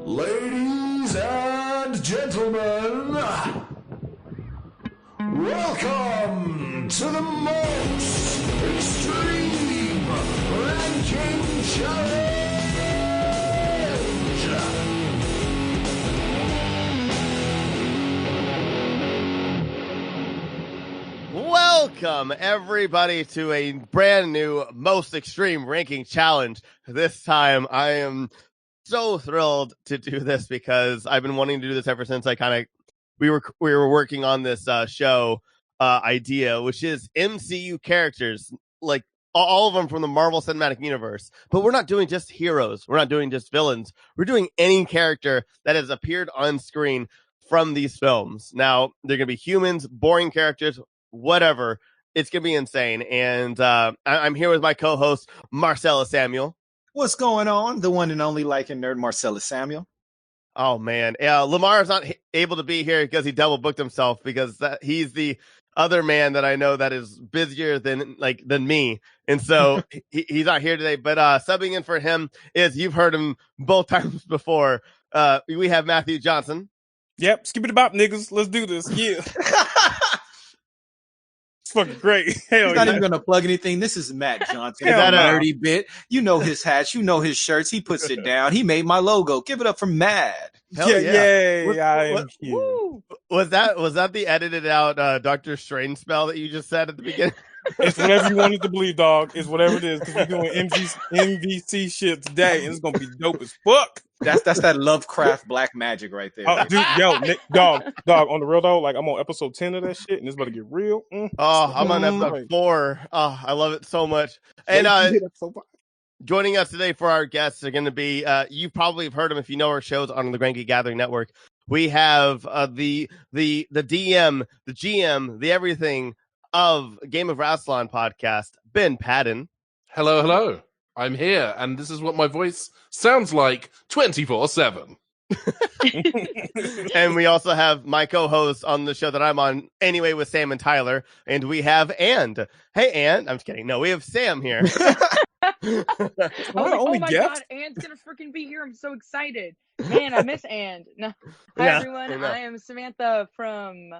Ladies and gentlemen, welcome to the most extreme ranking challenge. Welcome, everybody, to a brand new Most Extreme Ranking Challenge. This time, I am so thrilled to do this because I've been wanting to do this ever since we were working on this show idea, which is MCU characters, like all of them from the Marvel Cinematic Universe. But we're not doing just heroes. We're not doing just villains. We're doing any character that has appeared on screen from these films. Now, they're going to be humans, boring characters, whatever. It's gonna be insane. And I'm here with my co-host Marcelous Samuel. What's going on? The one and only Lycan nerd Marcelous Samuel. Oh man, Lamar's not able to be here because he double booked himself, because he's the other man that I know that is busier than me, and so he's not here today. But subbing in for him is, you've heard him both times before. We have Matthew Johnson. Yep, skip it about niggas. Let's do this. Yeah. It's fucking great. Hell, he's not even going to plug anything. This is Matt Johnson of Nerdybit. You know his hats. You know his shirts. He puts it down. He made my logo. Give it up for Mad. Was that the edited out Doctor Strange spell that you just said at the beginning? It's whatever you wanted to believe, dog. It's whatever it is, because we're doing MVC shit today, and it's gonna be dope as fuck. That's that Lovecraft black magic right there. Oh, dude, yo, dog. On the real though, like I'm on episode 10 of that shit, and it's about to get real. Oh, I'm on episode 4. Oh, I love it so much. And joining us today for our guests are going to be, you probably have heard them if you know our shows on the Grand Geek Gathering Network. We have the DM, the GM, the everything of Game of Rassilon podcast, Ben Paddon. Hello. I'm here, and this is what my voice sounds like 24/7. And we also have my co-host on the show that I'm on anyway with Sam and Tyler, and we have And. Hey, And. I'm just kidding. No, we have Sam here. Oh my god, Ann's gonna freaking be here. I'm so excited. Man, I miss Ann. No. Hi, everyone. I am Samantha from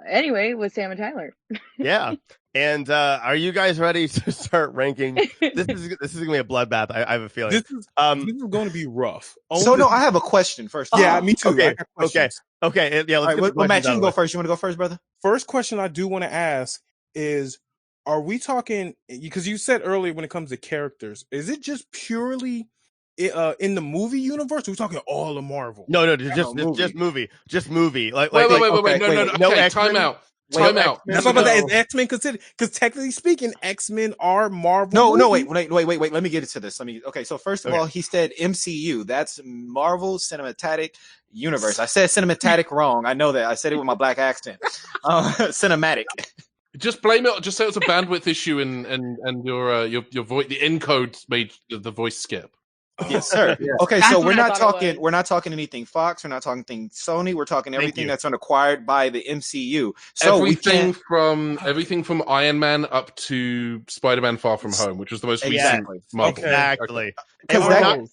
anyway with Sam and Tyler. Yeah. And are you guys ready to start ranking? This is gonna be a bloodbath. I have a feeling this is going to be rough. No, I have a question first. Yeah, me too. Okay. Yeah. All right, Matt, you can go first. You want to go first, brother? First question I do want to ask is, are we talking, because you said earlier when it comes to characters, is it just purely in the movie universe? Are we talking all of Marvel? No, just movie. Wait, no, time out. That's about that. Is X-Men considered? Because technically speaking, X-Men are Marvel. No, wait. Let me get into this. So first of all, he said MCU. That's Marvel Cinematic Universe. I said cinematic wrong. I know that. I said it with my black accent. Cinematic. Just blame it. Just say it's a bandwidth issue, and your voice, the encode made the voice skip. Yes, sir. Yeah. Okay, so we're not talking anything Fox. We're not talking anything Sony. We're talking everything that's acquired by the MCU. So everything from Iron Man up to Spider-Man: Far From Home, which was the most recent Marvel. Exactly.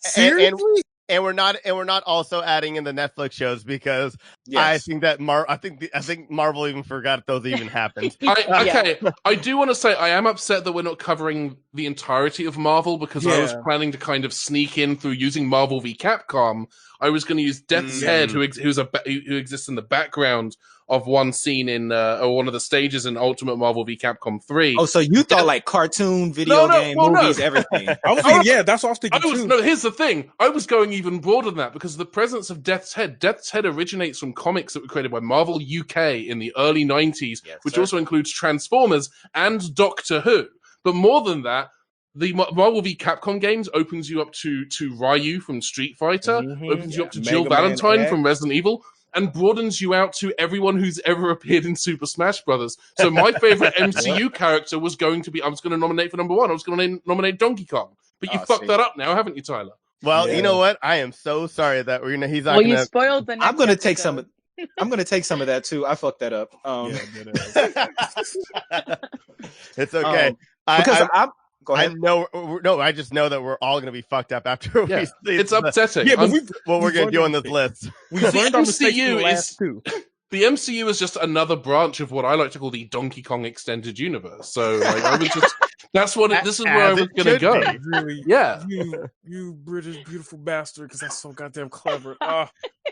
Seriously? And we're not also adding in the Netflix shows, because I think that I think Marvel even forgot those even happened. I do want to say I am upset that we're not covering the entirety of Marvel, because I was planning to kind of sneak in through using Marvel v Capcom. I was going to use Death's Head, who exists in the background of one scene in one of the stages in Ultimate Marvel v Capcom 3. Oh, so you thought like cartoon, video game, movies, everything. I was thinking, that's what I was thinking too. Here's the thing. I was going even broader than that, because the presence of Death's Head. Death's Head originates from comics that were created by Marvel UK in the early 90s, which also includes Transformers and Doctor Who. But more than that, the Marvel v Capcom games opens you up to Ryu from Street Fighter, opens you up to Jill Valentine from Resident Evil, and broadens you out to everyone who's ever appeared in Super Smash Brothers. So my favorite MCU character was going to be, I was going to nominate for number 1. I was going to nominate Donkey Kong. But you fucked that up now, haven't you, Tyler? Well, you know what? I am so sorry that he's not. Well, you spoiled the next I'm going to take some. I'm going to take some of that too. I fucked that up. It's okay. Because Go ahead. I just know that we're all going to be fucked up after we see it's upsetting. Yeah, but what we're going to do on this list. We've learned our mistakes in the last two. The MCU is just another branch of what I like to call the Donkey Kong extended universe. So like, I was just this is where I was going to go. Really, yeah, you British beautiful bastard, because that's so goddamn clever.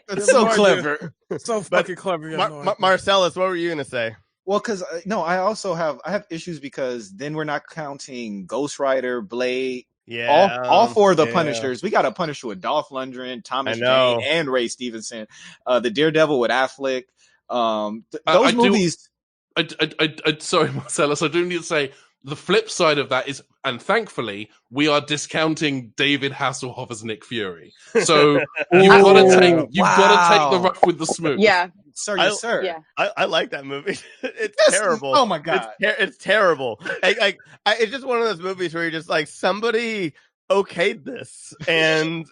It's so clever, so fucking clever. Marcelous, what were you going to say? Well, because no, I have issues because then we're not counting Ghost Rider, Blade. Yeah, all four of the Punishers. We got a Punisher with Dolph Lundgren, Thomas Jane, and Ray Stevenson. The Daredevil with Affleck. Those movies. Sorry, Marcellus. I do need to say the flip side of that is, and thankfully, we are discounting David Hasselhoff as Nick Fury. So you've got to take the rough with the smooth. Yeah. Sir, sir. Yeah. I like that movie. It's terrible. Oh my god, it's terrible. It's just one of those movies where you're just like, somebody okayed this, and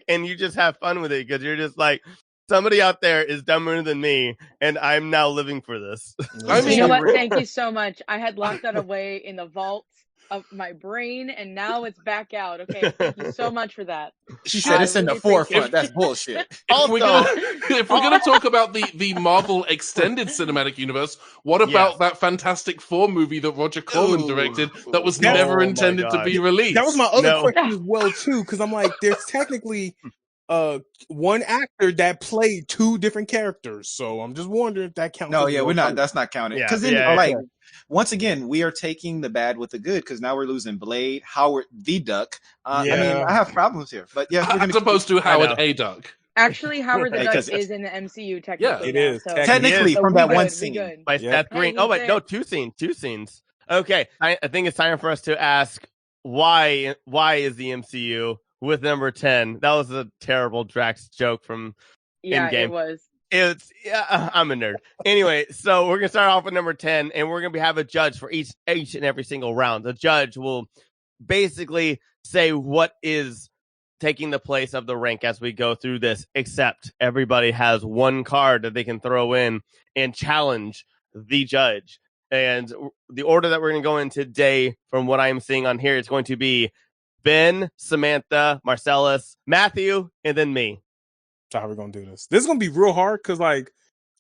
you just have fun with it because you're just like, somebody out there is dumber than me, and I'm now living for this. I mean, you know what? Thank you so much. I had locked that away in the vault of my brain, and now it's back out. Okay, thank you so much for that. She said it's in the forefront. That's bullshit. If we're gonna talk about the Marvel extended cinematic universe, what about that Fantastic Four movie that Roger Corman directed that was never intended to be released? That was my other question as well too, because I'm like, there's technically one actor that played two different characters, so I'm just wondering if that counts. No, yeah, we're not. That's not counted. Because then, once again, we are taking the bad with the good. Because now we're losing Blade, Howard the Duck. I mean, I have problems here, but yeah, as opposed to Howard A. Duck. Actually, Howard the Duck is in the MCU technically. Yeah, it is technically from that one scene by Seth Green. Oh wait, no, two scenes. Okay, I think it's time for us to ask why is the MCU with number 10. That was a terrible Drax joke from Endgame. It was. I'm a nerd. Anyway, so we're gonna start off with number 10, and we're gonna have a judge for each and every single round. The judge will basically say what is taking the place of the rank as we go through this, except everybody has one card that they can throw in and challenge the judge. And the order that we're gonna go in today, from what I'm seeing on here, it's going to be Ben, Samantha, Marcellus, Matthew, and then me. So how are we gonna do this? This is gonna be real hard because, like,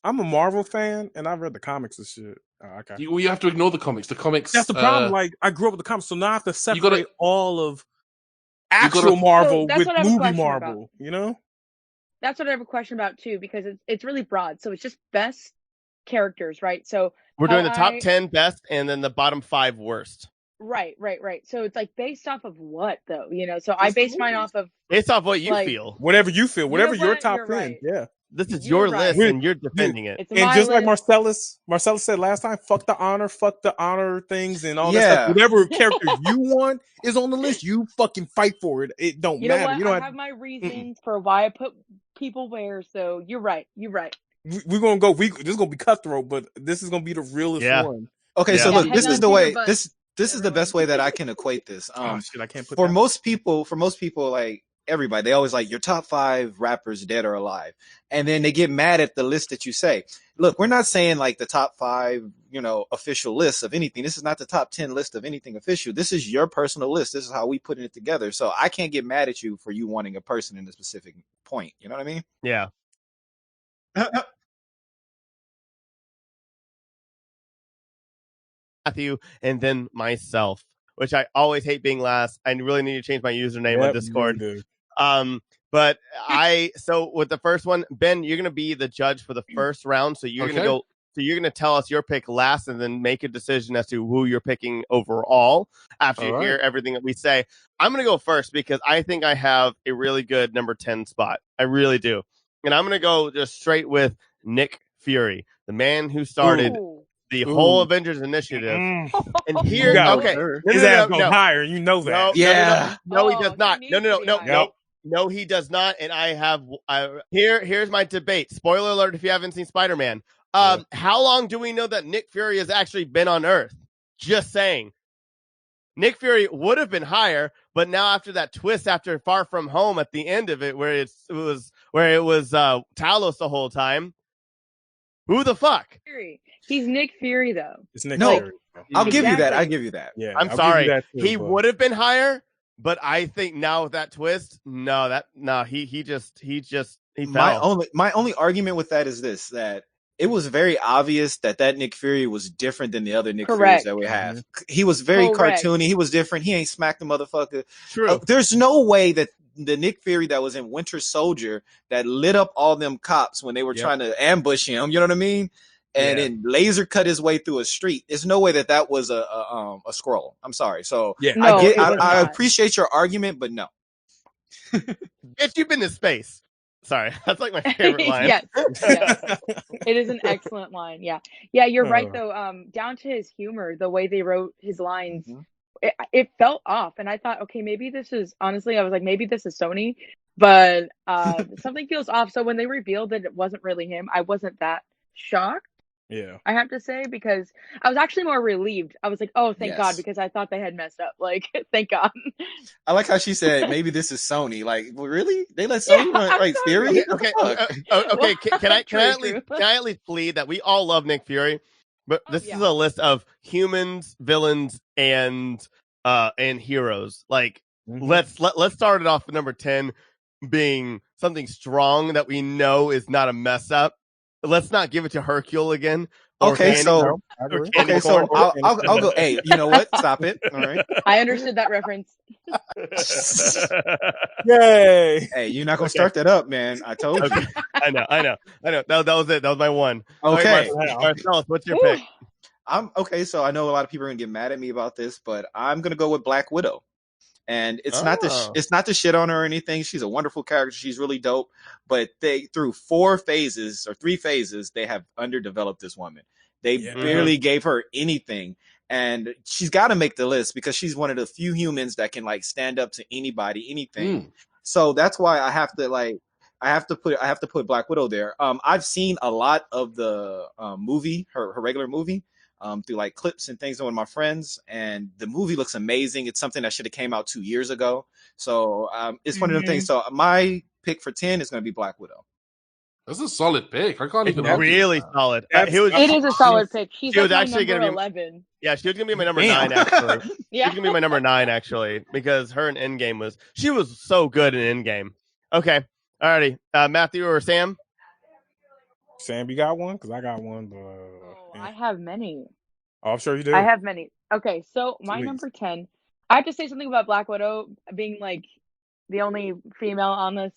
I'm a Marvel fan and I've read the comics and shit. Okay. You have to ignore the comics. The comics. That's the problem. Like, I grew up with the comics, so now I have to separate all of actual Marvel with movie Marvel. You know. That's what I have a question about too, because it's really broad. So it's just best characters, right? So we're doing the top 10 best and then the bottom 5 worst. Right. So it's like based off of what though, you know? So I base mine off of based off what you feel. Whatever you feel, whatever your top 10. Right. Yeah. This is your list and you're defending it. And just like Marcellus said last time, fuck the honor things and all that stuff. Whatever character you want is on the list, you fucking fight for it. It don't matter. What? You don't have my reasons for why I put people where, so you're right. We're gonna go this is gonna be cutthroat, but this is gonna be the realest one. Okay, so look, this is the way this is the best way that I can equate this. I can't put for most people, like everybody, they always like your top 5 rappers dead or alive, and then they get mad at the list that you say. Look, we're not saying like the top 5, official lists of anything. This is not the top 10 list of anything official. This is your personal list. This is how we put it together. So I can't get mad at you for you wanting a person in a specific point. You know what I mean? Yeah. Matthew, and then myself, which I always hate being last. I really need to change my username on Discord. But so with the first one, Ben, you're gonna be the judge for the first round. So you're gonna go. So you're gonna tell us your pick last, and then make a decision as to who you're picking overall after you hear everything that we say. I'm gonna go first because I think I have a really good number 10 spot. I really do, and I'm gonna go just straight with Nick Fury, the man who started the whole Avengers Initiative. And here, his ass goes higher. You know that? No, he does not. No, he does not. And I have here's my debate. Spoiler alert: if you haven't seen Spider-Man, how long do we know that Nick Fury has actually been on Earth? Just saying. Nick Fury would have been higher, but now after that twist, after Far From Home at the end of it, where it was Talos the whole time. Who the fuck? He's Nick Fury though. It's Nick No. Fury. I'll give you that. Exactly. I'll give you that. Yeah, I'm I'll sorry. give you that too, He but- would have been higher, but I think now with that twist, he fell. My only argument with that is this: that it was very obvious that Nick Fury was different than the other Nick Furies Correct. that we have. He was very Correct. cartoony. He was different. He ain't smacked the motherfucker. True. There's no way that the Nick Fury that was in Winter Soldier that lit up all them cops when they were trying to ambush him, you know what I mean? And then laser cut his way through a street. There's no way that was a Skrull. I'm sorry. So Yeah. No, it was I not. appreciate your argument, but no. Bitch, you've been to space. Sorry, that's like my favorite line. Yes. It is an excellent line. Yeah, you're right though. Down to his humor, the way they wrote his lines, it felt off, and I thought, okay, maybe this is honestly, I was like, maybe this is Sony, but something feels off. So when they revealed that it wasn't really him, I wasn't that shocked. Yeah. I have to say, because I was actually more relieved. I was like, oh, thank God, because I thought they had messed up. Like, thank God. I like how she said, maybe this is Sony. Like, well, really? They let Sony write Theory? Okay. Well, Can I true. at least plead that we all love Nick Fury, but this yeah. is a list of humans, villains, and heroes. Like, let's start it off with number 10 being something strong that we know is not a mess up. Let's not give it to Hercule again. Okay, so I'll go. Hey, you know what? Stop it. All right. I understood that reference. Yay! Hey, you're not gonna start that up, man. I told you. Okay. I know. That was it. That was my one. Okay. All right, Marcelous, what's your pick? I'm okay. So I know a lot of people are gonna get mad at me about this, but I'm gonna go with Black Widow. And it's not to shit on her or anything. She's a wonderful character. She's really dope. But they, through 3 phases, they have underdeveloped this woman. They barely gave her anything. And she's got to make the list because she's one of the few humans that can like stand up to anybody, anything. So that's why I have to put Black Widow there. I've seen a lot of the movie, her regular movie. Through like clips and things with my friends, and the movie looks amazing. It's something that should have came out 2 years ago. So it's one of them things. So my pick for 10 is going to be Black Widow. That's a solid pick. I can't even really solid. It is a solid pick. She was actually going to be 11. Yeah, she was going to be my number 9 actually. She was going to be my number 9 actually because her in Endgame she was so good in Endgame. Okay, alrighty, Matthew or Sam? Sam, you got one? Because I got one. But I have many. Oh, I'm sure you do. I have many. Okay, so my number 10. I have to say something about Black Widow being like the only female on this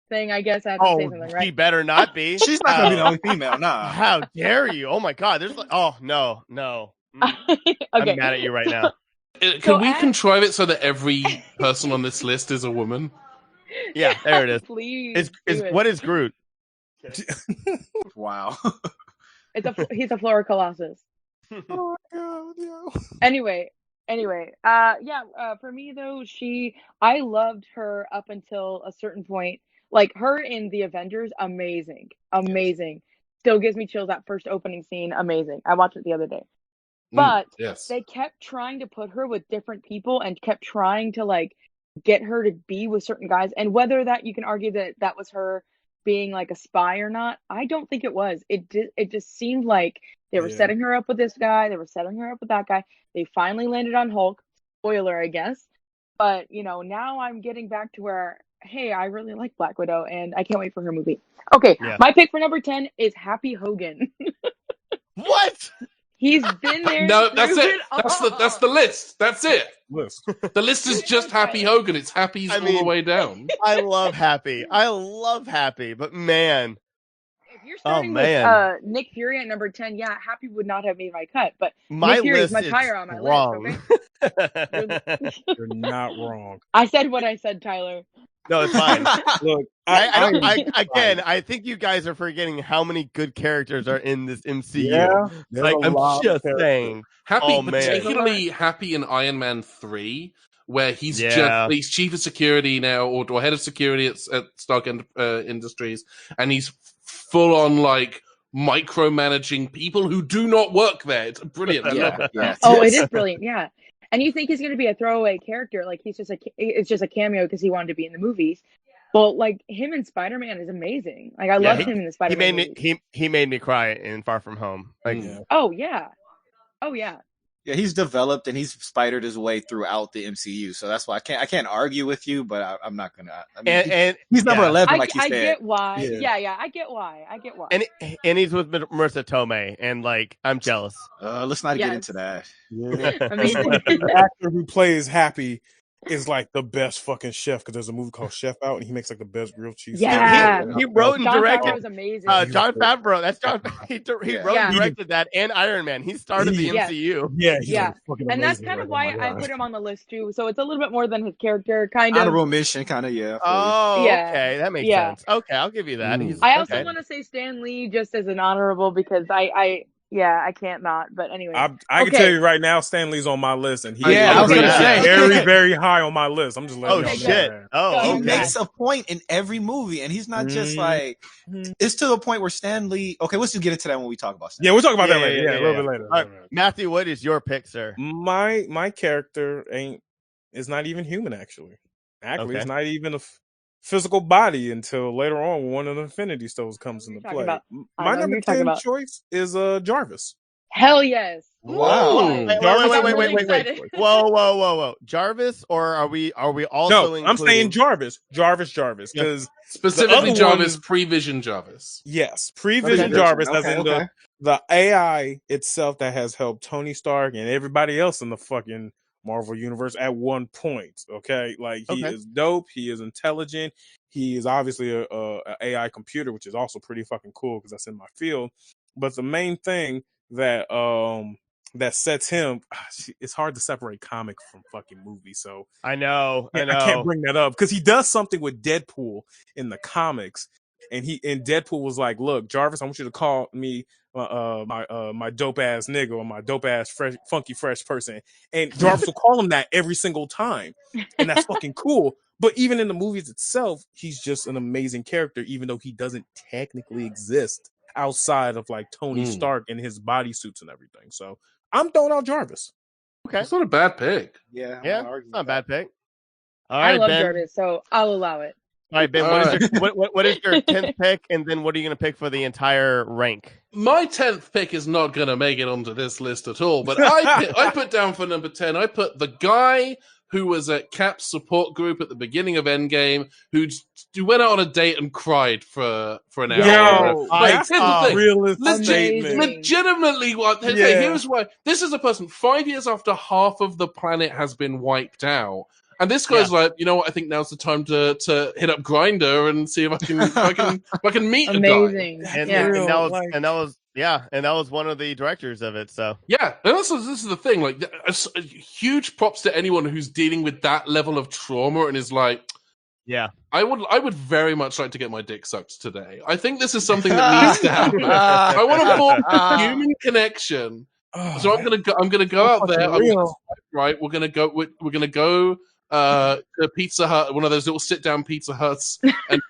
thing. I guess I have to say something, right? She better not be. She's not gonna be the only female. Nah. How dare you? Oh my God! There's like, oh no. Okay. I'm mad at you right now. Can we contrive it so that every person on this list is a woman? Yeah, there it is. Please. What is Groot? Wow. He's a Flora Colossus. Oh my God, no. Anyway, for me though, I loved her up until a certain point. Like her in the Avengers, amazing. Still gives me chills. That first opening scene, amazing. I watched it the other day. But they kept trying to put her with different people and kept trying to like get her to be with certain guys. And whether that you can argue that was her being like a spy or not, I don't think it was. It just seemed like they were setting her up with this guy. They were setting her up with that guy. They finally landed on Hulk. Spoiler, I guess. But, now I'm getting back to where, hey, I really like Black Widow and I can't wait for her movie. Okay, my pick for number 10 is Happy Hogan. What? He's been there. No, that's it. That's the list. That's it. List. The list is just Happy Hogan. It's Happy's all the way down. I love Happy, but man. If you're starting with Nick Fury at number 10, Happy would not have made my cut, but Nick Fury is much higher on my list. Okay? You're not wrong. I said what I said, Tyler. No, it's fine. Look, I think you guys are forgetting how many good characters are in this MCU. Yeah, like I'm just saying, Happy, particularly Happy in Iron Man 3, where he's chief of security now, or head of security at Stark Industries, and he's full on like micromanaging people who do not work there. It's brilliant. It is brilliant. Yeah. And you think he's going to be a throwaway character, like it's just a cameo because he wanted to be in the movies. Well, like him in Spider-Man is amazing. Like I love him in the Spider-Man. He made me cry in Far From Home. Like, oh yeah. Yeah, he's developed and he's spidered his way throughout the MCU, so that's why I can't argue with you, but I'm not gonna. I mean, he's number 11, like you said. I get why. Yeah, I get why. And he's with Marissa Tomei, and like I'm jealous. Let's not get into that. Yeah. Amazing. The actor who plays Happy is like the best fucking chef because there's a movie called Chef Out and he makes like the best grilled cheese. Yeah, he wrote and directed. Was amazing. Jon Favreau. That's John. He wrote and directed that and Iron Man. He started the MCU. Yeah. Like and that's kind of why I put him on the list too. So it's a little bit more than his character, kind of. Honorable mention, kind of. Yeah. Oh, okay, that makes sense. Okay, I'll give you that. I also want to say Stan Lee just as an honorable because I can't not. But anyway, I can tell you right now, Stan Lee's on my list, and I was gonna say very, very high on my list. I'm just letting y'all know. Shit. He makes a point in every movie, and he's not just like. It's to the point where Stan Lee. Okay, let's just get into that when we talk about Stan Lee. Yeah, we'll talk about that later. Yeah, a little bit later. Right. Matthew, what is your pick, sir? My character is not even human. Actually, it's not even a physical body until later on when one of the Infinity Stones comes into play. My number 10 choice is Jarvis. Hell yes! Wow! Wait! Whoa! Jarvis, or are we also? No, I'm saying Jarvis because specifically Jarvis, Prevision Jarvis. Yes, Prevision Jarvis, as in the AI itself that has helped Tony Stark and everybody else in the fucking Marvel Universe at one point. Okay, like he is dope. He is intelligent. He is obviously a AI computer, which is also pretty fucking cool because that's in my field. But the main thing that sets him, it's hard to separate comic from fucking movie. So I know. I can't bring that up because he does something with Deadpool in the comics, and Deadpool was like, "Look, Jarvis, I want you to call me my dope ass nigga or my dope ass funky fresh person," and Jarvis will call him that every single time, and that's fucking cool. But even in the movies itself, he's just an amazing character, even though he doesn't technically exist outside of like Tony Stark and his bodysuits and everything. So I'm throwing out Jarvis. Okay, it's not a bad pick. Yeah, it's not a bad pick. All right, I love Ben. Jarvis, so I'll allow it. All right, Ben. What is your 10th pick, and then what are you going to pick for the entire rank? My 10th pick is not going to make it onto this list at all, but I put down for number 10. I put the guy who was at Cap's support group at the beginning of Endgame, who went out on a date and cried for an hour. That's a realistic statement. Legitimately, here's why. This is a person 5 years after half of the planet has been wiped out. And this guy's like, you know what? I think now's the time to hit up Grindr and see if I can meet amazing. A guy. And that was one of the directors of it. So yeah, and this is the thing. Like, a huge props to anyone who's dealing with that level of trauma and is like, yeah, I would very much like to get my dick sucked today. I think this is something that needs to happen. I want to form a human connection. So I'm gonna go out there. Right, we're gonna go to Pizza Hut, one of those little sit-down Pizza Huts, and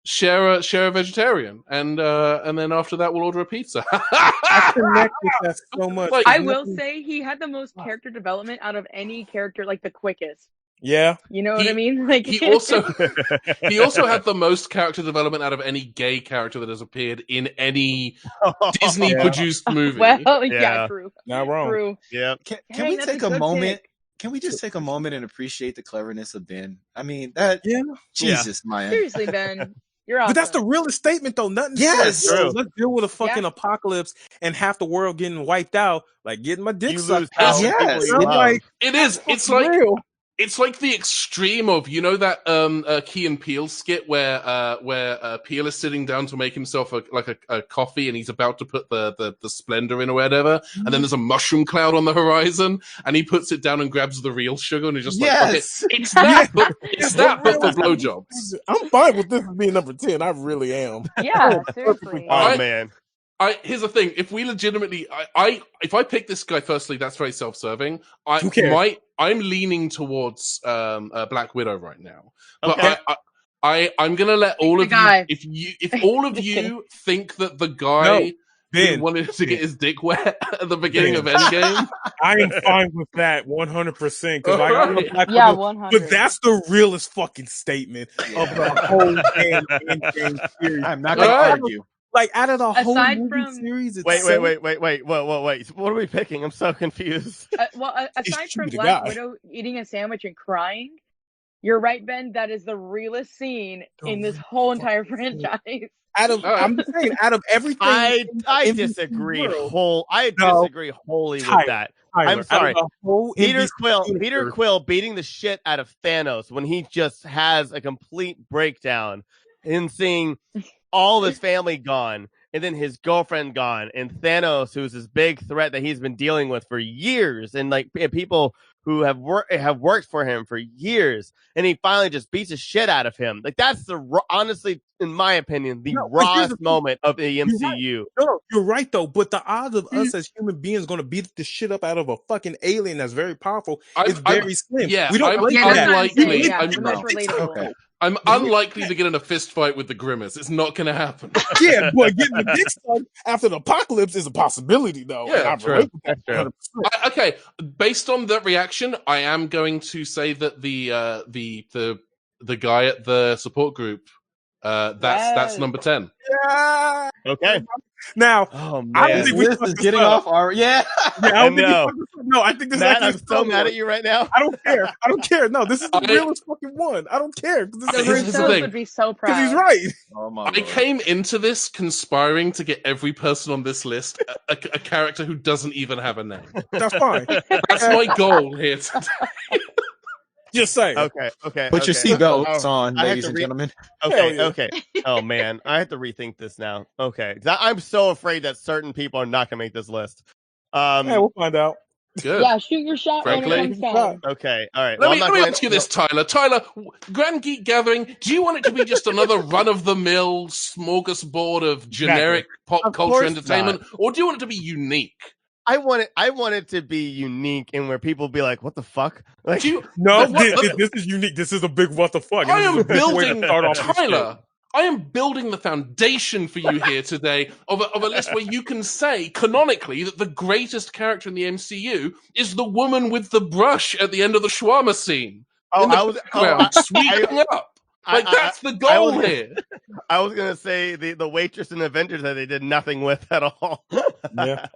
share a vegetarian, and then after that we'll order a pizza. I connect with that so much. I will say he had the most character development out of any character, like the quickest. Yeah, you know what I mean. Like he also had the most character development out of any gay character that has appeared in any Disney-produced movie. Well, true. Not wrong. True. Yeah. Can we take a moment? Can we just take a moment and appreciate the cleverness of Ben? I mean, that. Yeah. Jesus, man. Seriously, Ben. You're awesome. But that's the realest statement, though. Nothing. Yes. Let's deal with a fucking apocalypse and half the world getting wiped out. Like getting my dick sucked out. Yes. It is. It's like real. It's like the extreme of, you know, that Key and Peele skit where Peele is sitting down to make himself a coffee and he's about to put the Splendor in or whatever, and then there's a mushroom cloud on the horizon and he puts it down and grabs the real sugar and he's just like, okay, it's that, but for blowjobs. I'm fine with this being number 10. I really am. Yeah, seriously. Oh man. Here's the thing. If we legitimately, if I pick this guy, firstly, that's very self-serving. I'm leaning towards Black Widow right now, but I'm gonna let all of you. If all of you think that the guy Ben, wanted to get his dick wet at the beginning of Endgame. I am fine with that 100% because I got Alright. Yeah, 100. But that's the realest fucking statement of the whole damn Endgame series. I'm not going to argue. Like out of the whole Aside movie from- series, it's Wait. Whoa. What are we picking? I'm so confused. Aside from the Black guy. Widow eating a sandwich and crying, you're right, Ben. That is the realest scene in this whole entire franchise. I'm saying, out of everything, I in disagree. world- Disagree wholly with that. Tyler, I'm sorry. out of the whole Peter MCU Quill beating the shit out of Thanos when he just has a complete breakdown in seeing all of his family gone and then his girlfriend gone and Thanos, who's this big threat that he's been dealing with for years, and like people who have worked for him for years, and he finally just beats the shit out of him. Like that's honestly, in my opinion, the rawest moment of the MCU. No, you're right though. But the odds of us as human beings going to beat the shit up out of a fucking alien that's very powerful is very slim. Yeah, we don't I'm play that's that. what I'm saying, unlikely. yeah, the most relatable. Okay. I'm unlikely to get in a fist fight with the Grimace. It's not going to happen. Yeah, but getting the dick stuck after the apocalypse is a possibility, though. Yeah, and I true. relate with that That's true. 100%. Okay, based on that reaction, I am going to say that the guy at the support group, that's Yes. number 10. Yeah. Okay. Now, Oh man. I don't think we This fucked is this getting up. off our... Yeah. Yeah, I don't think we know. fucked this up. No, I think this Matt, is I'm actually so mad at you right now. I don't care. I don't care. No, this is the I- realest fucking one. I don't care. The This is the Russos thing. would be so Because proud. he's right. Oh my I Lord. came into this conspiring to get every person on this list a character who doesn't even have a name. That's fine. That's my goal here today. Just saying. Okay. Put your seatbelts on, I have ladies to and re- gentlemen. Okay. Hell Okay. Oh man, I have to rethink this now. Okay, I'm so afraid that certain people are not gonna make this list. Yeah, we'll find out. Good. Yeah, shoot your shot when Frankly. it comes time. Okay. All right. Let Well, me I'm not let me going- ask you this, Tyler. Tyler, Grand Geek Gathering, do you want it to be just another run-of-the-mill smorgasbord of generic pop Of culture course entertainment, or do you want it to be unique? I want it to be unique and where people be like, "What the fuck?" Like, Do you, No, What- this is unique. This is a big what the fuck. I and this am is the best way to building, start off this Tyler, I am building the foundation for you here today of a list where you can say canonically that the greatest character in the MCU is the woman with the brush at the end of the shawarma scene. oh, in the I was, background, sweeping up. Like, that's the goal here. I was gonna say the waitress in Avengers that they did nothing with at all. Yeah.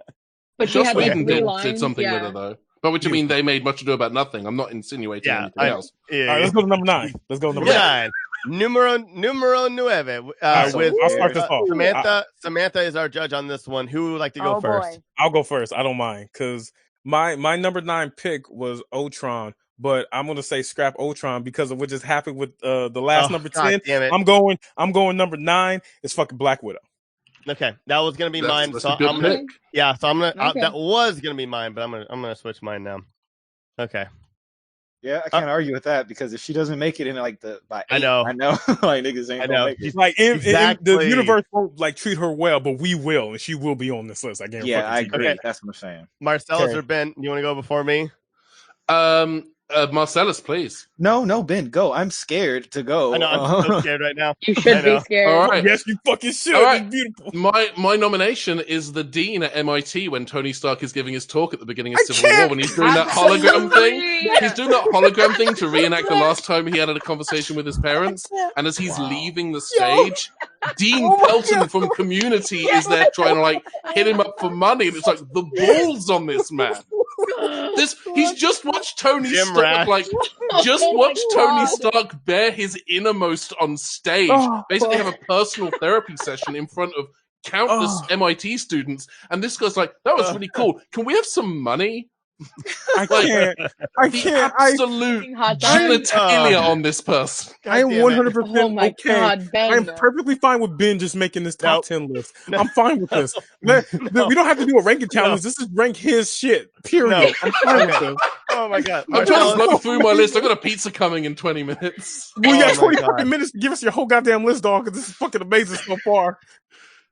But she Joss had like Whedon 3 did lines. something yeah. with her, though. But which I mean, they made much ado about nothing. I'm not insinuating Yeah, anything else. All right, let's go to number 9. Let's go to number 9. Nine. Numero nueve. Alright, With I'll start this off. Samantha is our judge on this one. Who would like to go Oh first? boy. I'll go first. I don't mind because my number 9 pick was Ultron, but I'm gonna say scrap Ultron because of what just happened with the last number 10. God damn it. I'm going number 9. It's fucking Black Widow. Okay, that was gonna be mine. That's So a good I'm gonna, pick. yeah. So I'm gonna. Okay. That was gonna be mine, but I'm gonna switch mine now. Okay. Yeah, I can't argue with that because if she doesn't make it in like by 8, I know. like niggas ain't I gonna know. make it. It's like in the Exactly. universe won't like treat her well, but we will, and she will be on this list. I guarantee. Yeah, I agree. Okay. That's what I'm saying. Marcellus Okay. or Ben, you want to go before me? Marcellus, please. No, Ben, go. I'm scared to go. I know. I'm so scared right now. You I should be know. scared. All right. Yes, you fucking should. All right. It's beautiful. My nomination is the dean at MIT when Tony Stark is giving his talk at the beginning of I Civil War can't- when he's doing that hologram thing. Absolutely. He's doing that hologram thing to reenact the last time he had a conversation with his parents. And as he's leaving the stage, Dean Oh my Pelton God. from Community is there trying to like hit him up for money. And it's like the balls on this man. He's just watched Tony Jim Stark Rash. like just Oh my watch Tony God. Stark bare his innermost on stage. Oh, Basically have a personal therapy session in front of countless Oh. MIT students, and this guy's like, "That was really cool. Can we have some money?" I can't. I The can't. absolute Hot dog. genitalia on this person. I am God damn it. 100% Oh my okay. God, Ben. I'm perfectly fine with Ben just making this top Nope. 10 list. I'm fine with this. We don't have to do a ranking challenge. This is rank his shit. Period. No. I'm fine with this. Oh my god. I'm trying to Marcellus, blow through my list. I got a pizza coming in 20 minutes. We got Oh my 20 God. fucking minutes to give us your whole goddamn list, dog, because this is fucking amazing so far.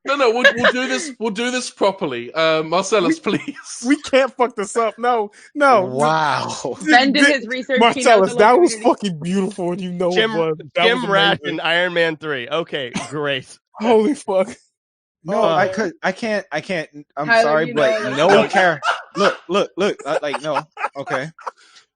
No, we'll do this. We'll do this properly. Marcellus, please. We can't fuck this up. No. Wow. Ben did his research. He knows Marcellus, the that was location. fucking beautiful, and you know Jim, it was. That Jim was Rash amazing. in Iron Man 3. Okay, great. Holy fuck. No, I can't. I'm Tyler, sorry, you but know no that- character. Look. Like no. Okay.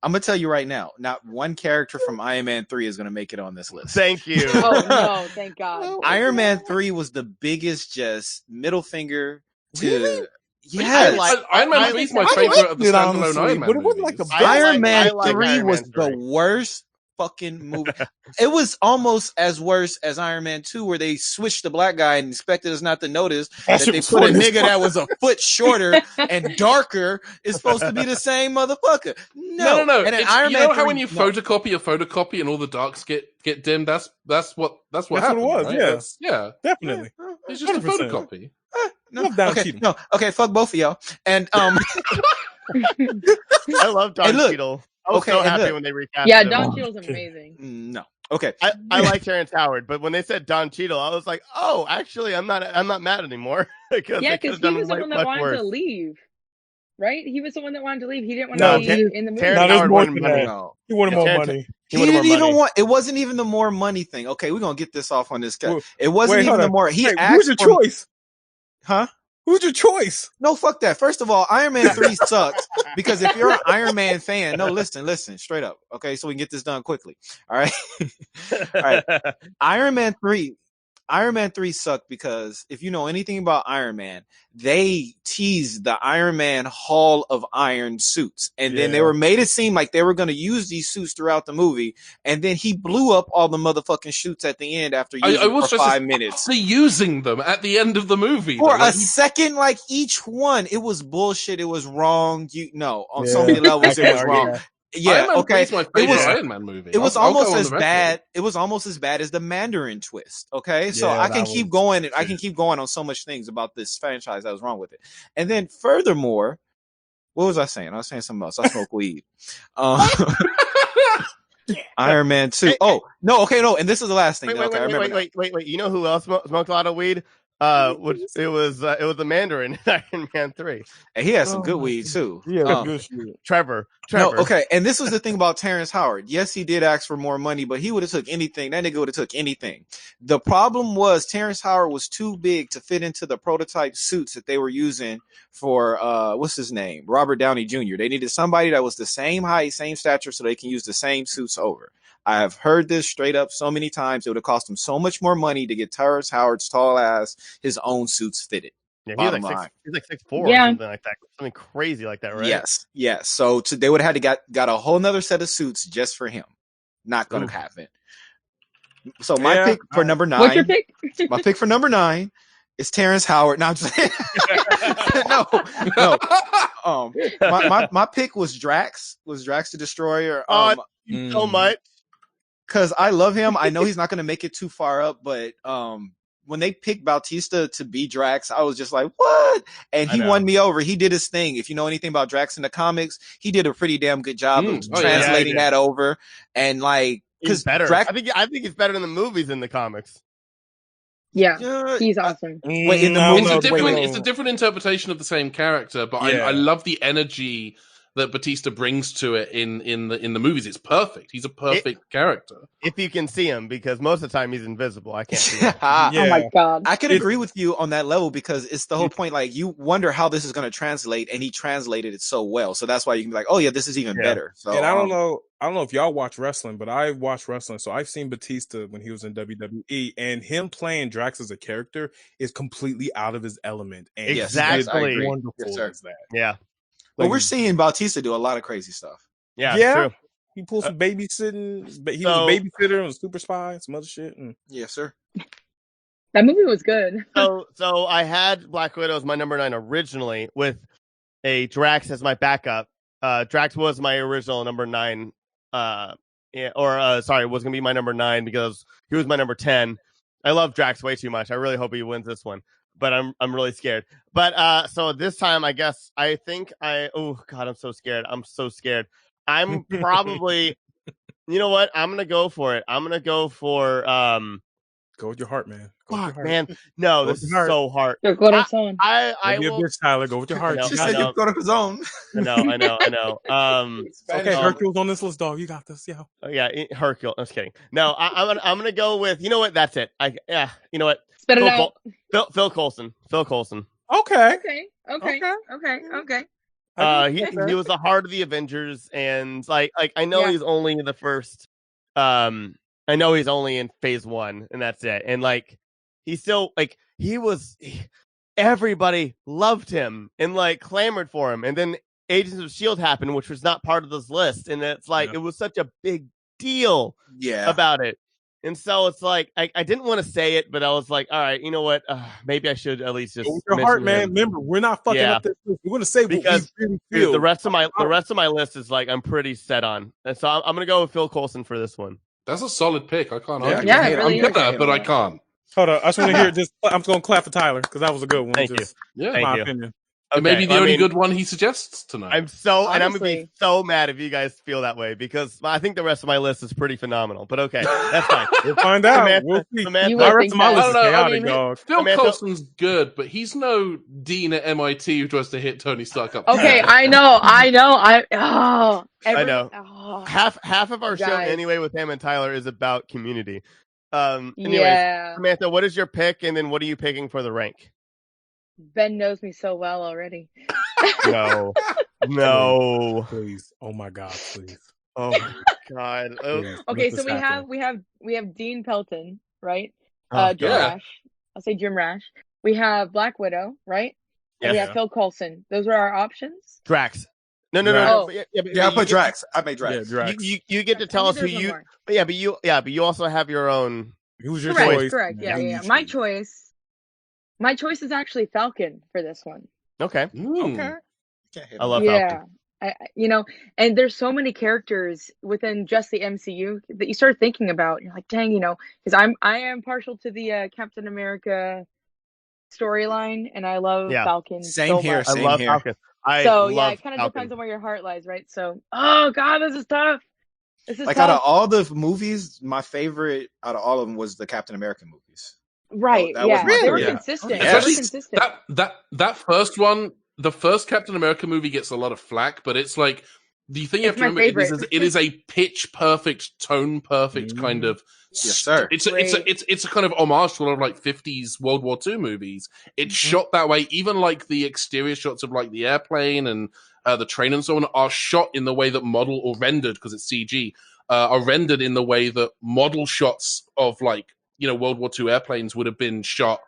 I'm gonna tell you right now. Not one character from Iron Man 3 is gonna make it on this list. Thank you. Oh no, thank God. Iron Man 3 was the biggest just middle finger to. Really? Yes. Iron Man 3 is my favorite of the standalone Iron Man but it wasn't like movies. a Iron Man I like 3 Iron was Man the 3. worst fucking movie. It was almost as worse as Iron Man 2, where they switched the black guy and expected us not to notice that shit they was put a funny as nigga fuck. that was a foot shorter and darker is supposed to be the same motherfucker. No. And then It's, Iron you Man know how 3 when you photocopy a photocopy and all the darks get dimmed? That's what happened. it was, right? yeah. Yeah. Definitely. It's just a 100%. photocopy. No, Love Don okay, Cheadle. no, okay, fuck both of y'all. And I love Don And look, Cheadle. I was okay, so and happy look. when they recast Yeah, him. Don Cheadle's amazing. no. Okay. I like Terrence Howard, but when they said Don Cheadle, I was like, oh, actually, I'm not mad anymore because Yeah, they could because have he done was the way one that much wanted worse. to leave. Right? He was the one that wanted to leave. He didn't want No, to be Ter- in the movie. Terrence No, there's Howard more wanted to money. that. No. He wanted more Terrence- money. He He wanted didn't more even money. want. It wasn't even the more money thing. Okay, we're gonna get this off on this guy. Wait, It wasn't Wait, even hold the on. more. He Wait, asked who's your for, choice? huh? Who's your choice? No, fuck that. First of all, Iron Man 3 sucks because if you're an Iron Man fan, no, listen, straight up. Okay, so we can get this done quickly. All right. All right. Iron Man 3 sucked because if you know anything about Iron Man, they teased the Iron Man Hall of Iron suits. And then they Yeah. were made it seem like they were going to use these suits throughout the movie. And then he blew up all the motherfucking shoots at the end after using them for 5 minutes. After using them at the end of the movie. For though. a Like, second, like each one, it was bullshit. It was wrong. On so Yeah. many levels, I it can was argue wrong. that. Yeah, Iron Man 3 okay. is my favorite It was Iron Man movie. it was I'll go almost on as the record. bad. It was almost as bad as the Mandarin twist. Okay, so Yeah, I can that keep was going. I shit. can keep going on so much things about this franchise that was wrong with it. And then furthermore, what was I saying? I was saying something else. I smoke weed. Iron Man 2. Oh no, okay, no. And this is the last thing. Wait, Okay, I remember now. wait. You know who else smoked a lot of weed? It was the Mandarin in Iron Man 3. And he had some Oh good my weed too. Yeah, good shit. Trevor. No, okay. And this was the thing about Terrence Howard. Yes, he did ask for more money, but he would have took anything. That nigga would have took anything. The problem was Terrence Howard was too big to fit into the prototype suits that they were using for what's his name? Robert Downey Jr. They needed somebody that was the same height, same stature, so they can use the same suits over. I have heard this straight up so many times. It would have cost him so much more money to get Terrence Howard's tall ass his own suits fitted. Yeah, Bottom he's like line. he's like 6'4" Yeah. or something like that. Something crazy like that, right? Yes. So they would have had to got a whole nother set of suits just for him. Not going to happen. So my pick for number 9. What's your pick? My pick for number 9 is Terrence Howard. No, I'm just no. My pick was Drax. Was Drax the Destroyer? So much. Because I love him. I know he's not going to make it too far up, but when they picked Bautista to be Drax, I was just like, what? And he won me over. He did his thing. If you know anything about Drax in the comics, he did a pretty damn good job of translating that over. And like, He's better. Drax, I think he's better in the movies than the comics. Yeah, he's awesome. Wait, in the No, movie, no, It's a different interpretation of the same character, but Yeah. I love the energy that Batista brings to it in the movies. It's perfect. He's a perfect character. If you can see him, because most of the time he's invisible. I can't see him. Oh my God. I can agree with you on that level because it's the whole point. Like, you wonder how this is going to translate, and he translated it so well. So that's why you can be like, oh yeah, this is even better. So, And I don't know if y'all watch wrestling, but I watch wrestling, so I've seen Batista when he was in WWE, and him playing Drax as a character is completely out of his element. And Exactly. he's wonderful Yes, sir. as that. Yeah. But we're seeing Bautista do a lot of crazy stuff. Yeah. Yeah. True. He pulled some babysitting. He so- was a babysitter and a super spy, some other shit. And Yes, sir. That movie was good. So I had Black Widow as my number 9 originally with a Drax as my backup. Drax was my original number 9. Was gonna be my number 9 because he was my number 10. I love Drax way too much. I really hope he wins this one, but I'm really scared. But so this time, I guess I'm so scared. I'm so scared. I'm probably, you know what? I'm gonna go for it. I'm gonna go for go with your heart, man. Go with your Fuck, heart. man. No, Go this with is your heart. so hard. Your corazón. I Don't be a will. bitch, Tyler. Go with your heart. No, She I said know. you go to his own. I know. Okay, Hercule's on this list, dog. You got this. Yeah. Yeah, Hercule. I'm just kidding. No, I'm gonna go with. You know what? That's it. You know what? Spit it out. Phil Coulson. Phil Coulson. Okay. Okay. He was the heart of the Avengers, and like I know he's only in the first. I know he's only in phase 1, and that's it. And like he's still like everybody loved him and like clamored for him, and then Agents of S.H.I.E.L.D. happened, which was not part of this list, and it's like it was such a big deal about it. And so it's like I didn't want to say it, but I was like, all right, you know what? Maybe I should at least just with your heart, man. Remember, we're not fucking up this list. We're going to say because what we really feel. The rest of my list is like I'm pretty set on, and so I'm going to go with Phil Coulson for this one. That's a solid pick. I can't argue. Yeah, it really I'm better, but I can't. Hold on, I just want to hear. I'm going to clap for Tyler because that was a good one. Thank you. Yeah, Thank my you. opinion. Okay, it may be the only good one he suggests tonight. And I'm gonna be so mad if you guys feel that way because I think the rest of my list is pretty phenomenal. But okay, that's fine. We'll find out. We'll see. The rest of my list is chaotic, dog. Phil Coulson's good, but he's no dean at MIT who tries to hit Tony Stark up. Okay, I know. I know. Half of our show anyway with him and Tyler is about Community. Anyways, Samantha, what is your pick, and then what are you picking for the rank? Ben knows me so well already. No. Please. Oh my God, please. Oh my God. Okay, so we have Dean Pelton, right? Jim Rash. I'll say Jim Rash. We have Black Widow, right? And we have Phil Coulson. Those are our options. Drax. No. I put Drax. I made Drax. Yeah, Drax. You get to tell us who you. But you also have your own. Who's your choice? Correct. Yeah. My choice is actually Falcon for this one. Okay. Okay. I love Falcon. And there's so many characters within just the MCU that you start thinking about. You're like, dang, because I am partial to the Captain America storyline, and I love Falcon. Same here. I love Falcon. It kind of depends on where your heart lies, right? So, oh God, this is tough. Out of all the movies, my favorite out of all of them was the Captain America movies. Right. They were consistent. Yeah. They were consistent. That first one, the first Captain America movie gets a lot of flack, but it's like the thing you have to remember it is a pitch perfect, tone perfect kind of. Yes, sir. It's a kind of homage to a lot of like 50s World War II movies. It's shot that way. Even like the exterior shots of like the airplane and the train and so on are shot in the way that model or rendered because it's CG are rendered in the way that model shots of like World War II airplanes would have been shot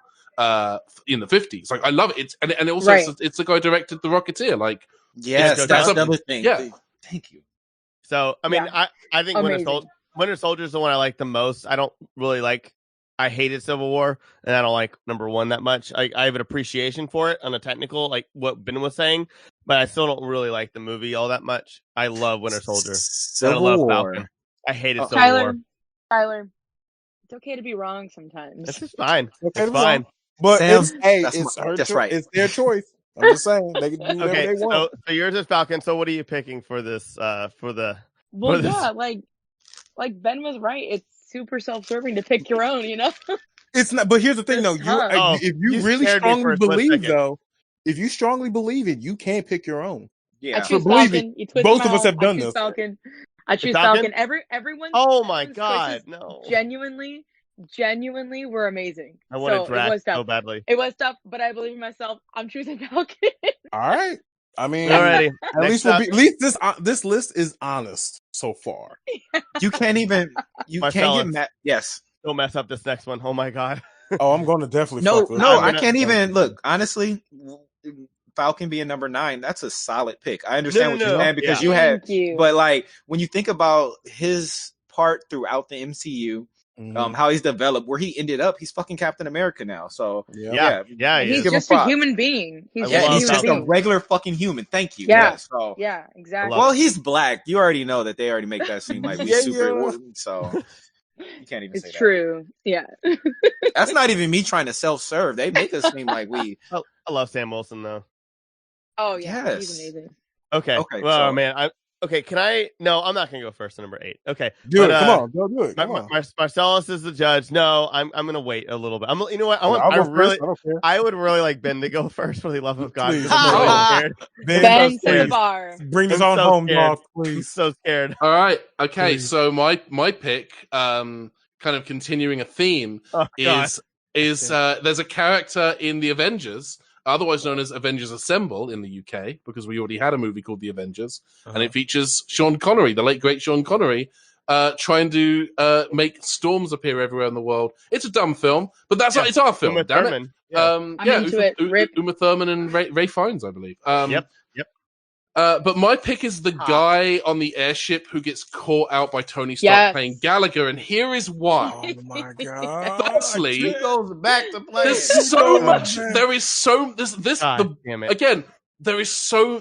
in the 50s. Like I love it. And also it's the guy who directed The Rocketeer. Like that's another thing. Yeah. Thank you. So I mean I think Winter Soldier is the one I like the most. I don't really I hated Civil War, and I don't like number 1 that much. I have an appreciation for it on a technical, like what Ben was saying, but I still don't really like the movie all that much. I love Winter Soldier. Civil War. Falcon. I hated Civil War. Tyler, it's okay to be wrong sometimes. This is fine. Okay, it's fine. But Sam, it's right. It's their choice. I'm just saying they can do whatever they want. So yours is Falcon. So what are you picking for this? Like Ben was right. It's super self-serving to pick your own. It's not. But here's the thing, though. If you really strongly believe, though, if you strongly believe it, you can pick your own. Yeah, I choose Falcon. Both of us have done this. Falcon. I choose Falcon. Everyone. Oh my God, no! Genuinely were amazing. I wanted Drax so badly. It was tough, but I believe in myself. I'm choosing Falcon. All right. I mean, alrighty. At least this list is honest so far. You can't get mad. Yes. Don't mess up this next one. Oh my God. Oh, I'm going to definitely. No, I can't even look. Honestly, Falcon being number 9, that's a solid pick. I understand what you're saying because but like when you think about his part throughout the MCU, how he's developed, where he ended up, he's fucking Captain America now. So yeah. He's just a human being. He's just a regular fucking human. Thank you. Yeah. So yeah, exactly. Well, he's black. You already know that they already make that seem like we super. So you can't even say that. It's true. Yeah. That's not even me trying to self-serve. They make us seem like we. I love Sam Wilson though. Oh yeah, yes. He's amazing. Okay. Well, man, can I? No, I'm not gonna go first to number 8. Okay, do it. Come on, go do it. Marcellus is the judge. No, I'm gonna wait a little bit. You know what? I would really like Ben to go first for the love of God. Ben Savar. Bring this on home, dog. Please. I'm so scared. All right. Okay. Please. So my pick, kind of continuing a theme, is is there's a character in the Avengers, otherwise known as Avengers Assemble in the UK, because we already had a movie called The Avengers, and it features Sean Connery, the late great Sean Connery, trying to make storms appear everywhere in the world. It's a dumb film, but it's our film. Uma damn Thurman. it. I'm into it. Rip. Uma Thurman and Ray Fiennes, I believe. Yep. But my pick is the guy on the airship who gets caught out by Tony Stark playing Gallagher, and here is why. Oh my god! Firstly, He goes back to play. there's so much. man. There is so this. Damn it. Again, there's so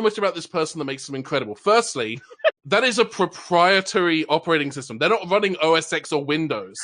much about this person that makes them incredible. Firstly, that is a proprietary operating system. They're not running OS X or Windows.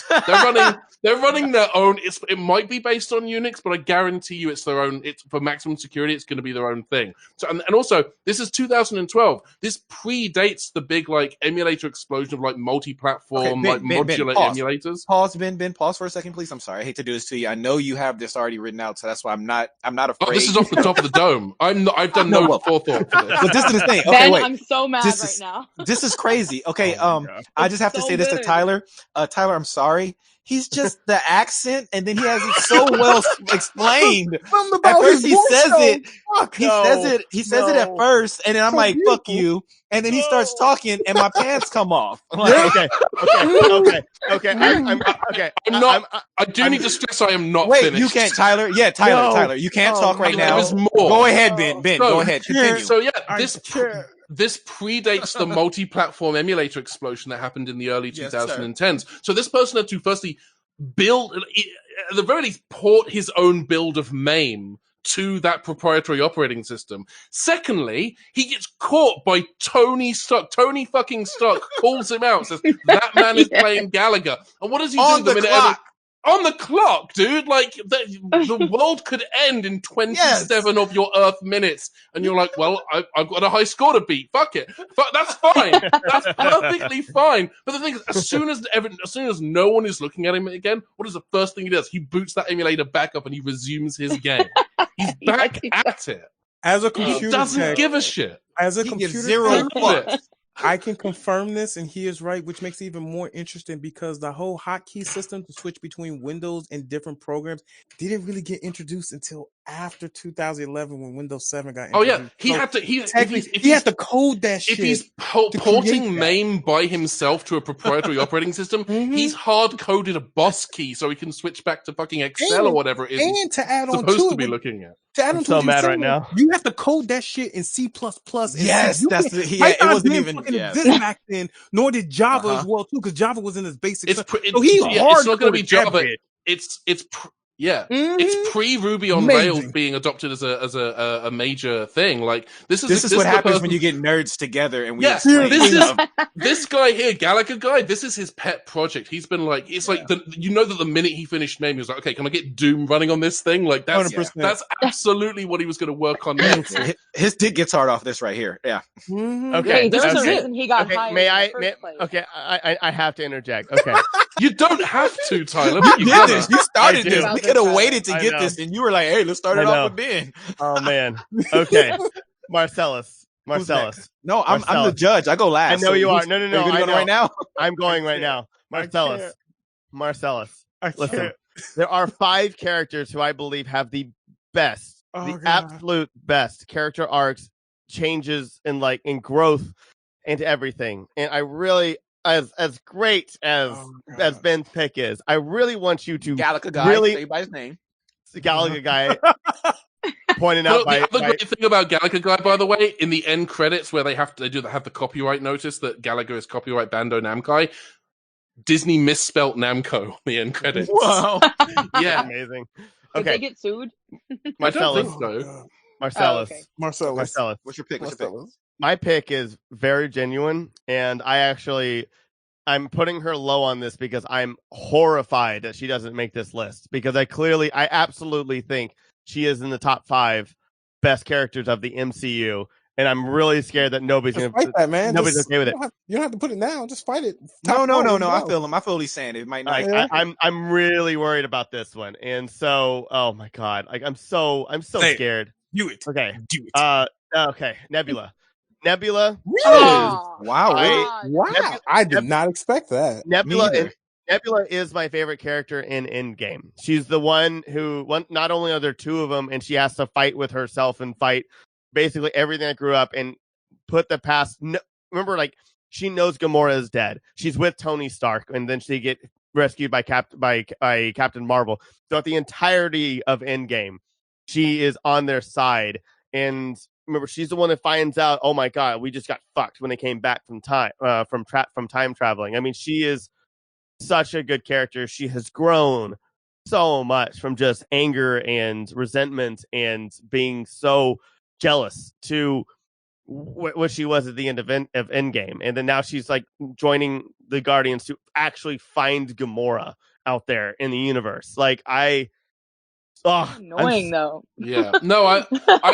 They're running their own. It might be based on Unix, but I guarantee you it's their own. It's for maximum security. It's going to be their own thing. So and also this is 2012. This predates the big like emulator explosion of like multi-platform modular emulators. Pause, Ben. Pause for a second, please. I'm sorry. I hate to do this to you. I know you have this already written out, so that's why I'm not afraid. Oh, this is off the top of the dome. I've done no forethought for this. But this is the thing. Okay, Ben, wait. I'm so mad right now. This is crazy. Okay, I just have to So say this to good. Tyler. Tyler, I'm sorry. He's just the accent, and then he has it so well explained. At first, he says it. He says it at first, and then I'm like, "Fuck you," and then he starts talking, and my pants come off. I'm like, Okay. I do need to stress I am not wait, finished. you can't, Tyler. Yeah, Tyler. No. Tyler, you can't talk right now. There is more. Go ahead, Ben. So- Go ahead. Continue. So yeah, this predates the multi-platform emulator explosion that happened in the early 2010s. So this person had to firstly build, at the very least, port his own build of MAME to that proprietary operating system. Secondly, he gets caught by Tony Stark. Tony fucking Stark calls him out, says, that man is playing Gallagher. And what does he On do the minute clock. on the clock, dude? Like, the world could end in 27 of your Earth minutes. And you're like, well, I've got a high score to beat. Fuck it. That's fine. That's perfectly fine. But the thing is, as soon as no one is looking at him again, what is the first thing he does? He boots that emulator back up and he resumes his game. He's back at it. As a He computer doesn't tech, give a shit. as a He computer gives zero tech, fucks. I can confirm this, and he is right, which makes it even more interesting because the whole hotkey system to switch between Windows and different programs didn't really get introduced until after 2011 when Windows 7 got introduced. Oh yeah, he had to. He had to code that shit. If he's create porting that. MAME by himself to a proprietary operating system, he's hard coded a boss key so he can switch back to fucking Excel or whatever it is and to add he's on supposed to to be it, looking at. to add on I'm to so what you're mad right saying, now. You have to code that shit in C++. And Yes, you that's can't- the. Yeah, it Python wasn't didn't even. fucking Yeah. exist back then, nor did Java Uh-huh. as well too, because Java was in its basic. It's not going to be Java. It's pre Ruby on Amazing. Rails being adopted as a major thing. Like this is what happens person- when you get nerds together and we. Yeah, explain this is stuff. this guy here, Gallagher guy. This is his pet project. He's been like, it's like that the minute he finished MAME, he was like, okay, can I get Doom running on this thing? Like that's 100%. that's absolutely what he was going to work on next. His dick gets hard off this right here. Yeah. Okay. Hey, there's that's a it. reason he got Okay, hired may in I? the first place. Okay, I have to interject. Okay, You don't have to, Tyler. But you You did gotta. this. You started I do. this. We could have waited to I get know. this, and you were like, "Hey, let's start it I know. off with Ben." oh man. Okay, Marcelous. Who's next? Marcelous. No, I'm the Marcellus. judge. I go last. I know you are. No, Are you I going know. right now? I'm going right now. Marcelous. can't. Marcelous. I Listen, can't. there are 5 characters who I believe have the best, Oh, the God. absolute best character arcs, changes, and in growth into everything. And I really, as great as Oh, God. as Ben's pick is, I really want you to Gallagher guy. Really- Say by his name. the Gallagher guy pointed Well, out by, the other by great thing about Gallagher guy, by the way, in the end credits where they have the copyright notice that Gallagher is copyright Bandai Namco, Disney misspelt Namco on the end credits. Wow. Yeah, amazing. Did they Okay, get sued? I don't Marcellus. think so. God. Marcellus. Oh, okay. Marcellus. Marcellus. What's your pick? Marcellus. My pick is very genuine, and I'm putting her low on this because I'm horrified that she doesn't make this list, because I absolutely think she is in the top 5 best characters of the MCU, and I'm really scared that nobody's Just going fight that, man. nobody's Just- okay with it. You don't have to put it down. Just fight it. No. Top four, I go. feel him. I feel what he's saying. It might not. I'm really worried about this one, and so oh my god, I'm so Say it. scared. Do it. Okay, Do it. okay, Nebula. Nebula Oh, Wow. I- Really? God. Wow. I did not expect that. Nebula neither. is Nebula is my favorite character in Endgame. She's the one who, not only are there two of them, and she has to fight with herself and fight basically everything that grew up and put the past. Remember, like, she knows Gamora is dead. She's with Tony Stark, and then she get rescued by Captain Marvel. Throughout the entirety of Endgame, she is on their side. And remember, she's the one that finds out, oh my God, we just got fucked when they came back from time traveling. I mean, she is such a good character. She has grown so much from just anger and resentment and being so jealous to what she was at the end of Endgame, and then now she's like joining the Guardians to actually find Gamora out there in the universe. Like annoying though. Yeah, no, I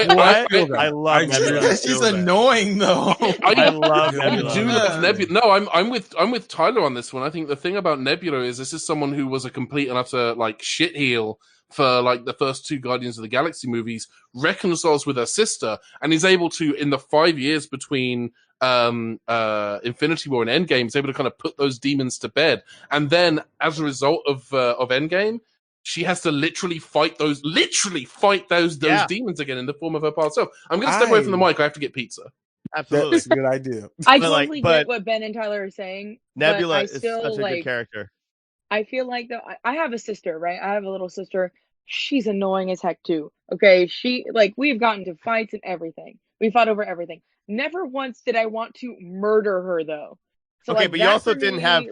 love Nebula. She's annoying though. I love Nebula. I do love Nebula. No, I'm with Tyler on this one. I think the thing about Nebula is this is someone who was a complete and utter like shitheel for like the first two Guardians of the Galaxy movies, reconciles with her sister, and is able to, in the 5 years between Infinity War and Endgame, is able to kind of put those demons to bed. And then, as a result of Endgame, she has to literally fight those demons again in the form of her past self. I'm going to step away from the mic. I have to get pizza. Absolutely, that's a good idea. I totally get what Ben and Tyler are saying. Nebula is such a good character. I feel like though I have a sister, right? I have a little sister. She's annoying as heck too. Okay, we've gotten to fights and everything. We fought over everything. Never once did I want to murder her though. So, okay, but you also didn't have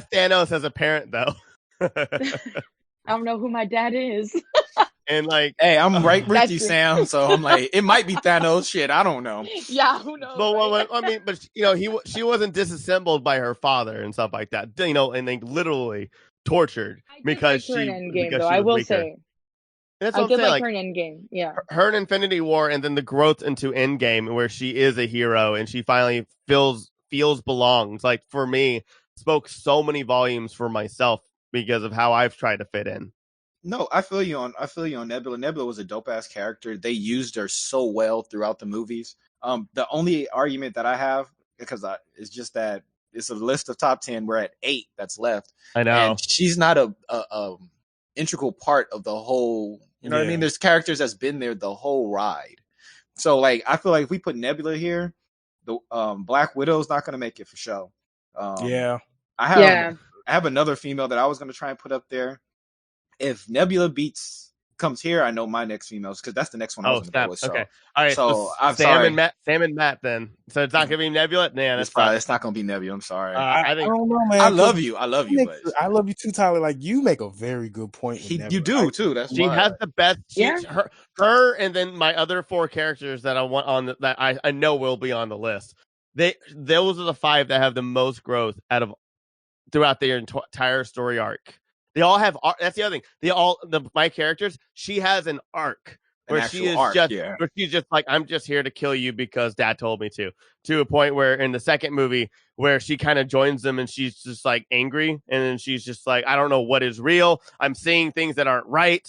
Thanos as a parent though. I don't know who my dad is. And like, hey, I'm right with you, Sam. So I'm like, it might be Thanos. Shit, I don't know. Yeah, who knows? But I mean, but she wasn't disassembled by her father and stuff like that. And they literally tortured because her in Endgame, though. I will say. That's I did like her in Endgame. Yeah, her in Infinity War, and then the growth into Endgame, where she is a hero and she finally feels belongs. Like for me, spoke so many volumes for myself because of how I've tried to fit in. No, I feel you on Nebula. Nebula was a dope ass character. They used her so well throughout the movies. The only argument that I have, because it's just that it's a list of top 10. We're at 8 that's left. I know. And she's not a integral part of the whole. You know what I mean? There's characters that's been there the whole ride. So like, I feel like if we put Nebula here, the Black Widow's not gonna make it for show. I have another female that I was gonna try and put up there. If Nebula comes here, I know my next females because that's the next one I was going to go with. So. Okay, all right. So I'm Sam sorry. Sam and Matt then. So it's not going to be Nebula. Nah, it's not going to be Nebula. I'm sorry. I don't know, man. I love you. I love you. But I love you too, Tyler. Like you make a very good point. You do too. That's she has the best. Her, and then my other 4 characters that I want on that I know will be on the list. Those are the 5 that have the most growth throughout their entire story arc. They all have. That's the other thing. My characters. She has an arc where she's just like, I'm just here to kill you because Dad told me to. To a point where in the second movie, where she kind of joins them and she's just like angry, and then she's just like, I don't know what is real. I'm seeing things that aren't right.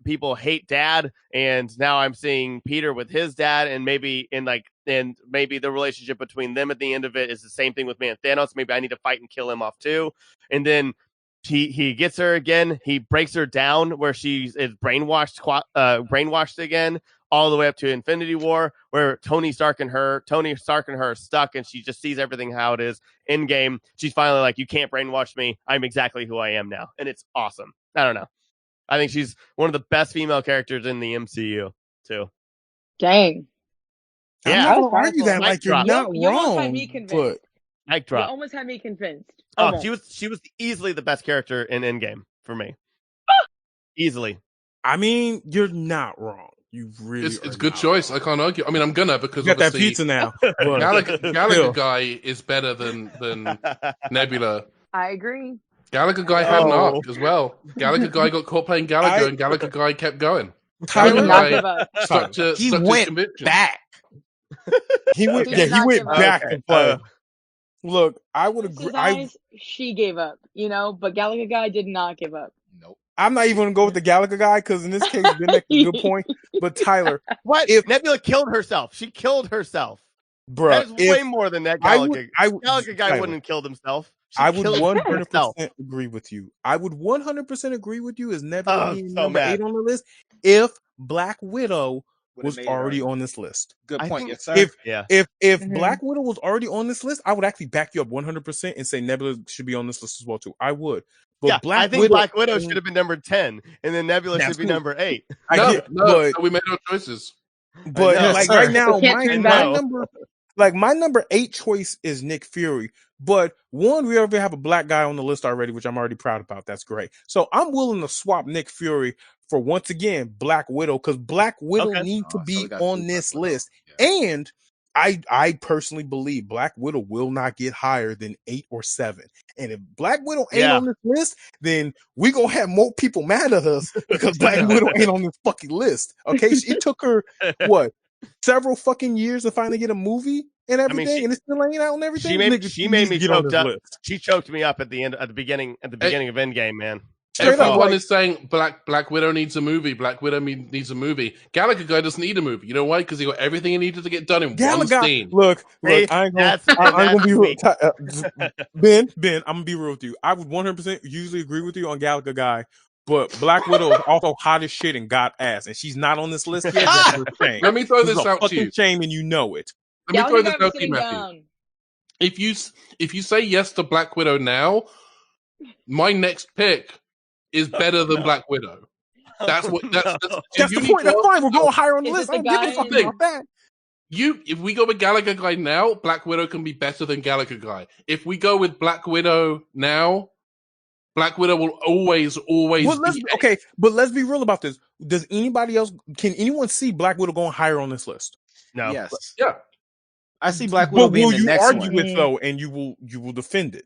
People hate Dad, and now I'm seeing Peter with his dad, and maybe the relationship between them at the end of it is the same thing with me and Thanos. Maybe I need to fight and kill him off too, and then. He gets her again. He breaks her down where she is brainwashed again, all the way up to Infinity War, where Tony Stark and her are stuck, and she just sees everything how it is. Endgame, she's finally like, you can't brainwash me. I'm exactly who I am now, and it's awesome. I don't know. I think she's one of the best female characters in the MCU too. Dang. Yeah, I'm not gonna argue that. Like you're not wrong. You almost had me convinced. Mic drop. You almost had me convinced. Oh, she was easily the best character in Endgame for me. Easily. I mean, you're not wrong. You really. It's a good choice. I can't argue. I mean, I'm gonna because you got that pizza now. Gallagher guy is better than Nebula. I agree. Gallagher guy had an arc as well. Gallagher guy got caught playing Gallagher, and Gallagher guy kept going. Tyler he went back. He went back and play. Look, I would agree. She gave up, but Gallagher guy did not give up. Nope. I'm not even going to go with the Gallagher guy because in this case, Ben makes a good point. But Tyler, what if Nebula killed herself? She killed herself, bro. That's way more than that Gallagher. Gallagher guy wouldn't have killed himself. I would killed 100% agree with you. I would 100% agree with you as Nebula being so number mad. 8 on the list if Black Widow Would've was made it already already. on this list. Good I point, think- yes, sir. If Mhm. Black Widow was already on this list, I would actually back you up 100% and say Nebula should be on this list as well too. I would. But I think Black Widow should have been number 10, and then Nebula should be Absolutely. number 8. I No, get, no, but so we made our choices. But I know. like Yes, right sir. now, We can't turn back. my number 8 choice is Nick Fury. But one, we already have a black guy on the list already, which I'm already proud about. That's great. So I'm willing to swap Nick Fury for, once again, Black Widow, because Black Widow Okay. needs to So be we gotta on do this Black Widow. list. Yeah. And I personally believe Black Widow will not get higher than 8 or 7. And if Black Widow ain't Yeah. on this list, then we gonna have more people mad at us because Black Widow ain't on this fucking list. Okay, it took her what, several fucking years to finally get a movie and everything, and it still ain't out and everything. She made Nigga, me needs to get on choked this up. list. She choked me up at the beginning of Endgame, man. Straight up, Everyone like- is saying Black Widow needs a movie. Black Widow needs a movie. Gallagher guy doesn't need a movie. You know why? Because he got everything he needed to get done in one Gallagher, scene. look, See? I ain't gonna, That's I'm gonna be real. sweet. Ben, I'm gonna be real with you. I would 100% usually agree with you on Gallagher guy, but Black Widow is also hot as shit and got ass, and she's not on this list yet. That's a shame. Let me throw This is this a out to fucking you. shame, and you know it. Let me throw Gallagher this was out to you, sitting Matthew. down. If you say yes to Black Widow now, my next pick is better than Black Widow. That's what. That's That's you the need point. That's to- fine. We're going higher on the Is it list. the I don't give a guy fuck in- about that. If we go with Gallagher guy now, Black Widow can be better than Gallagher guy. If we go with Black Widow now, Black Widow will always Well, be. okay, but let's be real about this. Does anybody else? Can anyone see Black Widow going higher on this list? No. Yes. Yeah. I see Black Widow But being will the you next argue one. it though, and you will defend it?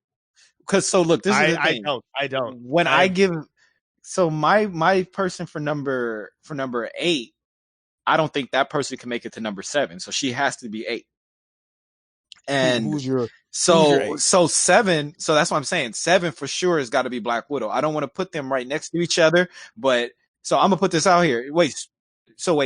Because so look, this is the I thing. I don't. When I give, so my person for number 8, I don't think that person can make it to number 7. So she has to be 8. And Who's your so 8? so 7. So that's what I'm saying. 7 for sure has got to be Black Widow. I don't want to put them right next to each other, but so I'm gonna put this out here. Wait,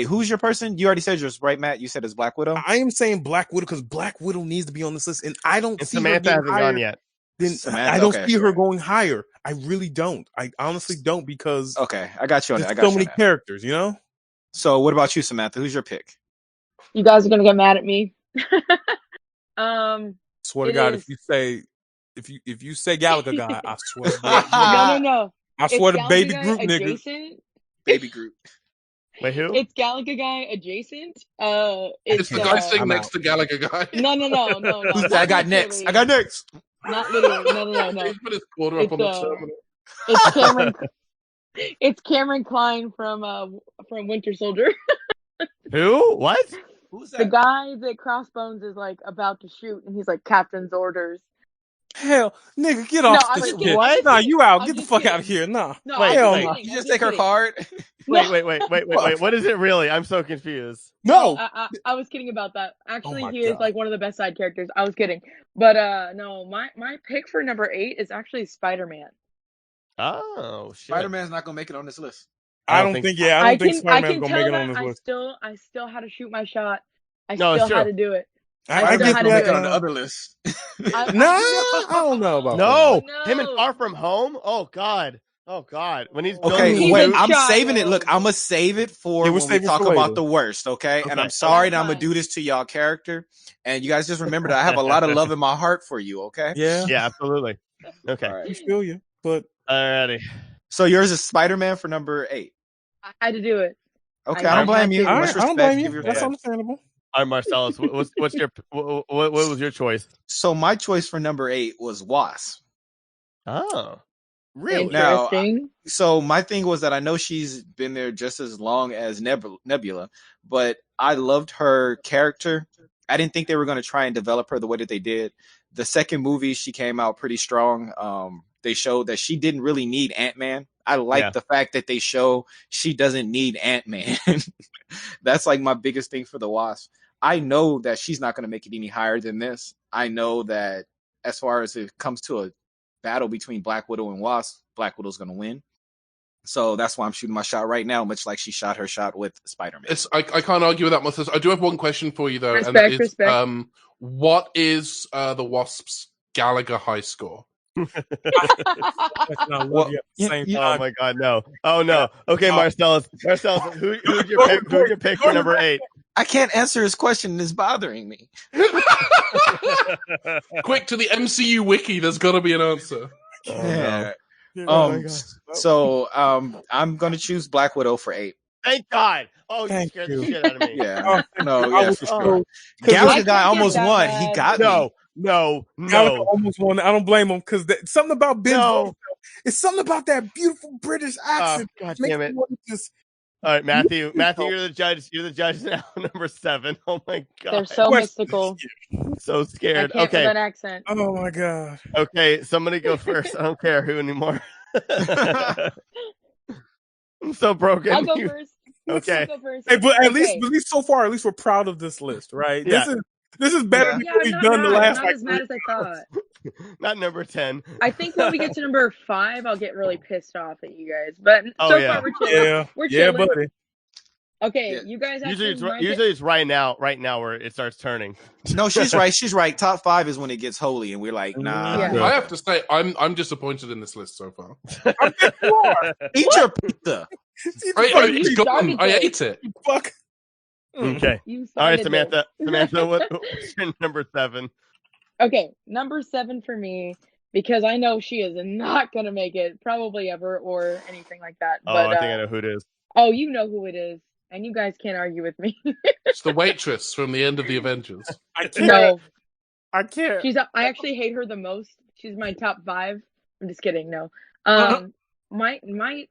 who's your person? You already said yours, right, Matt? You said it's Black Widow. I am saying Black Widow because Black Widow needs to be on this list, and I don't And see Samantha her hasn't getting higher. gone yet. Then Samantha, I don't okay, see her sure. going higher. I really don't. I honestly don't because Okay, I got you on that. I there's got so you on many that. characters, you know. So what about you, Samantha? Who's your pick? You guys are gonna get mad at me. Swear to It God, is- if you say Gallagher guy, I swear. No. I swear to It's Baby Gallagher Groot, guy nigga. adjacent. Baby Groot. Wait, who? It's Gallagher guy adjacent. It's the guy sitting I'm next out. to Gallagher guy. No. Who's that? not I got next. literally. I got next. Not literally. No. He put his quarter up on the It's, terminal. It's Cameron. It's Cameron Klein from Winter Soldier. Who? What? Who's The guy that Crossbones is like about to shoot, and he's like captain's orders. Hell, nigga, get No, off I'm this just shit. kidding. What? Nah, you out. I'm Get the just fuck out of kidding. here. Nah. No, Wait, I'm wait. just kidding. You I'm just take her kidding. card. Wait. What is it really? I'm so confused. No. I was kidding about that. Actually, my he is God. like one of the best side characters. I was kidding, but no, my pick for number 8 is actually Spider-Man. Oh shit. Spider-Man's not gonna make it on this list. I don't think. Yeah, I don't think Spider-Man's can gonna tell make it that on this list. I still had to shoot my shot. I No, it's still had true. to do it. I still get had to that. do it. on the other list. Nah, I don't know about No, No. him and Far From Home. Oh god. When he's Okay, building He's wait. a I'm child. saving it. Look, I'm gonna save it for Yeah, we'll when we save it talk for about later. the worst. Okay, and Okay. I'm sorry that That's I'm gonna fine. do this to y'all character, and you guys just remember that I have a lot of love in my heart for you. Okay. Yeah, Yeah, absolutely. Okay. All right. we feel you, but Alrighty. So yours is Spider-Man for number 8. I had to do it. Okay, I I don't blame had you. to. all Much right, I don't respect. blame Give you. your That's respect. understandable. All right, Marcellus. What's your what was your choice? So my choice for number 8 was Wasp. Oh, Really? Now, Interesting. so my thing was that I know she's been there just as long as Nebula, but I loved her character. I didn't think they were going to try and develop her the way that they did. The second movie, she came out pretty strong. They showed that she didn't really need Ant-Man. I like the fact that they show she doesn't need Ant-Man. That's like my biggest thing for the Wasp. I know that she's not going to make it any higher than this. I know that as far as it comes to a battle between Black Widow and Wasp, Black Widow's going to win. So that's why I'm shooting my shot right now, much like she shot her shot with Spider-Man. I can't argue with that, Marcellus. I do have one question for you, though. And that is, Respect. what is the Wasp's Gallagher high score? And I love you at the same you- Oh time. my God, no! Oh no! Okay, Marcelous, who'd you pick for number 8? I can't answer his question. It's bothering me. Quick to the MCU wiki. There's got to be an answer. Oh no! Oh my God. So I'm gonna choose Black Widow for 8. Thank God! Oh, you Thank scared you. the shit out of me. Yeah. Oh, No, I yeah, was for so- sure. 'cause Galaga I guy can't almost get that won. bad. He got me. No! Gallagher almost won. I don't blame him because something about Ben's No. voice, it's something about that beautiful British accent. God makes damn me it! want to just All right, Matthew, you're the judge. You're the judge now. Number 7. Oh my God! They're so Question. mystical. I'm so I scared. can't with Okay, an accent. Oh my God. okay, somebody go first. I don't care who anymore. I'm so broken. I'll go first. Okay. I'll go first. Hey, but at Okay. least so far, at least we're proud of this list, right? Yeah. This is better Yeah. than Yeah, what I'm we've not done the mad. I'm last not like as mad as I thought. Not number 10. I think when we get to number 5, I'll get really pissed off at you guys. But Oh, so yeah. far we're chilling. Yeah, We're yeah, chilling. buddy. Okay, Yeah. you guys have Usually, to it's right now where it starts turning. No, she's right. She's right. Top 5 is when it gets holy, and we're like, nah. Yeah. I have to say, I'm disappointed in this list so far. Eat your pizza. you It's gone. started I this. ate it. Fuck. Okay. You All right, started this. Samantha, what's your number 7? Okay, number 7 for me, because I know she is not gonna make it, probably ever, or anything like that. Oh, But I think I know who it is. oh, you know who it is, and you guys can't argue with me. It's the waitress from the end of the Avengers. I can't. No, I can't. I actually hate her the most. She's my top 5. I'm just kidding. No. My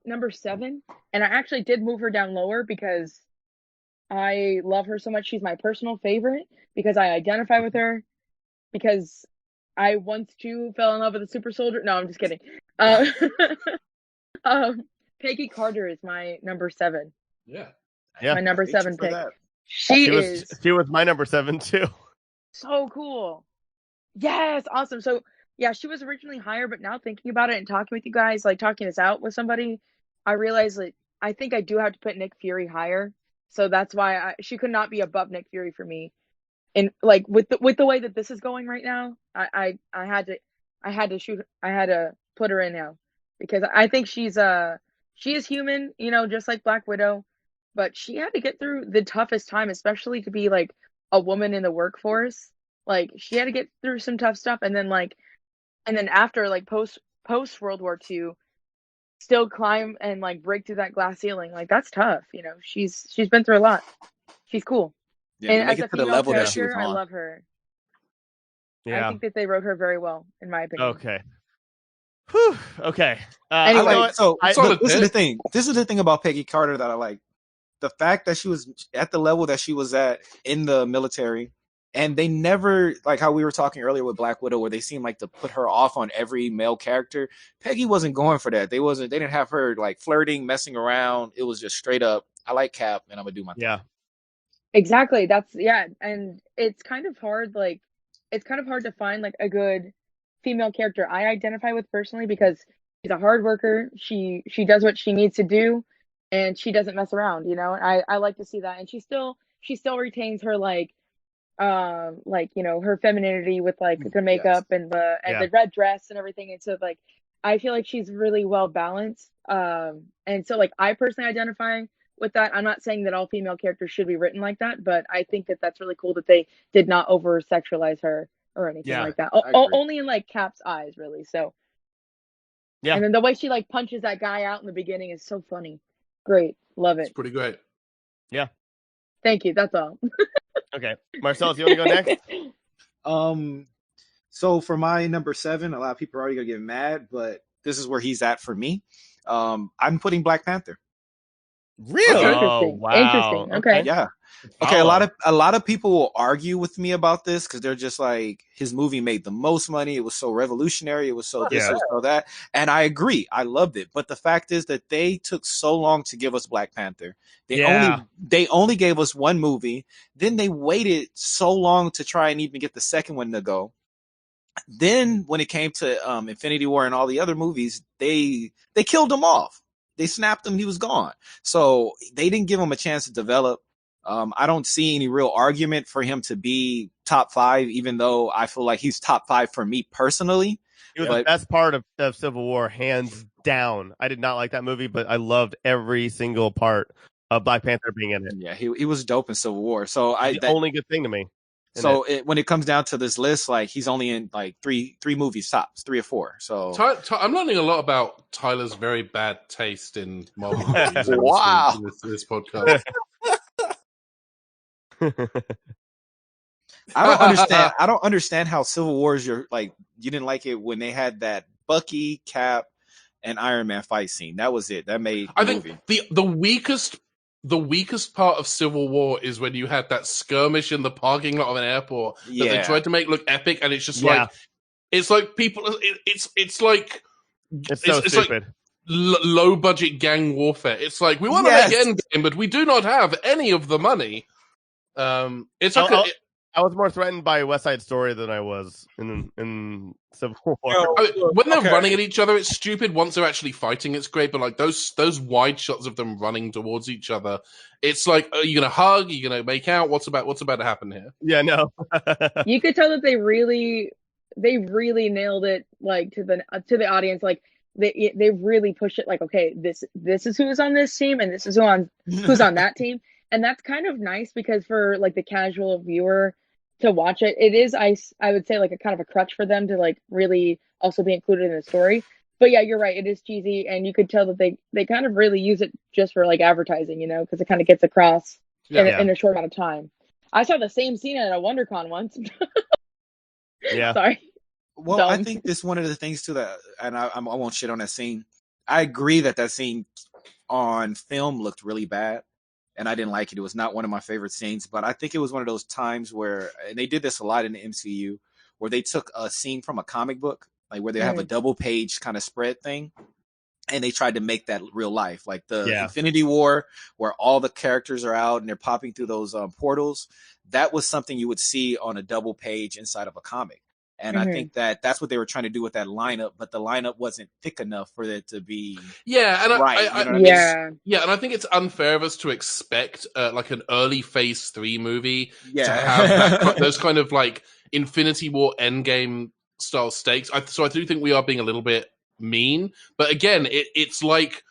number 7, and I actually did move her down lower because I love her so much. She's my personal favorite because I identify with her, because I once too fell in love with a super soldier. No, I'm just kidding. Peggy Carter is my number 7. Yeah. My number Hate you 7 for pick. that. She is She was my number 7 too. so cool. Yes, awesome. So yeah, she was originally higher, but now thinking about it and talking with you guys, like talking this out with somebody, I realized that I think I do have to put Nick Fury higher. So that's why she could not be above Nick Fury for me. And like with the way that this is going right now, I had to put her in now, because I think she is human, just like Black Widow, but she had to get through the toughest time, especially to be like a woman in the workforce. Like she had to get through some tough stuff, and then after like post World War II, still climb and like break through that glass ceiling. Like that's tough. She's been through a lot. She's cool. Yeah, And to make as it a to the female level that she was character, I on. love her. Yeah. I think that they wrote her very well, in my opinion. Okay. Whew. Okay. I Anyway, you know like, what? so Solid this is the pick. thing. This is the thing about Peggy Carter that I like. The fact that she was at the level that she was at in the military, and they never, like how we were talking earlier with Black Widow, where they seem like to put her off on every male character. Peggy wasn't going for that. They didn't have her like flirting, messing around. It was just straight up, I like Cap and I'm gonna do my thing. Yeah. Exactly. And it's kind of hard, to find like a good female character I identify with personally, because she's a hard worker. She does what she needs to do, and she doesn't mess around, I like to see that. And she still retains her her femininity with like the makeup and the red dress and everything. And so like I feel like she's really well balanced. And so like I personally identify with that. I'm not saying that all female characters should be written like that, but I think that that's really cool that they did not over sexualize her or anything like that. I agree. Only in like Cap's eyes, really. So Yeah. And then the way she like punches that guy out in the beginning is so funny. Great, love It's it. pretty great. Thank you. That's all. Okay. Marcelous, you want to go next? So for my number 7, a lot of people are already gonna get mad, but this is where he's at for me. I'm putting Black Panther. Really? Interesting. Oh, wow. Interesting. Okay. Yeah. Okay, a lot of people will argue with me about this because they're just like, his movie made the most money. It was so revolutionary. It was so this, it was so that. And I agree. I loved it. But the fact is that they took so long to give us Black Panther. They only gave us one movie. Then they waited so long to try and even get the second one to go. Then when it came to Infinity War and all the other movies, they killed him off. They snapped him. He was gone. So they didn't give him a chance to develop. I don't see any real argument for him to be top 5, even though I feel like he's top 5 for me personally. It was the best part of Civil War, hands down. I did not like that movie, but I loved every single part of Black Panther being in it. Yeah, he was dope in Civil War. So only good thing to me. So when it comes down to this list, like he's only in like three movies tops, 3 or 4. So I'm learning a lot about Tyler's very bad taste in Marvel movies. Wow. This podcast. I don't understand how Civil War is you didn't like it when they had that Bucky, Cap, and Iron Man fight scene. That was it. That made the movie. Think the weakest part of Civil War is when you had that skirmish in the parking lot of an airport that they tried to make look epic, and it's just it's like people. It's like it's stupid. Like low budget gang warfare. It's like we want to make Endgame, but we do not have any of the money. It's like I was more threatened by West Side Story than I was in Civil War. When they're running at each other, it's stupid. Once they're actually fighting, it's great. But like those wide shots of them running towards each other, it's like, are you gonna hug? Are you gonna make out? What's about to happen here? Yeah, no. You could tell that they really nailed it, like to the audience. Like they really pushed it. Like, okay, this is who's on this team, and this is who's on that team, and that's kind of nice because for like the casual viewer to watch it, it is I would say like a kind of a crutch for them to like really also be included in the story. But yeah, you're right, it is cheesy, and you could tell that they kind of really use it just for like advertising, because it kind of gets across in a short amount of time. I saw the same scene at a WonderCon once. Yeah. Sorry. Well, I think this one of the things too that, and I won't shit on that scene. I agree that scene on film looked really bad, and I didn't like it. It was not one of my favorite scenes, but I think it was one of those times where, and they did this a lot in the MCU, where they took a scene from a comic book, like where they have a double page kind of spread thing, and they tried to make that real life, like the Infinity War, where all the characters are out and they're popping through those portals. That was something you would see on a double page inside of a comic. And I think that's what they were trying to do with that lineup, but the lineup wasn't thick enough for it to be right. And I think it's unfair of us to expect like an early Phase 3 movie to have those kind of like Infinity War Endgame style stakes. So I do think we are being a little bit mean, but again, it's like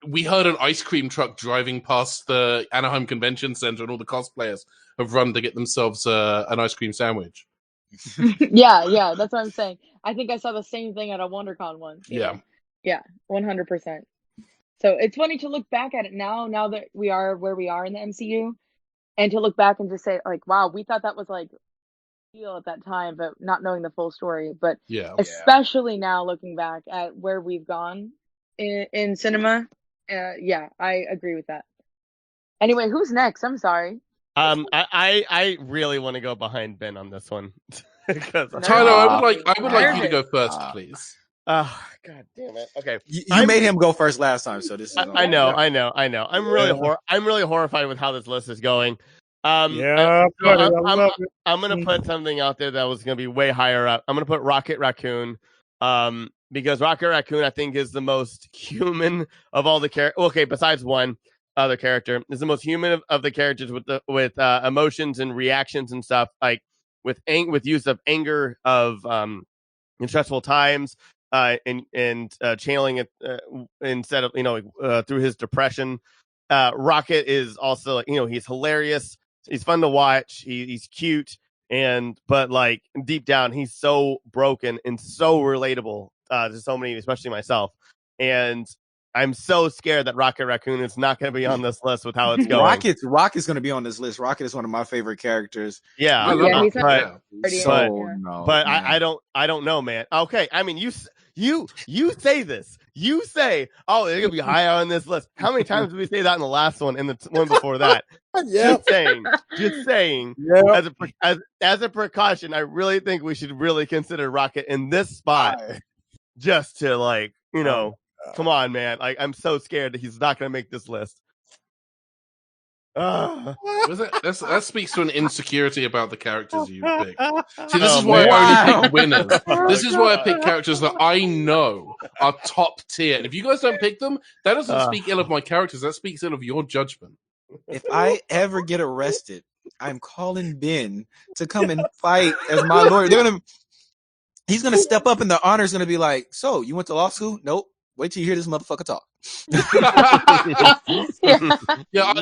we heard an ice cream truck driving past the Anaheim Convention Center, and all the cosplayers have run to get themselves an ice cream sandwich. yeah, that's what I'm saying. I think I saw the same thing at a WonderCon once. Yeah, 100%. So it's funny to look back at it now that we are where we are in the MCU, and to look back and just say like, wow, we thought that was like deal at that time, but not knowing the full story. But especially now looking back at where we've gone in cinema, I agree with that. Anyway, who's next? I'm sorry. I really want to go behind Ben on this one. Tyler, I would like you to go first, please. Oh, God damn it. Okay. You made him go first last time, so this is I know. I'm really horrified with how this list is going. I'm gonna put something out there that was gonna be way higher up. I'm gonna put Rocket Raccoon. Because Rocket Raccoon, I think, is the most human of all the characters. Okay, besides one other character, is the most human of the characters with emotions and reactions and stuff, like with use of anger of in stressful times, and channeling it instead of through his depression. Rocket is also he's hilarious, he's fun to watch, he's cute, but like deep down he's so broken and so relatable to so many, especially myself. And I'm so scared that Rocket Raccoon is not going to be on this list with how it's going. Rocket's going to be on this list. Rocket is one of my favorite characters. Yeah, but I don't know, man. Okay, I mean, you say this. You say, oh, they're going to be higher on this list. How many times did we say that in the last one and the one before that? Just saying. Yeah. As a precaution, I really think we should really consider Rocket in this spot, just to come on, man. Like, I'm so scared that he's not going to make this list. That speaks to an insecurity about the characters you pick. See, this is why I only pick winners. This is why I pick characters that I know are top tier. And if you guys don't pick them, that doesn't speak ill of my characters. That speaks ill of your judgment. If I ever get arrested, I'm calling Ben to come and fight as my lawyer. He's gonna step up, and the honor's gonna be like, "So, you went to law school? Nope. Wait till you hear this motherfucker talk.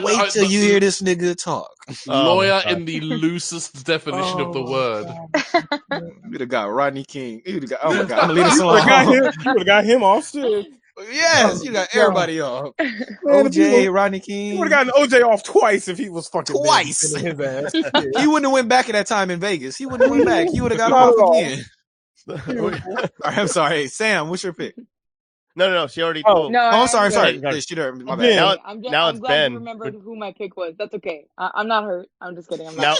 Wait till you hear this nigga talk." Lawyer in the loosest definition of the word. You would have got Rodney King. You would have got. Oh my god, I'm gonna leave this alone. You would have got him off shit. Yes, you got everybody off. OJ, Rodney King. You would have gotten OJ off twice if he was fucking twice. His ass. He wouldn't have went back at that time in Vegas. He wouldn't have went back. He would have got off again. I'm sorry. Hey, Sam, what's your pick? No. She already told. No, I'm sorry. sorry. My bad. I'm now it's glad Ben. you remembered who my pick was. That's okay. I'm not hurt. I'm just kidding. I'm Now,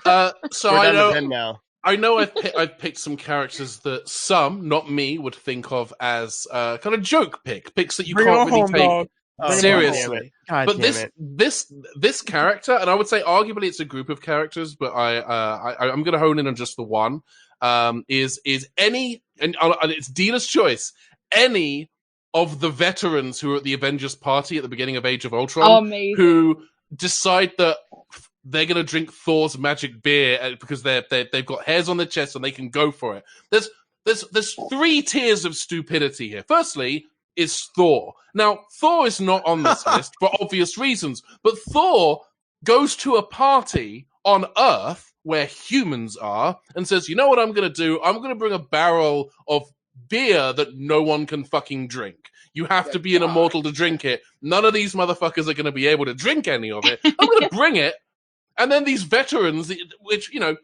not. So we're I down know. to Ben now. I know I've picked some characters that some, not me, would think of as kind of joke picks that you can't really take seriously. But this character, and I would say arguably it's a group of characters, but I'm going to hone in on just the one. Is any, and it's dealer's choice, any of the veterans who are at the Avengers party at the beginning of Age of Ultron, who decide that they're going to drink Thor's magic beer because they've got hairs on their chest and they can go for it. There's three tiers of stupidity here. Firstly is Thor. Now, Thor is not on this list for obvious reasons, but Thor goes to a party on Earth where humans are and says, you know what I'm going to do? I'm going to bring a barrel of beer that no one can fucking drink. You have to be an immortal to drink it. None of these motherfuckers are going to be able to drink any of it. I'm going to bring it. And then these veterans, which, you know,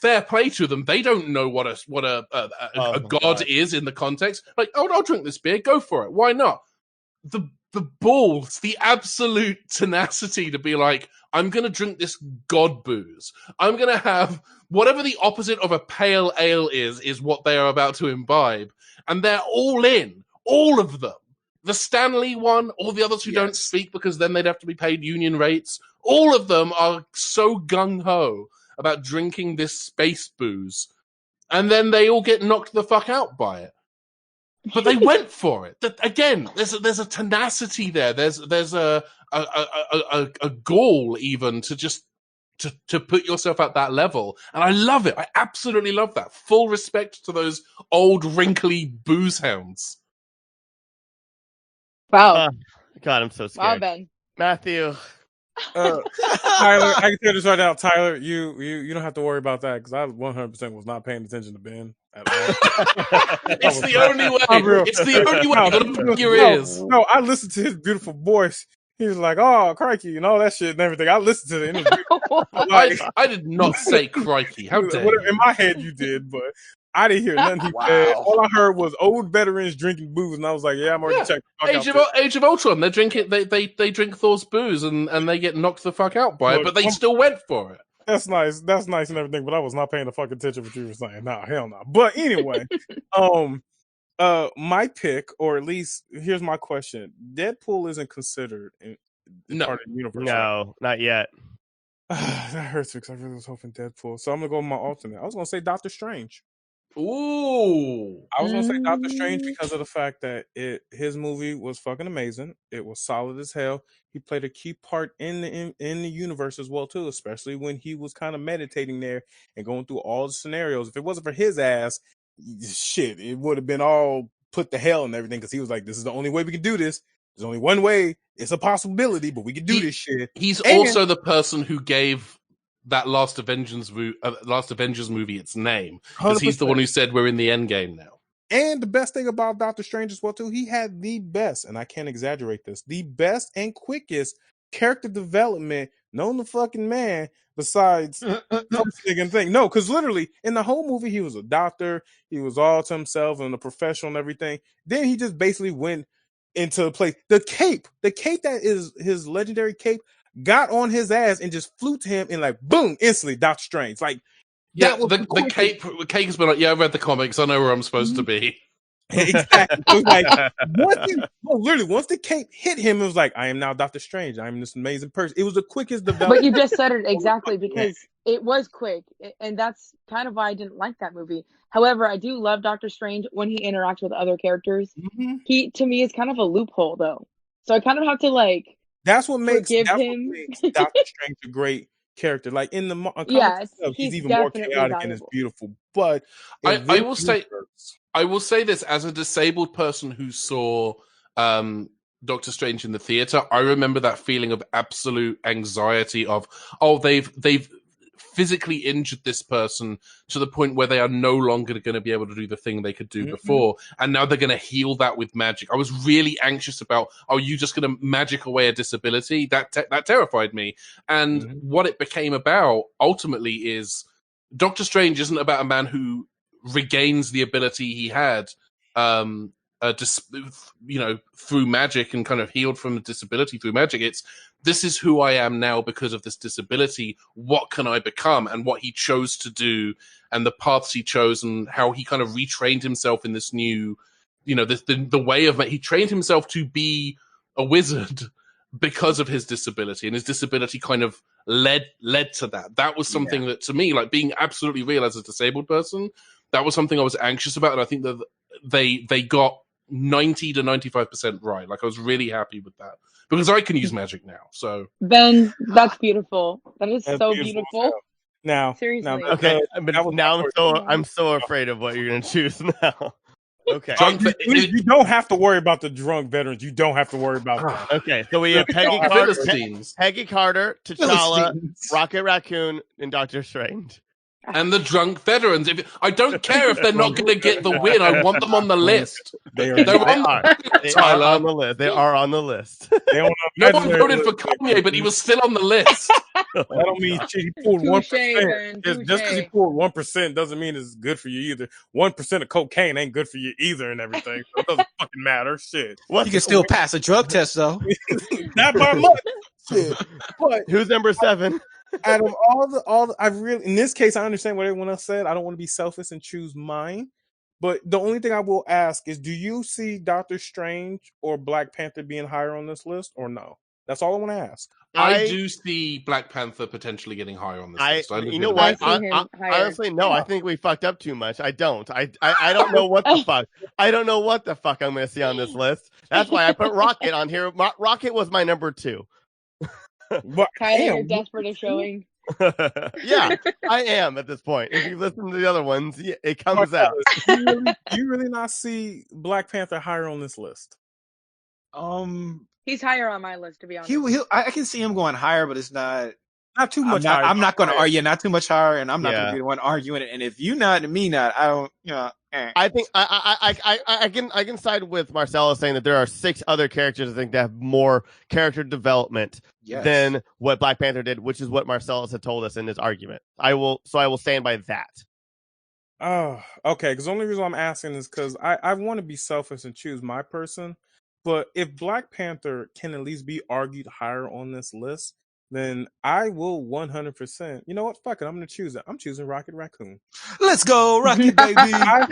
fair play to them, they don't know what a god is in the context. Like, oh, I'll drink this beer. Go for it. Why not? The balls, the absolute tenacity to be like, I'm going to drink this god booze. I'm going to have whatever the opposite of a pale ale is what they are about to imbibe. And they're all in. All of them. The Stanley one, all the others who don't speak because then they'd have to be paid union rates. All of them are so gung-ho about drinking this space booze. And then they all get knocked the fuck out by it. But they went for it. Again, there's a tenacity there. There's a goal even to just to put yourself at that level. And I love it. I absolutely love that. Full respect to those old wrinkly booze hounds. Wow. God, I'm so scared. Wow, Ben. Matthew. Tyler, I can tell this right now. Tyler, you don't have to worry about that because I 100% was not paying attention to Ben at all. It's the only way. It's the only way. You gotta plug your ears. No, I listened to his beautiful voice. He was like, "Oh, crikey," and all that shit and everything. I listened to it. I did not say crikey. How dare you? In my head, you did, but I didn't hear nothing he said. All I heard was old veterans drinking booze, and I was like, "Yeah, I'm already checking." Age of Ultron. They drink it. They drink Thor's booze, and they get knocked the fuck out by it, but they still went for it. That's nice. That's nice and everything, but I was not paying the fucking attention to what you were saying. Nah, hell no. But anyway, my pick, or at least here's my question: Deadpool isn't considered part of the universe. No, not yet. That hurts because I really was hoping Deadpool. So I'm gonna go with my alternate. I was gonna say Doctor Strange. Ooh. I was gonna say Doctor Strange because of the fact that his movie was fucking amazing. It was solid as hell. He played a key part in the universe as well too, especially when he was kind of meditating there and going through all the scenarios. If it wasn't for his ass, shit, it would have been all put to hell and everything because he was like, "This is the only way we can do this. There's only one way. It's a possibility, but we can do this shit." He's also the person who gave that last Avengers movie its name, because he's the one who said we're in the end game now. And the best thing about Doctor Strange as well too, he had the best, and I can't exaggerate this, the best and quickest character development known to fucking man besides thing. No, because literally in the whole movie he was a doctor, he was all to himself and a professional and everything. Then he just basically went into a place. The cape that is his legendary cape got on his ass and just flew to him and like boom, instantly Doctor Strange. Like the cape has been like, I've read the comics, I know where I'm supposed to be. Exactly. It was like once the cape hit him, it was like, I am now Doctor Strange. I am this amazing person. It was the quickest development. But you just said it exactly because it was quick, and that's kind of why I didn't like that movie. However, I do love Doctor Strange when he interacts with other characters. Mm-hmm. He, to me, is kind of a loophole though. So I kind of have to like. That's what makes him. Doctor Strange a great character. Like in the comics Yeah, itself, he's even more definitely chaotic and is valuable. beautiful. But in I this will say this as a disabled person who saw Doctor Strange in the theater. I remember that feeling of absolute anxiety of, they've physically injured this person to the point where they are no longer going to be able to do the thing they could do before, and now they're going to heal that with magic. I was really anxious about, are you just going to magic away a disability? That terrified me. And what it became about ultimately is Doctor Strange isn't about a man who regains the ability he had through magic and kind of healed from a disability through magic. It's, this is who I am now because of this disability. What can I become? And what he chose to do, and the paths he chose, and how he kind of retrained himself in this new, the way of, he trained himself to be a wizard because of his disability, and his disability kind of led to that. That was something that, to me, like being absolutely real as a disabled person, that was something I was anxious about, and I think that they got 90 to 95% right. Like, I was really happy with that because I can use magic now. So Ben, that's beautiful. That is so beautiful. Now, seriously. Okay, but now I'm so afraid of what you're gonna choose now. Okay, you don't have to worry about the drunk veterans. You don't have to worry about that. Okay, so we have Peggy Carter, T'Challa, Rocket Raccoon, and Doctor Strange. And the drunk veterans. I don't care if they're not going to get the win. I want them on the list. They are on the list. They are on the list. No one voted for Kanye, but he was still on the list. That don't mean shit. He pulled 1%. Just because he pulled 1% doesn't mean it's good for you either. 1% of cocaine ain't good for you either, and everything. So it doesn't fucking matter. Shit. You can still pass a drug test though. Not by much. Shit. But who's number 7? Out of all the, I really, in this case, I understand what everyone else said. I don't want to be selfish and choose mine. But the only thing I will ask is, do you see Doctor Strange or Black Panther being higher on this list or no? That's all I want to ask. I do see Black Panther potentially getting higher on this list. You know what? Honestly, no. I think we fucked up too much. I don't. I don't know what the fuck. I don't know what the fuck I'm going to see on this list. That's why I put Rocket on here. Rocket was my number 2. Tyler, you're desperate at showing. Yeah, I am at this point. If you listen to the other ones, it comes out. You really not see Black Panther higher on this list? He's higher on my list, to be honest. I can see him going higher, but it's not too much. I'm not going to argue. Not too much higher, and I'm not going to be the one arguing it. And if you not and me not, I don't. I think I can side with Marcellus saying that there are 6 other characters I think that have more character development than what Black Panther did, which is what Marcellus had told us in his argument. I will stand by that. Oh, okay. Because the only reason I'm asking is because I want to be selfish and choose my person. But if Black Panther can at least be argued higher on this list, then I will 100%. You know what? Fuck it. I'm going to choose it. I'm choosing Rocket Raccoon. Let's go, Rocket baby. I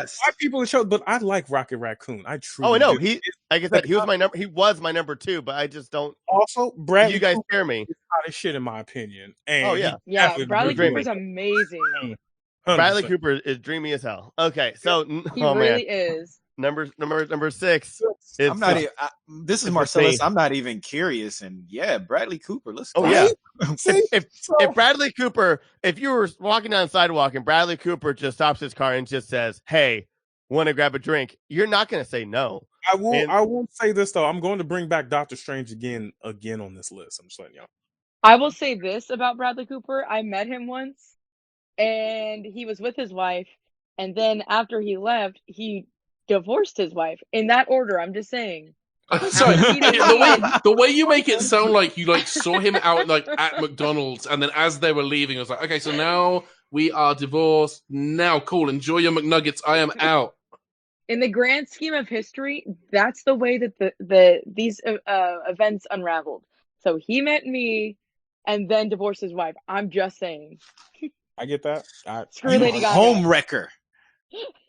like people in show, but I like Rocket Raccoon. I truly. Oh no, he like I said, he was my number. He was my number 2, but I just don't. Also, Bradley, you guys scare me. He's hot as shit in my opinion. And Bradley Cooper's amazing. 100%. Bradley Cooper is dreamy as hell. Okay, so he really is. Number 6. I'm not. This is Marcellus. I'm not even curious. And Bradley Cooper. Let's go. Oh yeah. If Bradley Cooper, if you were walking down the sidewalk and Bradley Cooper just stops his car and just says, "Hey, want to grab a drink?" You're not going to say no. I will say this though. I'm going to bring back Doctor Strange again on this list. I'm just letting y'all. I will say this about Bradley Cooper. I met him once, and he was with his wife, and then after he left, he divorced his wife. In that order, I'm just saying. Sorry, the way you make it sound like you saw him out at McDonald's, and then as they were leaving, I was like, okay, so now we are divorced. Now, cool. Enjoy your McNuggets. I am out. In the grand scheme of history, that's the way that these events unraveled. So he met me, and then divorced his wife. I'm just saying. I get that. Screw Lady Gaga. Home wrecker.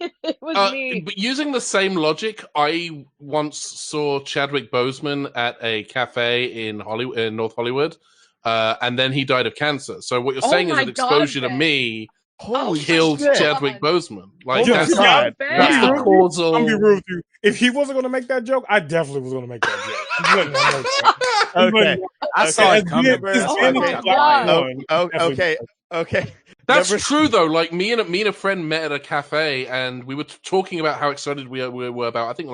It was me. But using the same logic, I once saw Chadwick Boseman at a cafe in North Hollywood, and then he died of cancer. So what you're saying is an exposure to me Holy killed shit. Chadwick Boseman. Like Yo, that's, God. that's the God. causal. I'm be real with you. If he wasn't going to make that joke, I definitely was going to make that joke. He wasn't gonna make that. He Okay. wasn't- I saw it coming. As That's Ben why is I Black got God. one, Okay. Okay. That's Number- true though. Like me and a friend met at a cafe, and we were talking about how excited we were about. I think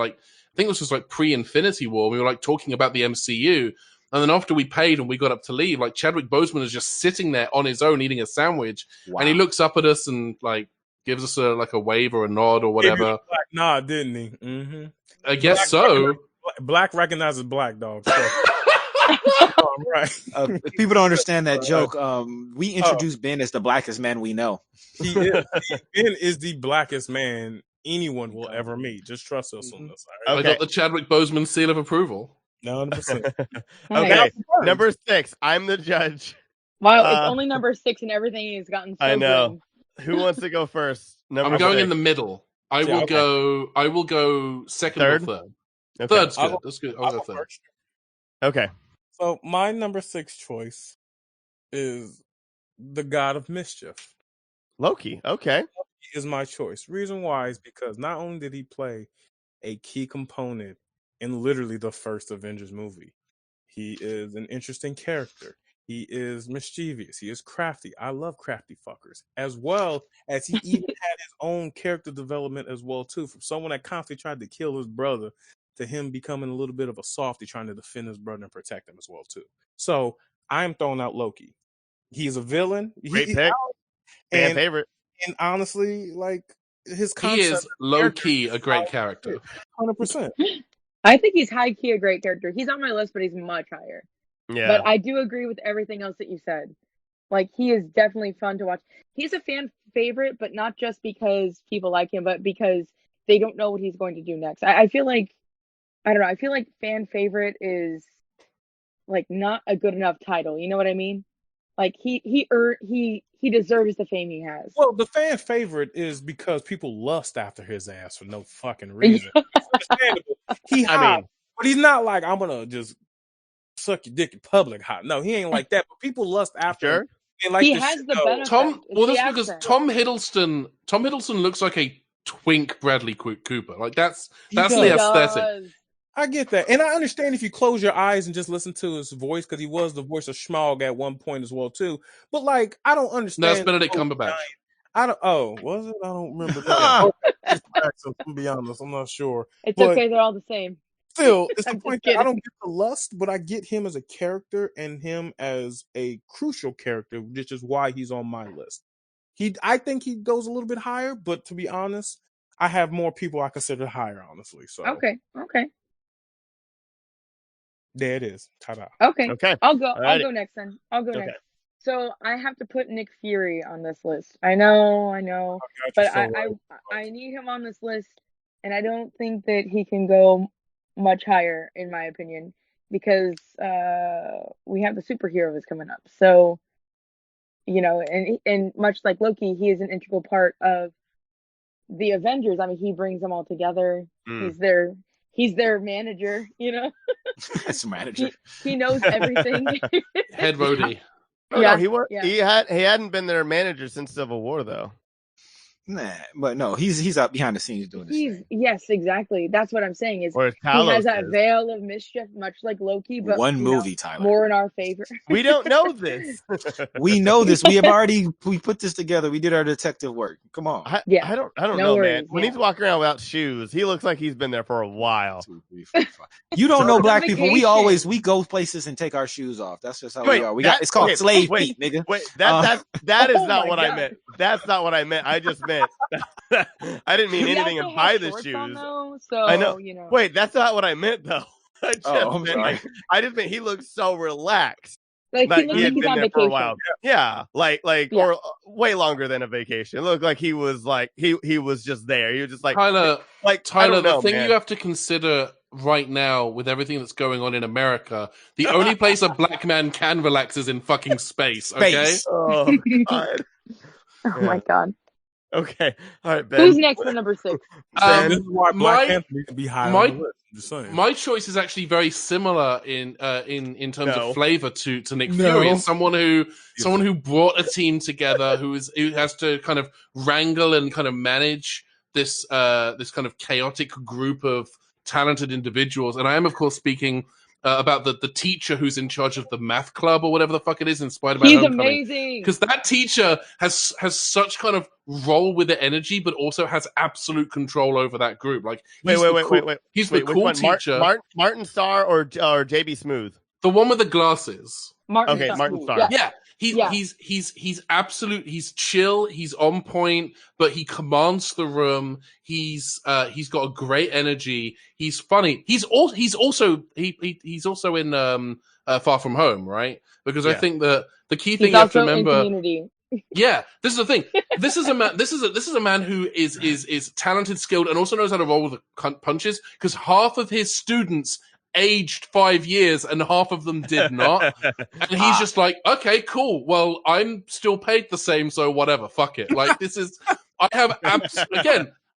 this was like pre-Infinity War. We were like talking about the MCU, and then after we paid and we got up to leave, like Chadwick Boseman is just sitting there on his own eating a sandwich, Wow. and he looks up at us and like gives us a wave or a nod or Gave you whatever. a black nod, didn't he? Mm-hmm. I guess so. Black recognizes black, dog. So. Right. If people don't understand that joke, we introduced Ben as the blackest man we know. He is. Ben is the blackest man anyone will ever meet. Just trust us on this. All right? I got the Chadwick Boseman seal of approval. 100%. Okay. Number 6. I'm the judge. Wow, it's only number 6 and everything has gotten so I know. grim. Who wants to go first? I'm going 6. in the middle. I will go second Third? or third. Okay. Third's good. That's good. I'll go third. first. Okay. So my number 6 choice is the God of Mischief. Loki. Okay. He is my choice. Reason why is because not only did he play a key component in literally the first Avengers movie, he is an interesting character. He is mischievous. He is crafty. I love crafty fuckers. As well as he even had his own character development as well too. From someone that constantly tried to kill his brother to him becoming a little bit of a softie trying to defend his brother and protect him as well too. So I am throwing out Loki. He's a villain. Great pick. Fan favorite. And honestly, like his He concept is low key a great character. 100%. I think he's high key a great character. He's on my list, but he's much higher. Yeah. But I do agree with everything else that you said. Like, he is definitely fun to watch. He's a fan favorite, but not just because people like him, but because they don't know what he's going to do next. I feel like, I don't know, I feel like fan favorite is like not a good enough title. You know what I mean? Like he deserves the fame he has. Well, the fan favorite is because people lust after his ass for no fucking reason. It's understandable. He hot, but he's not like I'm gonna just suck your dick in public hot. No, he ain't like that. But people lust after him. And like he has the benefit. That's because Tom Hiddleston looks like a twink Bradley Cooper. Like that's the aesthetic. I get that, and I understand if you close your eyes and just listen to his voice because he was the voice of Schmaug at one point as well too. But like, I don't understand. No, it's Benedict Cumberbatch. I don't. Oh, was it? I don't remember. To be honest, I'm not sure. It's okay. They're all the same. Still, it's the point that I don't get the lust, but I get him as a character and him as a crucial character, which is why he's on my list. I think he goes a little bit higher, but to be honest, I have more people I consider higher, honestly. So okay. There it is. Ta-da. Okay. I'll go next then. Next. So I have to put Nick Fury on this list. I know. But I need him on this list, and I don't think that he can go much higher, in my opinion, because we have the superheroes coming up. So, you know, and much like Loki, he is an integral part of the Avengers. I mean, he brings them all together. He's their manager, you know. That's a manager. He knows everything. Head roadie. He hadn't been their manager since Civil War, though. Nah, but no, he's out behind the scenes doing this. Yes, exactly. That's what I'm saying. Is or he has that veil of mischief, much like Loki, but one movie, Tyler, more in our favor. We don't know this. We know this. We put this together. We did our detective work. Come on. I don't know, man. When he's walking around without shoes, he looks like he's been there for a while. 2, 3, 4, 5. You don't know black people. We go places and take our shoes off. That's just how we are. It's called slave feet, nigga. Wait, that is not what I meant. That's not what I meant. I just meant I didn't mean anything and buy the shoes. I know. You know. Wait, that's not what I meant though. I just meant he looks so relaxed. Like he looks like he's on vacation for a while. Yeah, or way longer than a vacation. It looked like he was he was just there. He was just Tyler. The thing you have to consider right now with everything that's going on in America, the only place a black man can relax is in fucking space. Okay. Oh God. Oh my God. Okay. All right, Ben. Who's next for number 6? Ben. This is why Black Panther needs to be higher my- on the list. I'm just saying. My choice is actually very similar in terms No. of flavor to Nick No. Fury. It's someone who brought a team together, who has to kind of wrangle and kind of manage this kind of chaotic group of talented individuals. And I am, of course, speaking about the teacher who's in charge of the math club or whatever the fuck it is in Spider-Man He's Homecoming. amazing. Because that teacher has such kind of roll with the energy, but also has absolute control over that group. Like, Wait. he's the which cool one? teacher. Martin Starr or JB Smooth? The one with the glasses. Martin Okay, Starr. Martin Starr. Yeah. He's absolute. He's chill. He's on point, but he commands the room. He's got a great energy. He's funny. He's also in Far From Home, right? Because I think that the key thing He's you have to also in remember. Community. Yeah, this is the thing. This is a man who is talented, skilled, and also knows how to roll with the punches. Because half of his students aged 5 years and half of them did not. And he's just like, okay, cool. Well, I'm still paid the same, so whatever. Fuck it. Like, I have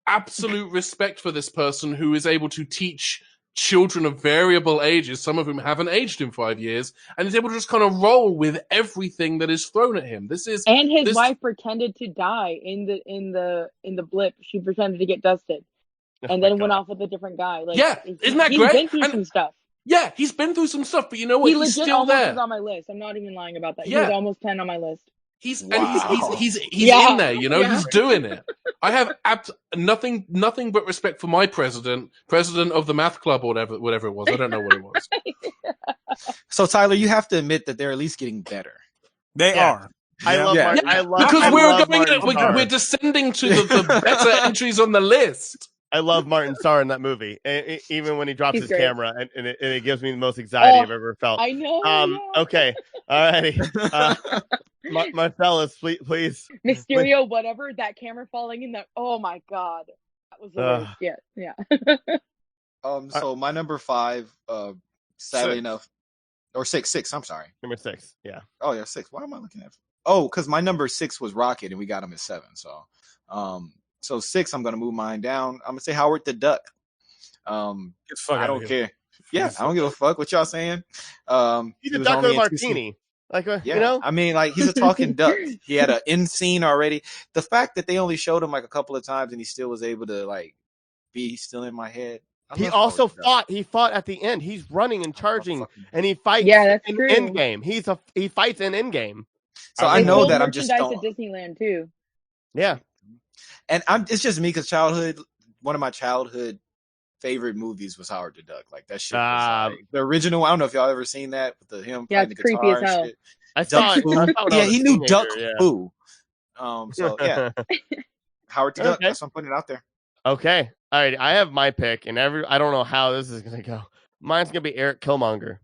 absolute respect for this person who is able to teach children of variable ages, some of whom haven't aged in 5 years, and is able to just kind of roll with everything that is thrown at him. And his wife pretended to die in the blip. She pretended to get dusted. And then went off with a different guy. Like, yeah, isn't that he's great? Been through some stuff. Yeah, he's been through some stuff, but you know what? He He's legit still almost there. was on my list. I'm not even lying about that. Yeah. He was almost 10 on my list. He's in there, you know. Yeah. He's doing it. I have nothing but respect for my president of the math club or whatever it was. I don't know what it was. So Tyler, you have to admit that they're at least getting better. They are. I love Yeah. Martin. I love Because I love Martin Starr. we're descending to the better entries on the list. I love Martin Starr in that movie, even when he drops He's his great. camera, and it gives me the most anxiety I've ever felt. I know. Okay, alrighty. Marcellus, please. Mysterio, whatever, that camera falling in the. Oh my god, that was the worst. Yeah. So my number 5, sadly 6. enough, or six. I'm sorry. Number 6. Yeah. Oh yeah, 6. Why am I looking at? Oh, because my number 6 was Rocket, and we got him at 7. So 6, I'm gonna move mine down. I'm gonna say Howard the Duck. I don't care. Yeah, I don't give a fuck what y'all saying. He's a duck with a martini. Like, you know? I mean, like, he's a talking duck. He had an end scene already. The fact that they only showed him like a couple of times and he still was able to like be still in my head. He also fought. He fought at the end. He's running and charging, and he fights. Yeah, that's in true. Endgame. He fights in Endgame. So I know that I'm just merchandise at Disneyland too. Yeah. And it's just me because one of my childhood favorite movies was Howard the Duck. Like that shit was like, the original. I don't know if y'all ever seen that with him playing the it's creepy guitar as hell. and shit. I saw it. Yeah, he knew Duck yeah. Fu. So yeah, Howard the Duck. Okay. That's why I'm putting it out there. Okay. All right. I have my pick, and I don't know how this is gonna go. Mine's gonna be Eric Killmonger.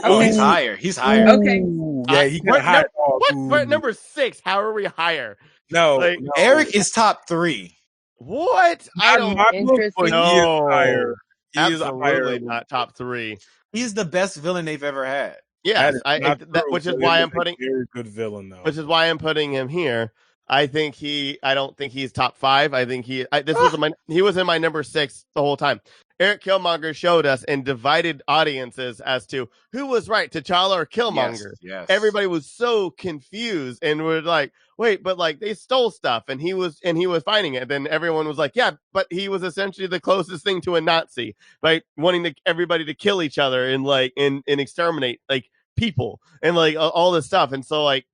Oh, he's higher. He's higher. Okay. Yeah, he got high. What? We're at number 6. How are we higher? No, Like, no. Eric is top 3. What? I don't. Interesting. No. He is higher. He is Absolutely higher. not top 3. He's the best villain they've ever had. Yes, Not true, which is but why he I'm putting. a very good villain though. Which is why I'm putting him here. I don't think he's top 5. I think he was in my number 6 the whole time. Eric Killmonger showed us and divided audiences as to who was right, T'Challa or Killmonger. Yes. Everybody was so confused and were like, wait, but like they stole stuff and he was fighting it. And then everyone was like, yeah, but he was essentially the closest thing to a Nazi, right? Wanting everybody to kill each other and like and exterminate like people and like all this stuff. And so like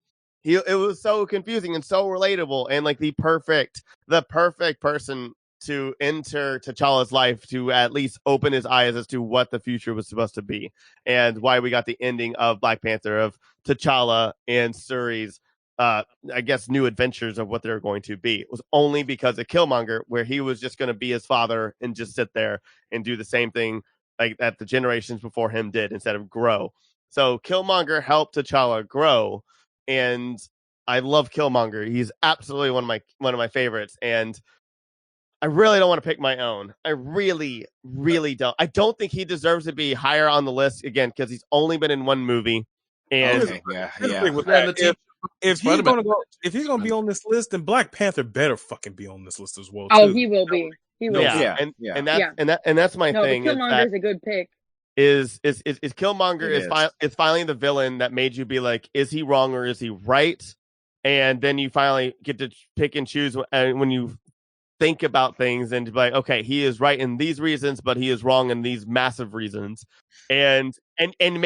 it was so confusing and so relatable and like the perfect person to enter T'Challa's life to at least open his eyes as to what the future was supposed to be and why we got the ending of Black Panther of T'Challa and Shuri's I guess new adventures of what they're going to be. It was only because of Killmonger where he was just going to be his father and just sit there and do the same thing like that the generations before him did instead of grow. So Killmonger helped T'Challa grow, and I love Killmonger. He's absolutely one of my favorites, and I really don't want to pick my own. I really, really don't. I don't think he deserves to be higher on the list again because he's only been in one movie. And yeah. With And that, if he's Spider-Man. gonna be on this list, then Black Panther better fucking be on this list as well. Oh, too. he will be. He will. Yeah, be. and that's my No, thing. but Killmonger's a good pick. Is Killmonger is finally the villain that made you be like, is he wrong or is he right? And then you finally get to pick and choose when you think about things and be like, okay, he is right in these reasons, but he is wrong in these massive reasons, and it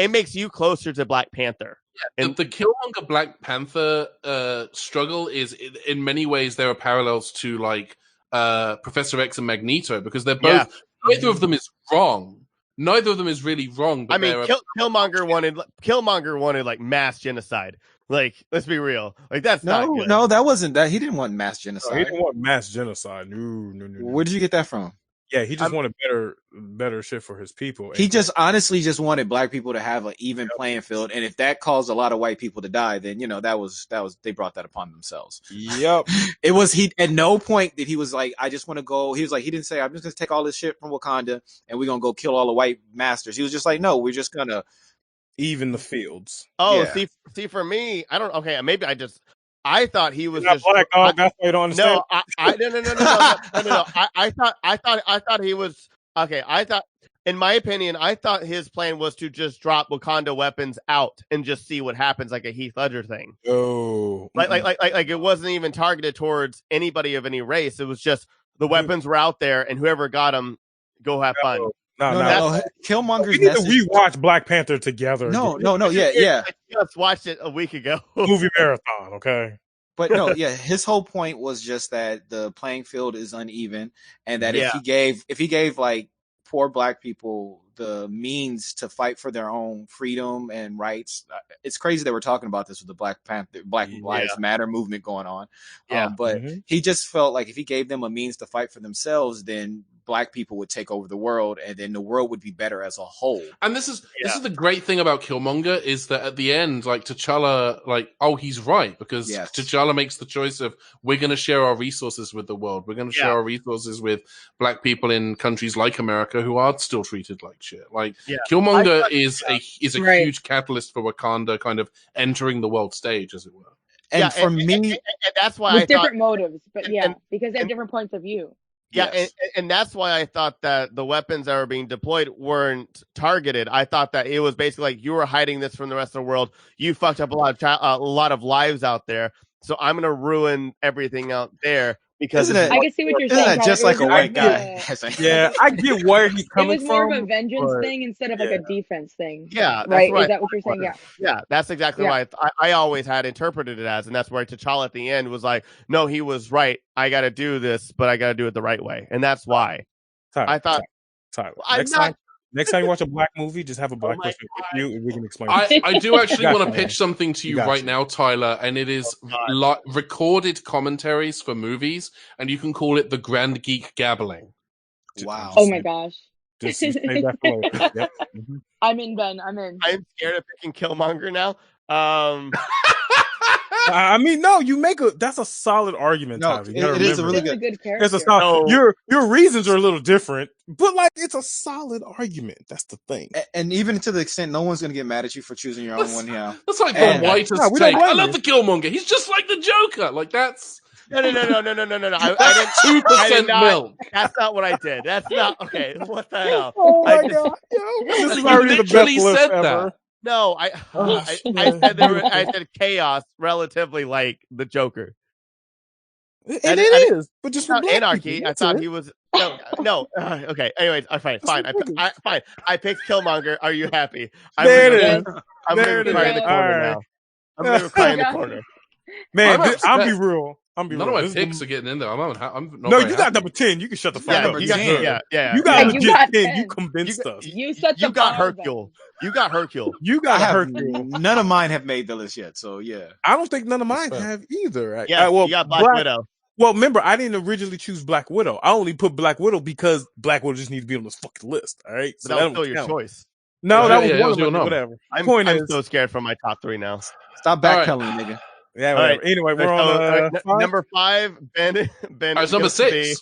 makes you closer to Black Panther. Yeah, the Killmonger Black Panther struggle is in many ways there are parallels to like Professor X and Magneto, because they're both neither of them is wrong. Neither of them is really wrong. But I mean, Killmonger wanted like mass genocide. Like, let's be real. Like, that's not good. No, that wasn't that. He didn't want mass genocide. No, he didn't want mass genocide. No. Where did you get that from? Yeah, he just wanted better shit for his people. He just honestly just wanted black people to have an even playing field, and if that caused a lot of white people to die, then that was they brought that upon themselves. Yep. It was he at no point did he was like, I just want to go. He was like, he didn't say, I'm just gonna take all this shit from Wakanda and we're gonna go kill all the white masters. He was just like, no, we're just gonna even the fields. Oh, see, for me, I don't. Okay, maybe I thought he was just black dog. That's why you don't understand. No. I thought he was okay. I thought, in my opinion, I thought his plan was to just drop Wakanda weapons out and just see what happens, like a Heath Ledger thing. Oh, like it wasn't even targeted towards anybody of any race. It was just the weapons were out there, and whoever got them, go have fun. No. Killmonger's we need to rewatch Black Panther together. No. Yeah. I just watched it a week ago. Movie marathon, okay. But no, his whole point was just that the playing field is uneven, and that if he gave like poor black people the means to fight for their own freedom and rights. It's crazy that we're talking about this with the Black Lives Matter movement going on. But he just felt like if he gave them a means to fight for themselves, then black people would take over the world, and then the world would be better as a whole. And this is the great thing about Killmonger, is that at the end, like T'Challa, he's right, because T'Challa makes the choice of, we're going to share our resources with the world. We're going to share our resources with black people in countries like America who are still treated like shit. Killmonger is a huge catalyst for Wakanda kind of entering the world stage, as it were. And for me, and that's why with different motives, but because they have different points of view. Yeah, and that's why I thought that the weapons that were being deployed weren't targeted. I thought that it was basically like, you were hiding this from the rest of the world. You fucked up a lot of lives out there, so I'm going to ruin everything out there. Because I can see what you're saying. Just like a white guy. I get where he's coming from. It was more of a vengeance thing instead of like a defense thing. Yeah, right. Is that what you're saying? Yeah, that's exactly what I always had interpreted it as, and that's where T'Challa at the end was like, no, he was right. I got to do this, but I got to do it the right way, and that's why I thought. Tyler, next time you watch a black movie, just have a black person with you, and we can explain. I do actually want to pitch something to you right now, Tyler, and it is recorded commentaries for movies, and you can call it the Grand Geek Gabbling. Wow! Oh my gosh! Just save that for later. Yep. Mm-hmm. I'm in, Ben. I'm in. I'm scared of picking Killmonger now. I mean, no, that's a solid argument, Tyler. It is a really good character. It's a solid, your reasons are a little different, but it's a solid argument. That's the thing. And even to the extent, no one's going to get mad at you for choosing your own one. Yeah, that's like the whitest take. I love the Killmonger. He's just like the Joker. Like that's. No. I didn't 2% milk. That's not what I did. That's not okay. What the hell? Oh my god! This is already the best list ever. No, I said chaos relatively like the Joker. And it is, but just not anarchy. I thought he was no. Okay. Anyways, fine. Fine. I picked Killmonger. Are you happy? I'm going to cry in the corner now. I'm going to cry in the corner. Man, I'll be real. None of my picks are getting in there. You got number 10. You can shut the fuck up. You got You got legit 10. You convinced us. You got Hercule. You got Hercule. None of mine have made the list yet. So yeah, I don't think none of mine have either. Yeah, you got Black Widow. Well, remember, I didn't originally choose Black Widow. I only put Black Widow because Black Widow just needs to be on this fucking list. All right, so that was still your choice. No, that was one of them. Whatever. I'm so scared for my top 3 now. Stop backpedaling, nigga. Yeah, whatever. Right. Anyway, we're on number 5. Ben is number 6.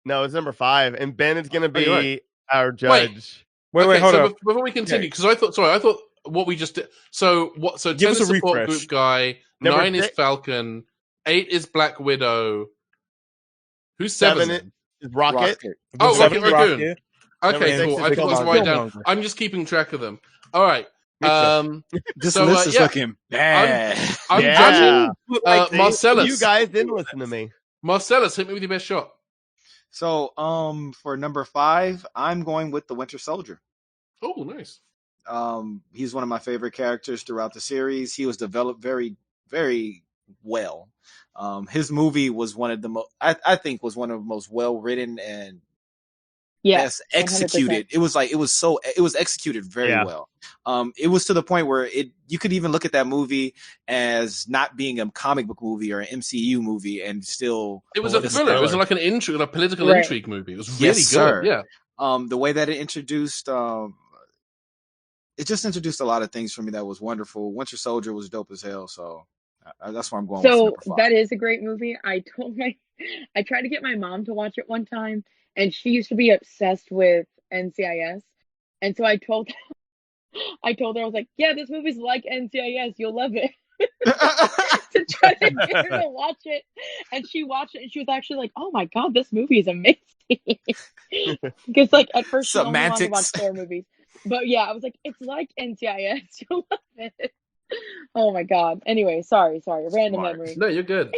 No, it's number 5, and Ben is going to be our judge. Wait, hold on. Before we continue, because I thought what we just did. So what? So Give 10 us is a support refresh. group guy. Number 9 is 6. Falcon. 8 is Black Widow. Who's 7 7? is Rocket. Oh, Rocket Seven, Raccoon. Number Okay, 6 cool. is I forgot to Killmonger. write down. Killmonger. I'm just keeping track of them. All right. This So, list is yeah. looking bad. I'm Yeah. judging. See, Marcelous. You guys didn't listen to me. Marcelous, hit me with your best shot. So, for number 5, I'm going with the Winter Soldier. Oh, nice. He's one of my favorite characters throughout the series. He was developed very, very well. His movie was one of the most, I think, was one of the most well written and best executed. 100%. It was executed very well. It was to the point where you could even look at that movie as not being a comic book movie or an MCU movie, and still It was a thriller. It was like an intrigue, a political intrigue movie. It was really Yes, good. sir. Yeah. The way that it introduced, it just introduced a lot of things for me that was wonderful. Winter Soldier was dope as hell, so that's where I'm going. So with number 5. that is a great movie. I tried to get my mom to watch it one time, and she used to be obsessed with NCIS, and so I told her, I was like, yeah, this movie's like NCIS, you'll love it. To try to get her to watch it, and she watched it, and she was actually like, oh my god, this movie is amazing. Because like at first she only wanted to watch Thor movies, but yeah, I was like, it's like NCIS, you'll love it. Oh my god. Anyway, sorry, random memory. No, you're good.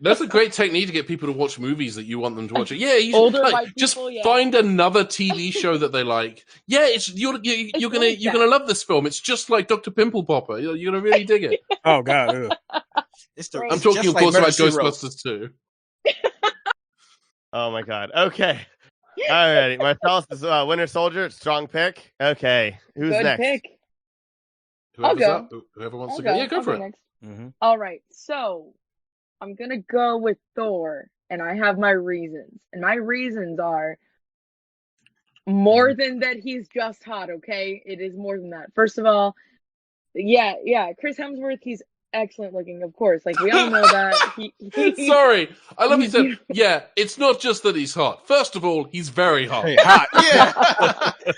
That's a great technique to get people to watch movies that you want them to watch. Yeah, you Older should, white just people, yeah. find another TV show that they like. Yeah, you're gonna love this film. It's just like Dr. Pimple Popper. You're gonna really dig it. Oh god. I'm talking, of course, about Ghostbusters 2. Oh my god. Okay. Alrighty. Marcelous is Winter Soldier. Strong pick. Okay. Who's Good next? pick. Whoever's I'll up. Whoever wants to go. Yeah, go for it. Next. Mm-hmm. All right. So I'm gonna go with Thor, and I have my reasons. And my reasons are more than that he's just hot, okay? It is more than that. First of all, yeah, Chris Hemsworth, he's excellent looking, of course. Like, we all know that. Sorry. I love you said, yeah, it's not just that he's hot. First of all, he's very hot. Hey, hot.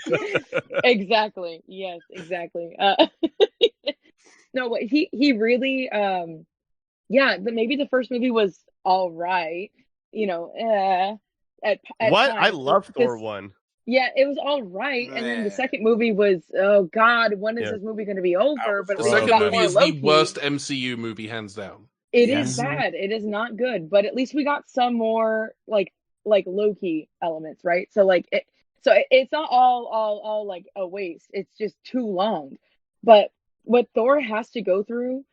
Yeah. Exactly. Yes, exactly. No, but he really, maybe the first movie was all right. You know, at what? times, I love Thor 1. Yeah, it was all right. And then the second movie was, oh God, when is this movie going to be over? But the second movie is the worst MCU movie, hands down. It is bad. It is not good. But at least we got some more like low-key elements, right? So like it's not all like a waste. It's just too long. But what Thor has to go through,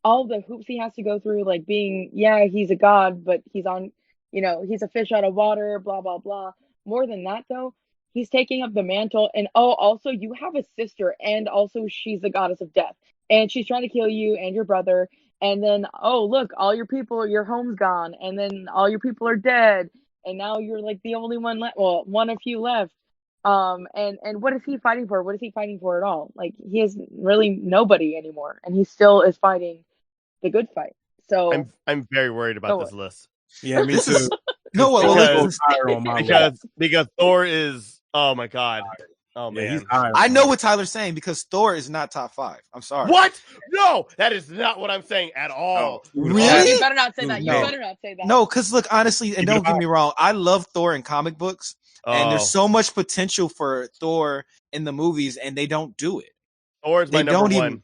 all the hoops he has to go through, like being, he's a god, but he's on, he's a fish out of water, blah, blah, blah. More than that, though, he's taking up the mantle. And also, you have a sister, and also she's the goddess of death. And she's trying to kill you and your brother. And then, oh, look, all your people, your home's gone. And then all your people are dead. And now you're like the only one left. Well, one of you left. And what is he fighting for? What is he fighting for at all? Like, he is really nobody anymore. And he still is fighting the good fight. So I'm very worried about this list. Yeah, me too. Because Thor is, oh my god, oh man, I know what Tyler's saying, because Thor is not top 5. I'm sorry. What? No, that is not what I'm saying at all. Really? You better not say that. No. You better not say that. No, because look, honestly, and don't get me wrong, I love Thor in comic books, and there's so much potential for Thor in the movies, and they don't do it. Thor is my number one.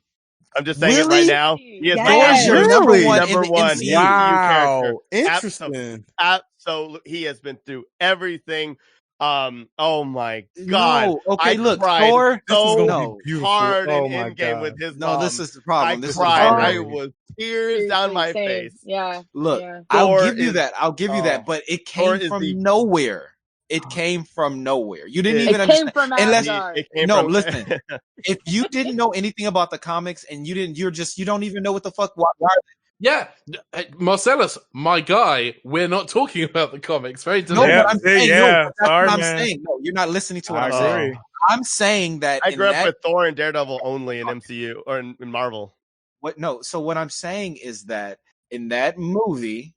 I'm just saying it right now. He is Thor's your number one. MCU wow, character. Interesting. So he has been through everything. Oh my god. No. Okay, look, Thor so hard in Endgame with his mom. No, this is the problem. I cried. I was tears down my face. Yeah. Look, I'll give you that. But it came from nowhere. It came from nowhere. You didn't even understand. Listen. If you didn't know anything about the comics and you don't even know what the fuck. Yeah, Marcelous, my guy. We're not talking about the comics, right? No, I'm saying, that's what I'm saying. No, you're not listening to what I'm saying. I'm saying that I grew up with Thor and Daredevil only in MCU or in Marvel. So what I'm saying is that in that movie,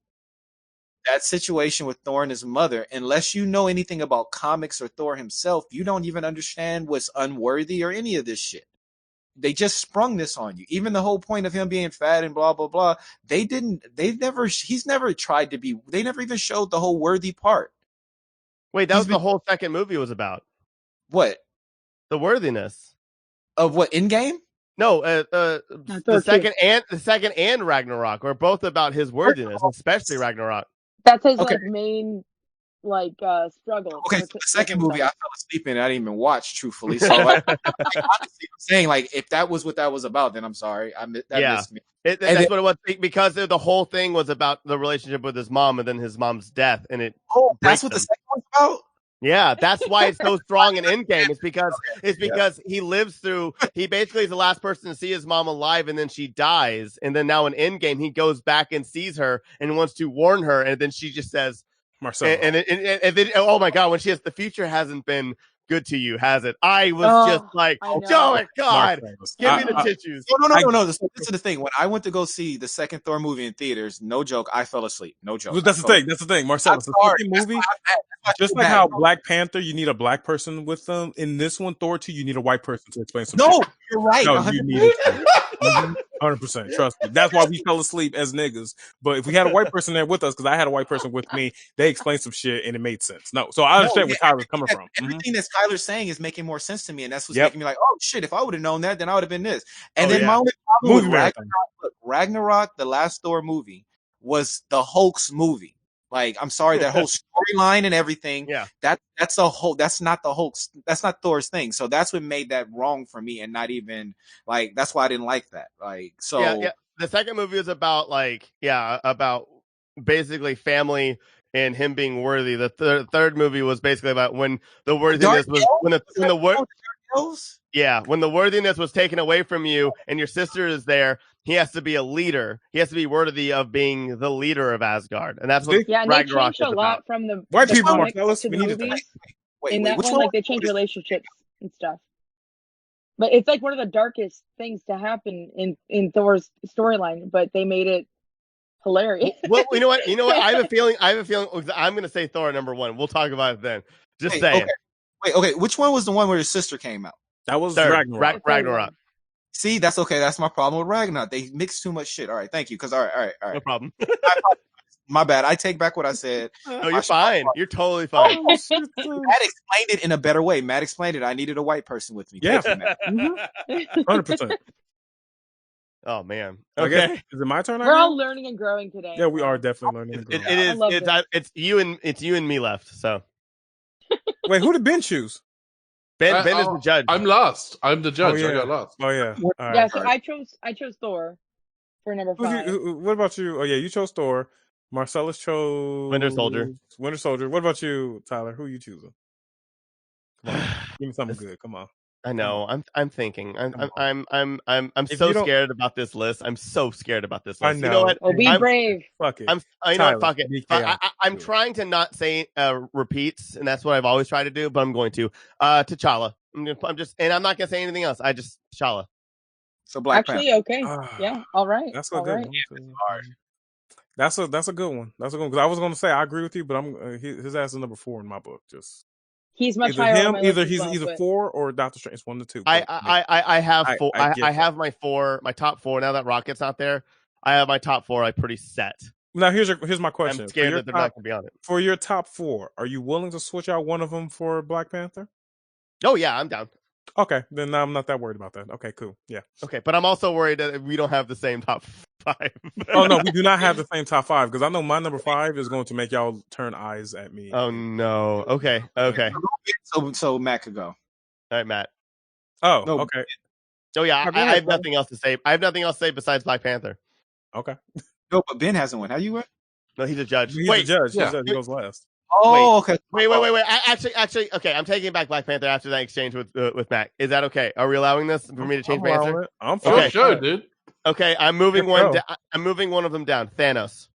that situation with Thor and his mother, unless you know anything about comics or Thor himself, you don't even understand what's unworthy or any of this shit. They just sprung this on you. Even the whole point of him being fat and blah blah blah. He's never tried to be. They never even showed the whole worthy part. Wait, that was the whole second movie was about. What? The worthiness Of what, Endgame? No, the second and Ragnarok were both about his worthiness, especially Ragnarok. That's his main struggle. Okay, so the second movie I fell asleep in. I didn't even watch, truthfully. So honestly, I'm saying, if that was what that was about, then I'm sorry. Missed me. That's what it was, because the whole thing was about the relationship with his mom and then his mom's death, and it. Oh, that's what the second one's about. Yeah, that's why it's so strong in Endgame. It's because he lives through. He basically is the last person to see his mom alive, and then she dies, and then now in Endgame he goes back and sees her and wants to warn her, and then she just says, Marcel, and then oh my god, when she says the future hasn't been good to you, has it? I was just like, oh my god, give me the tissues. No. This is the thing. When I went to go see the second Thor movie in theaters, no joke, I fell asleep. No joke. That's the thing, Marcel. The second movie, just like how Black Panther, you need a black person with them. In this one, Thor 2, you need a white person to explain something. No, you're right. No, you need it. 100%. Trust me. That's why we fell asleep as niggas. But if we had a white person there with us, because I had a white person with me, they explained some shit and it made sense. So I understand where Tyler's coming from. Everything that Tyler's saying is making more sense to me, and that's what's making me like, oh shit, if I would have known that, then I would have been this. And my only problem with Ragnarok, the last Thor movie, was the Hulk's movie. Like, I'm sorry, that whole storyline and everything. Yeah, that's not the Hulk's. That's not Thor's thing. So that's what made that wrong for me, and not even that's why I didn't like that. Yeah. The second movie was about about basically family and him being worthy. The third movie was basically about when the worthiness was when the worthiness was taken away from you, and your sister is there. He has to be a leader. He has to be worthy of being the leader of Asgard, and that's what and Ragnarok they changed a lot about. from the white people. Marcellus, we need to in that one, they changed relationships and stuff. But it's like one of the darkest things to happen in Thor's storyline, but they made it hilarious. Well, you know what? I have a feeling. I'm going to say Thor number 1. We'll talk about it then. Just saying. Okay. Which one was the one where his sister came out? That was Ragnarok. See, that's okay. That's my problem with Ragnarok. They mix too much shit. All right, thank you. Because all right. No problem. My bad. I take back what I said. No, you're fine. You're totally fine. Matt explained it in a better way. Matt explained it. I needed a white person with me. Yeah. Thank you, Matt. 100%. Oh man. Okay. Is it my turn? We're all learning and growing today. Yeah, we are definitely learning and growing. It is. It's you and me left. So. Wait, who did Ben choose? Ben is the judge. I'm last. I'm the judge. Oh, yeah. I got last. Oh yeah. Yeah. So I chose Thor for number 5. What about you? Oh yeah, you chose Thor. Marcellus chose Winter Soldier. What about you, Tyler? Who are you choosing? Come on, give me something good. Come on. I know. I'm thinking. I'm so scared about this list. I'm so scared about this list. I know. You know what? Well, be brave. Fuck it. Fuck it. I'm trying to not say repeats, and that's what I've always tried to do. But I'm going to T'Challa. I'm not gonna say anything else. T'Challa. So Black Panther. Okay. Yeah. All right. That's a good one. That's a good one. That's a good one. Because I was going to say I agree with you, but his ass is number 4 in my book. Just he's much higher. Either he's either 4 or Doctor Strange. It's 1 to 2. I have 4. I have my top 4. Now that Rocket's not there, I have my top 4. I'm pretty set. Now here's my question. I'm scared that they're not going to be on it. For your top 4, are you willing to switch out one of them for Black Panther? Oh yeah, I'm down. Okay, then I'm not that worried about that. Okay, cool. Yeah. Okay, but I'm also worried that we don't have the same top 5. Oh no, we do not have the same top 5 because I know my number 5 is going to make y'all turn eyes at me. Oh no. Okay. So Matt could go. All right, Matt. Oh, no. Okay. Oh yeah, I have nothing else to say. I have nothing else to say besides Black Panther. Okay. No, but Ben hasn't won. How you win? No, he's a judge. He's a judge. Yeah. He goes last. Oh, okay. Wait. Actually, okay. I'm taking back Black Panther after that exchange with Matt. Is that okay? Are we allowing this for me to change my answer? I'm fine. Okay. Sure, dude. Okay, I'm moving one. I'm moving one of them down. Thanos.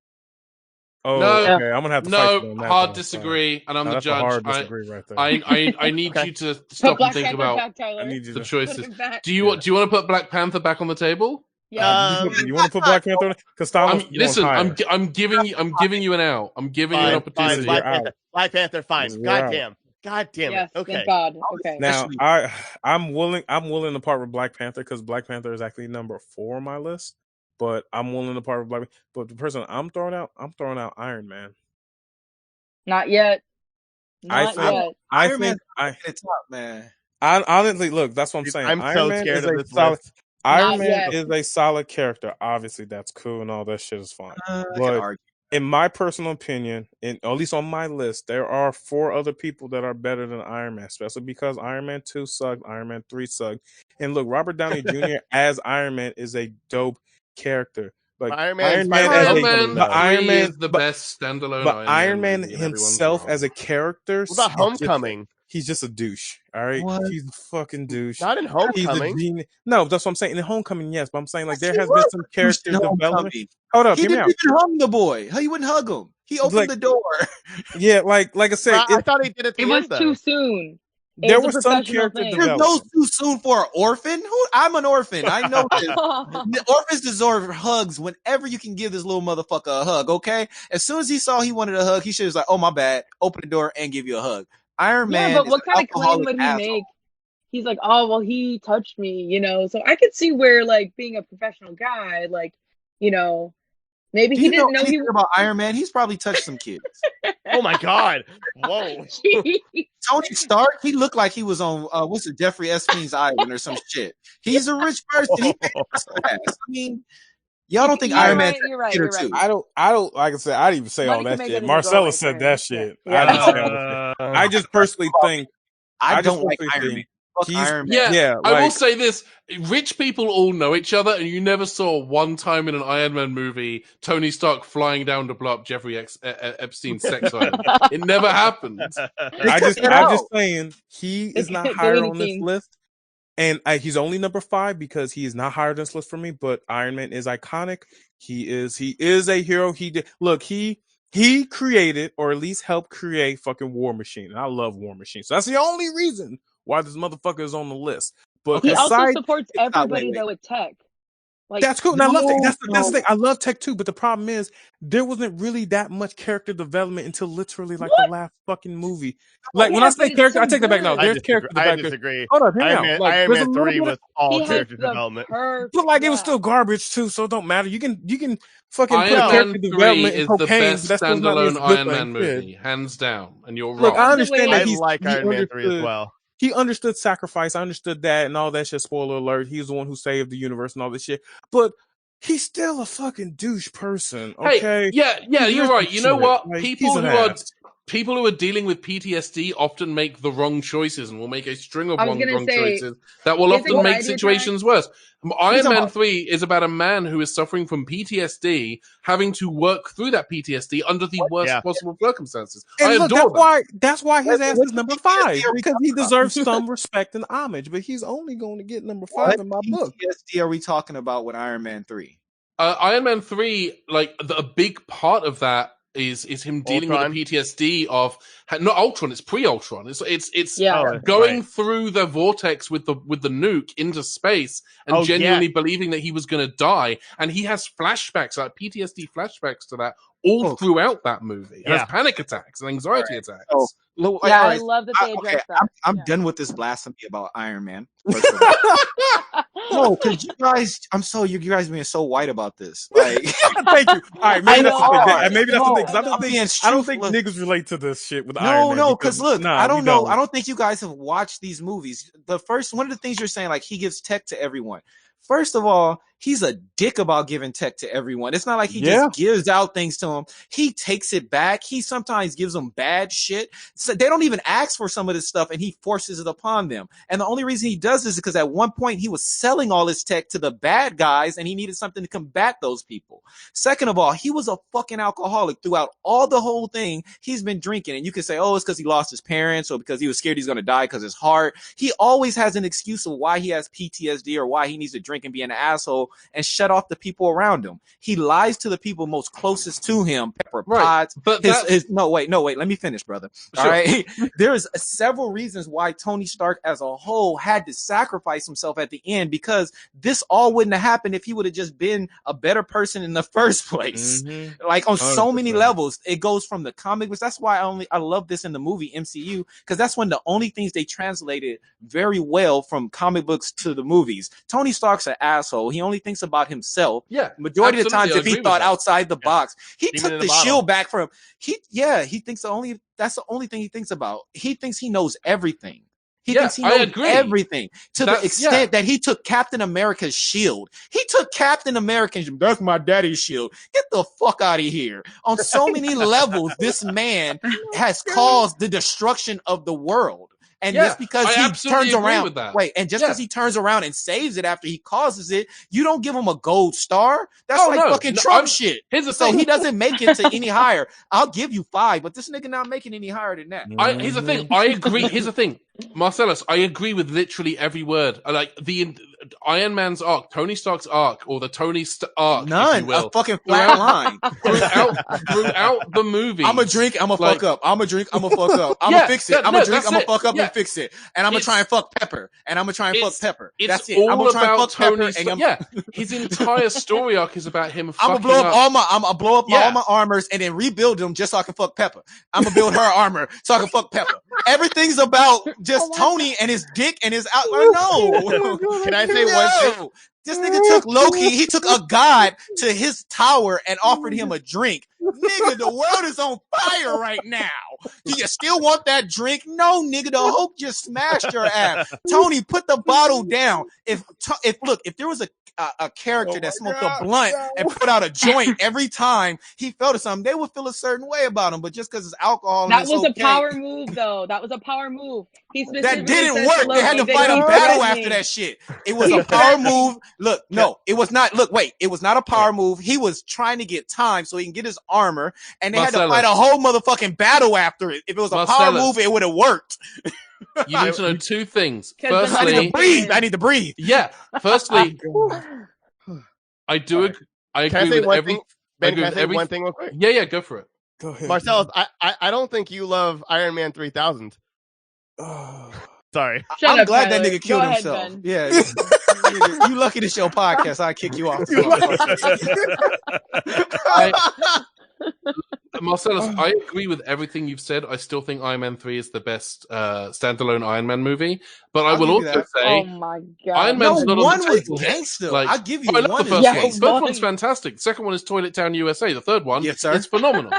Oh, no, okay. I'm gonna have to fight on that hard one. disagree, and I'm the That's judge. Hard disagree right there. I need you to stop and think about the choices. Do you want to put Black Panther back on the table? Yeah. You want to put Black Panther on it? Because listen, I'm giving you an out. I'm giving you an opportunity. Black Panther, fine. God God damn it. Yes, Okay. thank God. Okay. Now I'm willing to part with Black Panther because Black Panther is actually number 4 on my list. But I'm willing to part with Black Panther. But the person I'm throwing out Iron Man. Not yet. I Iron think Man's at the top, man. I honestly look. That's what I'm saying. I'm Iron so Man scared is of a this solid. list. Iron Man yet. is a solid character. Obviously, that's cool and all that shit is fine. I can But argue. in my personal opinion, at least on my list, there are 4 other people that are better than Iron Man, especially because Iron Man 2 sucked, Iron Man 3 sucked. And look, Robert Downey Jr. as Iron Man is a dope character. Like Iron Man Iron Man is is the best standalone but Iron Man Man himself as a character, What about Homecoming? He's just a douche. All right, What? he's a fucking douche. Not in Homecoming. He's a genius. No, that's what I'm saying. In Homecoming, yes, but I'm saying like there has been some character development. Hold up, He didn't even hug the boy. How you wouldn't hug him? He opened the door. Yeah, like I said, I thought he did it. It was too soon. There was some character thing. There's no too soon for an orphan. I'm an orphan. I know this. Orphans deserve hugs whenever you can give this little motherfucker a hug, okay? As soon as he saw he wanted a hug, he should have was like, oh, my bad. Open the door and give you a hug. Iron Man. Yeah, but what kind of claim would he make? He's like, oh, well, he touched me, you know? So I could see where, like, being a professional guy, like, you know, maybe he didn't know he was about Iron Man. He's probably touched some kids. Oh my God! Whoa! Tony Stark. He looked like he was on what's it, Jeffrey Epstein's island or some shit. He's a rich person. He paid for some ass. I mean, y'all don't think Iron Man? You're right. I don't. Like I said, I didn't even say all that shit. Marcellus said that shit. Yeah. I didn't say all that shit. I just personally think I don't like Iron Man. Iron Man. Yeah, I will say this: rich people all know each other, and you never saw one time in an Iron Man movie Tony Stark flying down to blow up Jeffrey Epstein's sex island. It never happened. I'm just saying he is not higher on this list, and he's only number 5 because he is not higher on this list for me. But Iron Man is iconic. He is a hero. He created, or at least helped create, fucking War Machine. And I love War Machine. So that's the only reason why this motherfucker is on the list. But he also supports everybody though with tech. Like, that's cool. And I love that. That's the thing. I love tech too. But the problem is there wasn't really that much character development until literally like the last fucking movie. Like when I say character, I take that back now. There's character development. I disagree. Hold on, Iron Man 3 was all character development. But like it was still garbage too, so it don't matter. You can fucking Iron put Man character 3 development is in the cocaine. best That's still not standalone as good Iron Man thing. movie, hands down. And you're wrong. Look, I understand that I like Iron Man 3 as well. He understood sacrifice. I understood that and all that shit. Spoiler alert. He's the one who saved the universe and all this shit. But he's still a fucking douche person. Okay. Hey, yeah, you're right. You know what? Like, People who are dealing with PTSD often make the wrong choices and will make a string of wrong choices that will often make situations worse. Iron Man 3 is about a man who is suffering from PTSD, having to work through that PTSD under the worst possible circumstances. And look, that's why his ass is number 5, because he deserves some respect and homage, but he's only going to get number 5 in my book. What PTSD are we talking about with Iron Man 3? Iron Man 3, like a big part of that is him dealing with the PTSD of not Ultron, it's pre-Ultron. It's going through the vortex with the nuke into space and genuinely believing that he was going to die, and he has flashbacks, like PTSD flashbacks to that all throughout that movie. He has panic attacks and anxiety attacks. So, I love that they addressed that. I'm done with this blasphemy about Iron Man. No, because you guys being so white about this. Like, thank you. All right, maybe that's the thing. Maybe that's the thing, because I don't think niggas relate to this shit with Iron Man. No, because look, I don't know. I don't think you guys have watched these movies. One of the things you're saying, like, he gives tech to everyone. First of all, he's a dick about giving tech to everyone. It's not like he just gives out things to them. He takes it back. He sometimes gives them bad shit. So they don't even ask for some of this stuff, and he forces it upon them. And the only reason he does this is because at one point he was selling all his tech to the bad guys, and he needed something to combat those people. Second of all, he was a fucking alcoholic throughout all the whole thing. He's been drinking, and you can say, oh, it's because he lost his parents or because he was scared he's going to die because his heart. He always has an excuse of why he has PTSD or why he needs to drink and be an asshole hero and shut off the people around him. He lies to the people most closest to him, Pepper Potts. But No, wait, let me finish, brother. Sure. All right. There's several reasons why Tony Stark as a whole had to sacrifice himself at the end, because this all wouldn't have happened if he would have just been a better person in the first place. Like on so many levels, it goes from the comic books. That's why I love this in the movie MCU, because that's one of the only things they translated very well from comic books to the movies. Tony Stark's an asshole. He only thinks about himself. Yeah, majority of the times, if he thought outside the box, he Demon took in the a shield back from. He thinks that's the only thing he thinks about. He thinks he knows everything. He thinks he knows everything, to the extent that he took Captain America's shield. He took Captain America's, that's my daddy's shield. Get the fuck out of here. On so many levels, this man has caused the destruction of the world. And just because he turns around, because he turns around and saves it after he causes it, you don't give him a gold star. That's fucking Trump shit. So he doesn't make it to any higher. I'll give you 5, but this nigga not making any higher than that. Here's the thing. I agree. Here's the thing, Marcelous. I agree with literally every word. Like the Iron Man's arc, Tony Stark's arc, or the Tony arc. None. If you will, a fucking flat line. Throughout the movie. I'm a drink. I'm a fuck up. I'm a drink. I'm a fuck up. I'm a fix it. I'm a drink. I'm a fuck up and fix it. And I'm gonna try and fuck Pepper. And I'm gonna try and fuck Pepper. That's it. I'm gonna try and fuck Pepper. His entire story arc is about him. I'm gonna blow up all my armors and then rebuild them just so I can fuck Pepper. I'm gonna build her armor so I can fuck Pepper. Everything's about just Tony and his dick and his out. No. Can I say one thing? This nigga took Loki. He took a god to his tower and offered him a drink. Nigga, the world is on fire right now. Do you still want that drink? No, nigga, the Hulk just smashed your ass. Tony, put the bottle down. If there was a character that smoked a blunt and put out a joint every time he felt something, they would feel a certain way about him. But just because it's alcohol, that was a power move, though. That was a power move. That didn't work. They had to fight a battle after that shit. It was a power move. Look, no, it was not. Look, wait, it was not a power move. He was trying to get time so he can get his armor, and they had to fight a whole motherfucking battle after it. If it was a power move, it would have worked. You need to know 2 things. Firstly, I need to breathe. Yeah. Firstly, I agree with everything. Ben, can I say one thing real quick? Yeah, go for it. Go ahead. Marcelous, I don't think you love Iron Man 3000. Sorry. I'm glad that nigga killed himself. Ben. Yeah. You lucky this your podcast. I'll kick you off. Marcelous, I agree with everything you've said. I still think Iron Man 3 is the best standalone Iron Man movie. But I will also say, oh my God, Iron Man's not one on the table. Was gangster. Like, I'll give you I love one. The first one. The first one's fantastic. The second one is Toilet Town USA. The third one, it's phenomenal.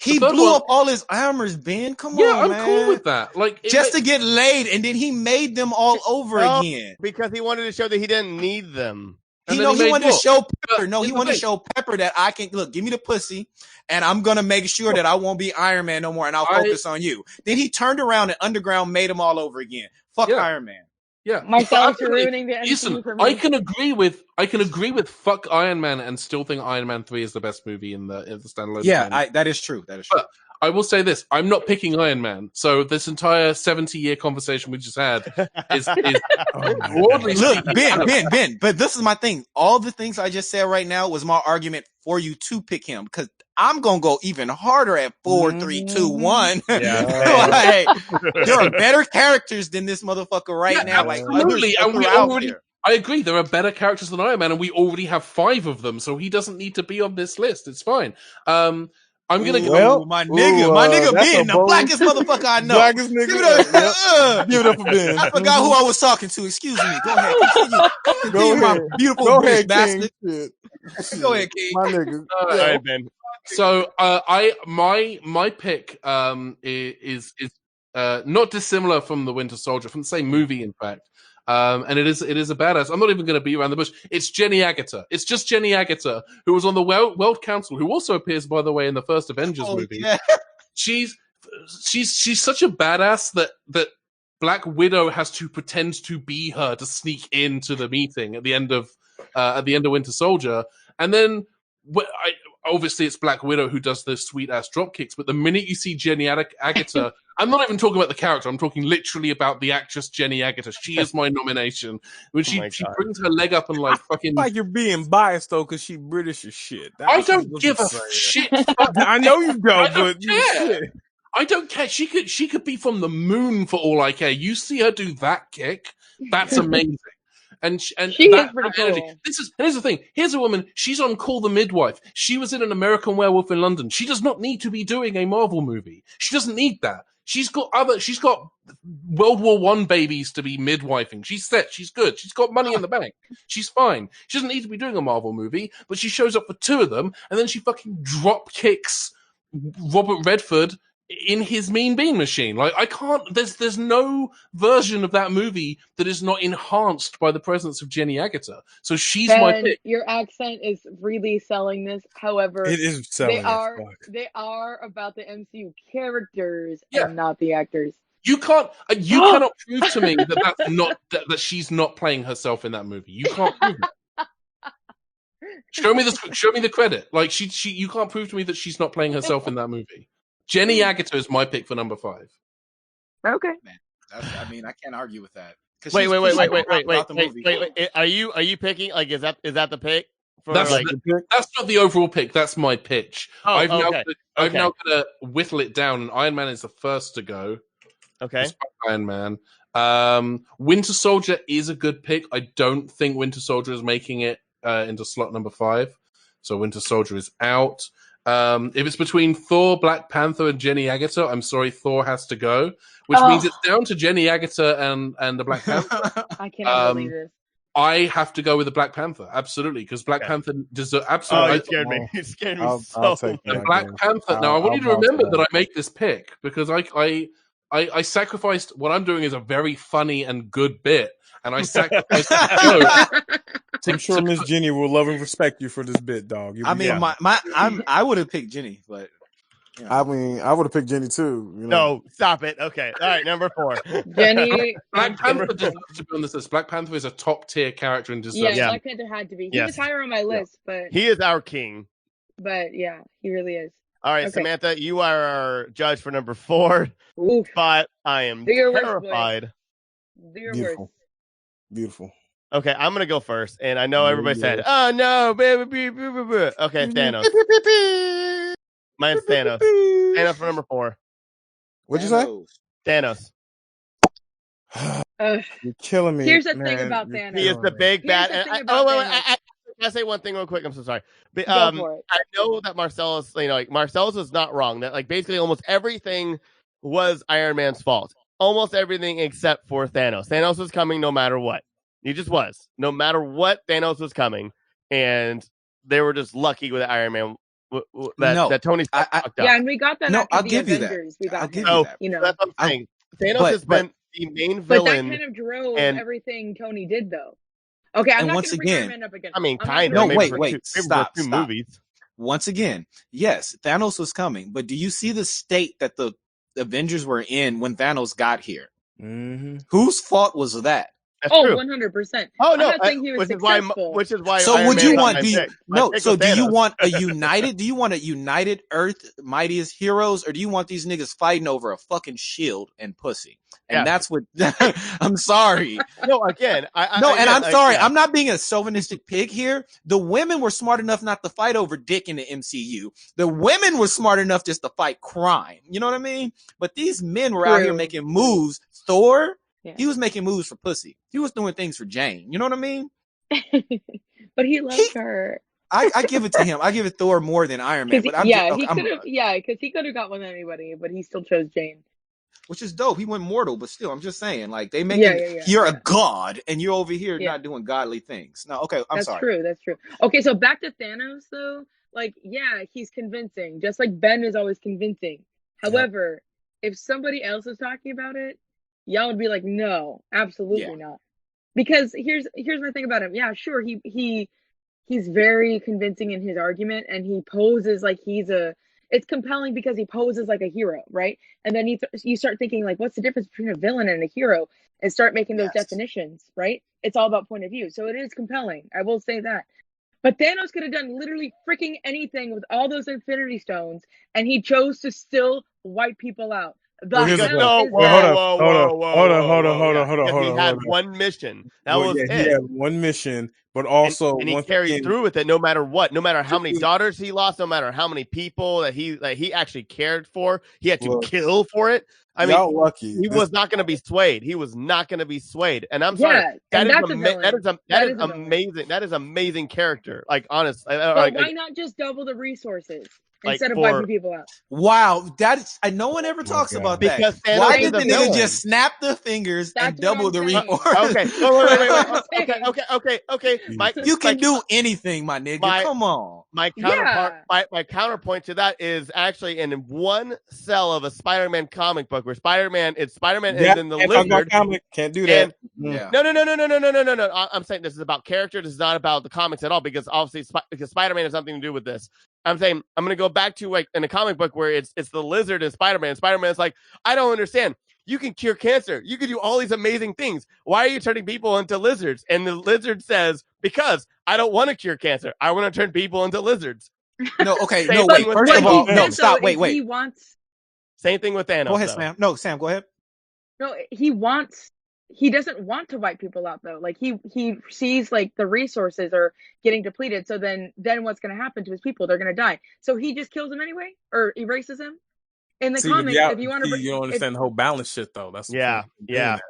He blew up all his armors, Ben. Come on, I'm man. cool with that. Like just to get laid, and then he made them all over again because he wanted to show that he didn't need them. He wanted to show Pepper. No, he wanted to show Pepper that I can look. Give me the pussy, and I'm gonna make sure that I won't be Iron Man no more, and I'll focus on you. Then he turned around and Underground made them all over again. Fuck Iron Man. Yeah, myself ruining the MCU for me. I can agree with fuck Iron Man and still think Iron Man 3 is the best movie in the standalone. Yeah, that is true. That is true. But I will say this: I'm not picking Iron Man. So this entire 70-year conversation we just had is broadly. Look, Ben. But this is my thing. All the things I just said right now was my argument for you to pick him, because I'm gonna go even harder at 4, 3, 2, 1. Like, there are better characters than this motherfucker right now. Absolutely, like, I agree. There are better characters than Iron Man, and we already have 5 of them, so he doesn't need to be on this list. It's fine. I'm gonna go. My nigga Ben, the blackest motherfucker I know. Blackest nigga. Give it up for Ben. I forgot who I was talking to. Excuse me. Go ahead. Continue my beautiful bitch bastard. Go ahead, King. My nigga. All right, Ben. So my pick is not dissimilar from the Winter Soldier, from the same movie, in fact. And it is a badass. I'm not even going to beat around the bush. It's Jenny Agutter. It's just Jenny Agutter, who was on the World Council, who also appears, by the way, in the first Avengers movie. Yeah. She's such a badass that Black Widow has to pretend to be her to sneak into the meeting at the end of Winter Soldier, and then obviously it's Black Widow who does those sweet ass drop kicks, but the minute you see Jenny Agutter, I'm not even talking about the character, I'm talking literally about the actress Jenny Agutter. She is my nomination. When she brings her leg up and like fucking... like you're being biased though, because she British as shit. I don't give a shit. I know you don't, but shit. I don't care. She could be from the moon for all I care. You see her do that kick, that's amazing. And she is pretty cool. Here's the thing. Here's a woman. She's on Call the Midwife. She was in An American Werewolf in London. She does not need to be doing a Marvel movie. She doesn't need that. She's got World War I babies to be midwifing. She's set. She's good. She's got money in the bank. She's fine. She doesn't need to be doing a Marvel movie, but she shows up for 2 of them, and then she fucking drop kicks Robert Redford in his Mean Bean Machine. Like, I can't, there's no version of that movie that is not enhanced by the presence of Jenny Agutter. So she's my pick. Your accent is really selling this. However, it is selling they are about the MCU characters and not the actors. You cannot prove to me that she's not playing herself in that movie. You can't prove it. Show me the credit. Like you can't prove to me that she's not playing herself in that movie. Jenny Agutter is my pick for number 5. Okay. Man, I can't argue with that. Wait. Are you picking? Like, is that the pick? That's not the overall pick. That's my pitch. Oh, I've now got to whittle it down, and Iron Man is the first to go. Okay. Iron Man. Winter Soldier is a good pick. I don't think Winter Soldier is making it into slot number 5, so Winter Soldier is out. If it's between Thor, Black Panther, and Jenny Agutter, I'm sorry, Thor has to go, which means it's down to Jenny Agutter and the Black Panther. I cannot believe this. I have to go with the Black Panther, absolutely, because Black Panther deserves absolutely. Oh, you scared me. You scared me so. The Black Panther. Now I want you to remember that I make this pick because I sacrificed. What I'm doing is a very funny and good bit, and I sacrificed the joke. I'm sure Miss Jenny will love and respect you for this bit, dog. I would have picked Jenny, but I would have picked Jenny too. You know? No, stop it. Okay, all right, number 4. Jenny. Black Panther deserves to be on this list. Black Panther is a top tier character and deserves. Yeah, Black Panther had to be. He was higher on my list, but he is our king. But yeah, he really is. All right, Samantha, you are our judge for number 4. Oof. But I am terrified. Beautiful. Okay, I'm gonna go first, and I know everybody said, "Oh no, baby." Okay, Thanos. Mine's Thanos. Thanos for number 4. What'd you say? Thanos. You're killing me. Here's the thing about Thanos. He is the big bad. Can I say one thing real quick? I'm so sorry. But, I know that Marcelous, Marcelous was not wrong. That basically almost everything was Iron Man's fault. Almost everything except for Thanos. Thanos was coming no matter what. He just was. No matter what, Thanos was coming, and they were just lucky with Iron Man that Tony Stark fucked up. Yeah, and we got that. No, I'll give you that. We got that. That's what I'm saying. Thanos has been the main villain. But that kind of drove everything Tony did, though. Okay, I'm not going to bring Iron Man up again. I mean, kind of. No, wait, stop. Movies. Once again, yes, Thanos was coming, but do you see the state that the Avengers were in when Thanos got here? Mm-hmm. Whose fault was that? That's true. 100%. Oh no, I'm not saying he was successful. Which is why. So Iron would Man you want? So do you want a united? Do you want a united Earth, mightiest heroes, or do you want these niggas fighting over a fucking shield and pussy? And that's what. I'm sorry. No, again, I'm sorry. I'm not being a chauvinistic pig here. The women were smart enough not to fight over dick in the MCU. The women were smart enough just to fight crime. You know what I mean? But these men were out here making moves. Thor. Yeah. He was making moves for pussy. He was doing things for Jane. You know what I mean? But he loved her. I give it to him. I give it Thor more than Iron Man. Because he could have got with anybody, but he still chose Jane. Which is dope. He went mortal, but still, I'm just saying, like they make you're a god, and you're over here not doing godly things. No, okay, I'm sorry. That's true. Okay, so back to Thanos though. Like, he's convincing, just like Ben is always convincing. However, if somebody else is talking about it, y'all would be like, no, absolutely not. Because here's my thing about him. Yeah, sure, he's very convincing in his argument, and he poses like it's compelling because he poses like a hero, right? And then you start thinking, like, what's the difference between a villain and a hero? And start making those definitions, right? It's all about point of view. So it is compelling. I will say that. But Thanos could have done literally freaking anything with all those Infinity Stones, and he chose to still wipe people out. The Well, here's the hell thing. is whoa, that? Hold on. Because he had one mission. That Well, was yeah, he it. had one mission, but also And he once carried again, through with it no matter what, no matter how many daughters he lost, no matter how many people that he actually cared for, he had to kill for it. I mean, y'all lucky. he was not going to be swayed. He was not going to be swayed. And I'm Yeah, sorry, and that's a that villain. is That is a villain. amazing. That is amazing character. Like honest, But why not just double the resources like instead of for- wiping people out? Wow, no one ever talks about that. Because Thanos Why is did a the nigga villain. just snap the fingers and That's what double I'm the saying. resources? Okay. Oh, wait. Okay. Mike, You can do anything, my nigga. Come on. My counterpoint to that is actually in one cell of a Spider-Man comic book where Spider-Man is in the lizard. Comic. Can't do that. Yeah. No. I'm saying this is about character. This is not about the comics at all because obviously because Spider-Man has something to do with this. I'm saying I'm going to go back to like in a comic book where it's the lizard and Spider-Man. Spider-Man's like, I don't understand. You can cure cancer. You can do all these amazing things. Why are you turning people into lizards? And the lizard says, because I don't want to cure cancer. I want to turn people into lizards. No, okay. Same No, wait. thing with First of Thanos. all, He no, said, stop. though, Wait, if wait. He wants. Same thing with Thanos. Go ahead, though. Sam. No, Sam, go ahead. No, he doesn't want to wipe people out though. Like he sees like the resources are getting depleted. So then what's going to happen to his people? They're going to die. So he just kills them anyway or erases them. In the comics, if you want to, you don't understand the whole balance shit though. That's Yeah,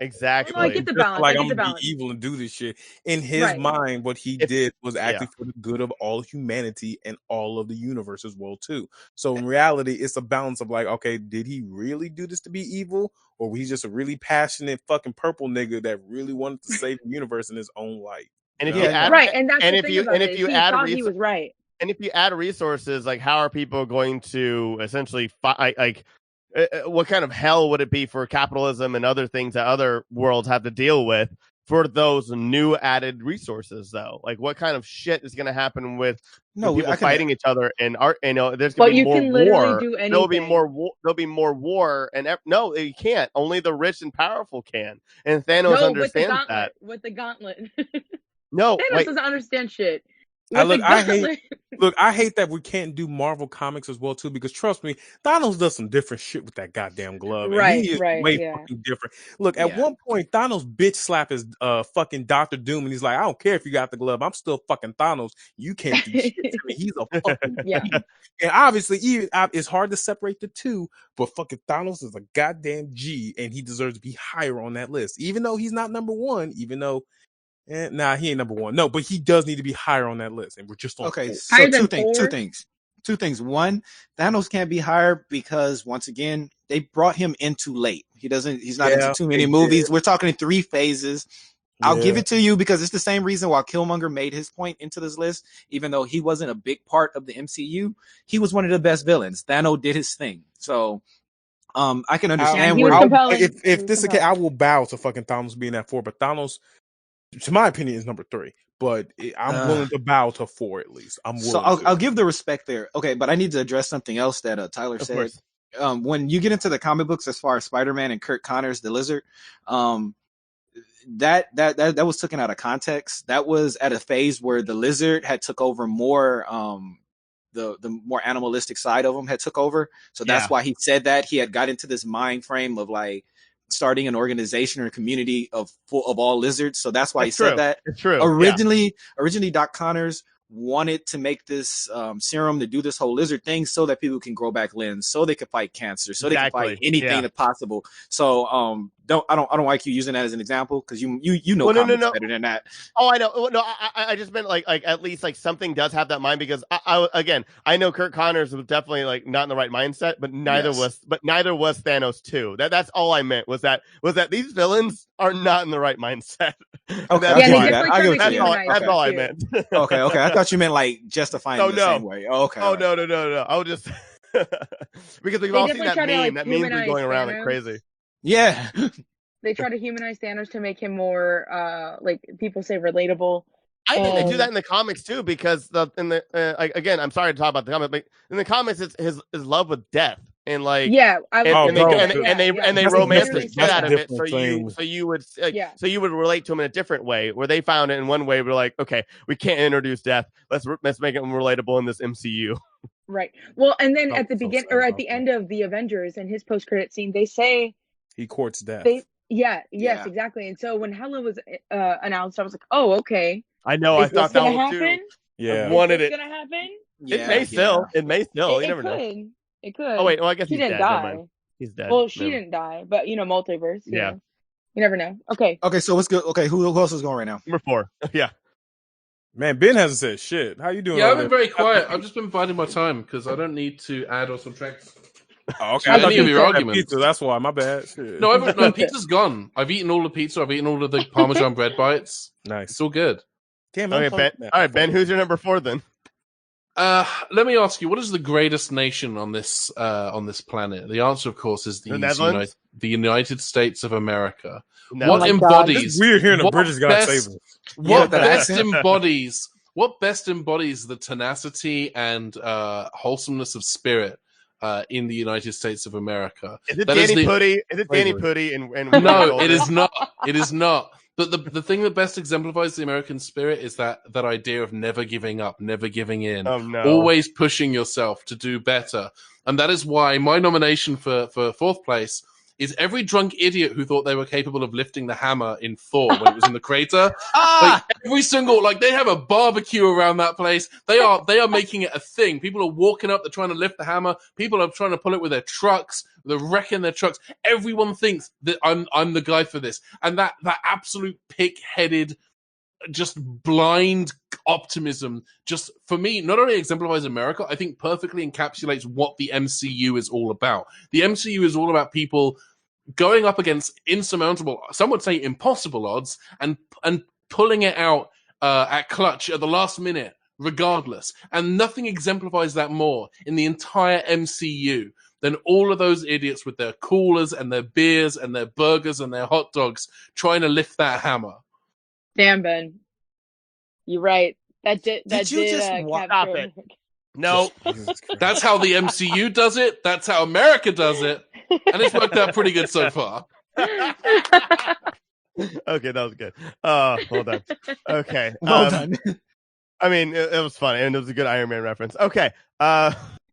exactly. No, I get the balance. Like I I'm get the gonna balance. be evil and do this shit. In his mind, what he did was actually for the good of all humanity and all of the universe as well too. So in reality, it's a balance of like, okay, did he really do this to be evil, or was he just a really passionate fucking purple nigga that really wanted to save the universe in his own light? And if know? you add, right, and that's and the if thing you about and it, if you he add thought he was right. And if you add resources, like how are people going to essentially fight? What kind of hell would it be for capitalism and other things that other worlds have to deal with for those new added resources, though? Like, what kind of shit is going to happen with people fighting each other? And there's going to be more war. Do anything. There'll be more war. There'll be more war. And no, you can't. Only the rich and powerful can. And Thanos understands that. With the gauntlet. No, Thanos doesn't understand shit. I hate that we can't do Marvel comics as well too, because trust me, Thanos does some different shit with that goddamn glove. And he is way fucking different. Look, at one point, Thanos bitch slap his fucking Dr. Doom, and he's like, I don't care if you got the glove, I'm still fucking Thanos. You can't do shit to me. He's a fucking And obviously, it's hard to separate the two, but fucking Thanos is a goddamn G, and he deserves to be higher on that list, even though he's not number one. Even though. Nah, he ain't number one. No, but he does need to be higher on that list, and we're just on okay. four. So two things. One, Thanos can't be higher because once again they brought him in too late. He's not into too many movies. We're talking in 3 phases. I'll give it to you because it's the same reason why Killmonger made his point into this list, even though he wasn't a big part of the MCU. He was one of the best villains. Thanos did his thing. So I can understand if this is the case, I will bow to fucking Thanos being at 4, but Thanos, to my opinion, is number 3, but I'm willing to bow to 4 at least. I'm willing. So I'll give the respect there. Okay, but I need to address something else that Tyler said. When you get into the comic books, as far as Spider-Man and Kurt Connors, the Lizard, that was taken out of context. That was at a phase where the Lizard had took over more. The more animalistic side of him had took over. So that's why he said that. He had got into this mind frame of like starting an organization or a community of all lizards. So that's why he said that. It's true. Originally Doc Connors wanted to make this serum to do this whole lizard thing so that people can grow back limbs, so they could fight cancer, so they can fight anything that's possible. So I don't like you using that as an example because you know comics better than that. Oh, I know. No, I just meant like at least like something does have that mind because I know Kurt Connors was definitely like not in the right mindset, but neither was Thanos too. That's all I meant was that these villains are not in the right mindset. Okay, that's all I meant. Okay. I thought you meant like justifying the same way. Oh, okay. Oh no. I would just because we've all seen that meme. That meme's been going around like crazy. Yeah. They try to humanize Thanos to make him more, like people say, relatable. I think they do that in the comics too, because again, I'm sorry to talk about the comic, but in the comics, it's his love with death and like Yeah, and they That's romance the different- shit that's out a of it. different So you would Yeah. so you would relate to him in a different way. Where they found it in one way, we're like, okay, we can't introduce death. Let's make it relatable in this MCU. Right. Well, and then Oh, at the so beginning sad or at about the that. end of the Avengers and his post-credit scene, they say He courts death. yes, Yeah. exactly. And so when Hela was announced, I was like, oh, okay. I know. Is I thought this gonna that was happen? too. Yeah. Wanted Is it. this gonna happen? It may still. You never know. It could. Oh wait, well I guess She he's didn't dead. Never die. mind. He's dead. Well, she didn't die, but multiverse. Yeah. You never know. Okay. Okay, so what's good? Okay, who else is going right now? Number 4. Yeah. Man, Ben hasn't said shit. How you doing? Yeah, over I've been there? very quiet. I've just been biding my time because I don't need to add or subtract. Oh, okay. to I thought any you of your had arguments. pizza. That's why. My bad. Shit. No, pizza's gone. I've eaten all the pizza. I've eaten all of the Parmesan bread bites. Nice. It's all good. Damn. Okay, Ben. All right, Ben. Who's your number 4 then? Let me ask you, what is the greatest nation on this planet? The answer, of course, is The Netherlands? the United States of America. No. What Oh my God. embodies? It's weird hearing a what British guy say this. What that best accent. embodies? What best embodies the tenacity and wholesomeness of spirit in the United States of America? Is it That Danny the- Putty? Is it Danny Slavery. Putty? And No, it is not. It is not. But the thing that best exemplifies the American spirit is that idea of never giving up, never giving in, Oh no. always pushing yourself to do better. And that is why my nomination for 4th place is every drunk idiot who thought they were capable of lifting the hammer in Thor when it was in the crater. Like every single, like they have a barbecue around that place. They are making it a thing. People are walking up, they're trying to lift the hammer. People are trying to pull it with their trucks. They're wrecking their trucks. Everyone thinks that I'm the guy for this. And that absolute pig-headed, just blind optimism, just for me, not only exemplifies America, I think perfectly encapsulates what the MCU is all about. The MCU is all about people going up against insurmountable, some would say impossible odds, and pulling it out at clutch at the last minute, regardless. And nothing exemplifies that more in the entire MCU than all of those idiots with their coolers and their beers and their burgers and their hot dogs trying to lift that hammer. Damn, Ben. You're right. That did you just stop capture it? No. That's how the MCU does it. That's how America does it. And it's worked out pretty good so far. Okay, that was good. Hold on. Okay. Well done. I mean, it was funny, and it was a good Iron Man reference. Okay.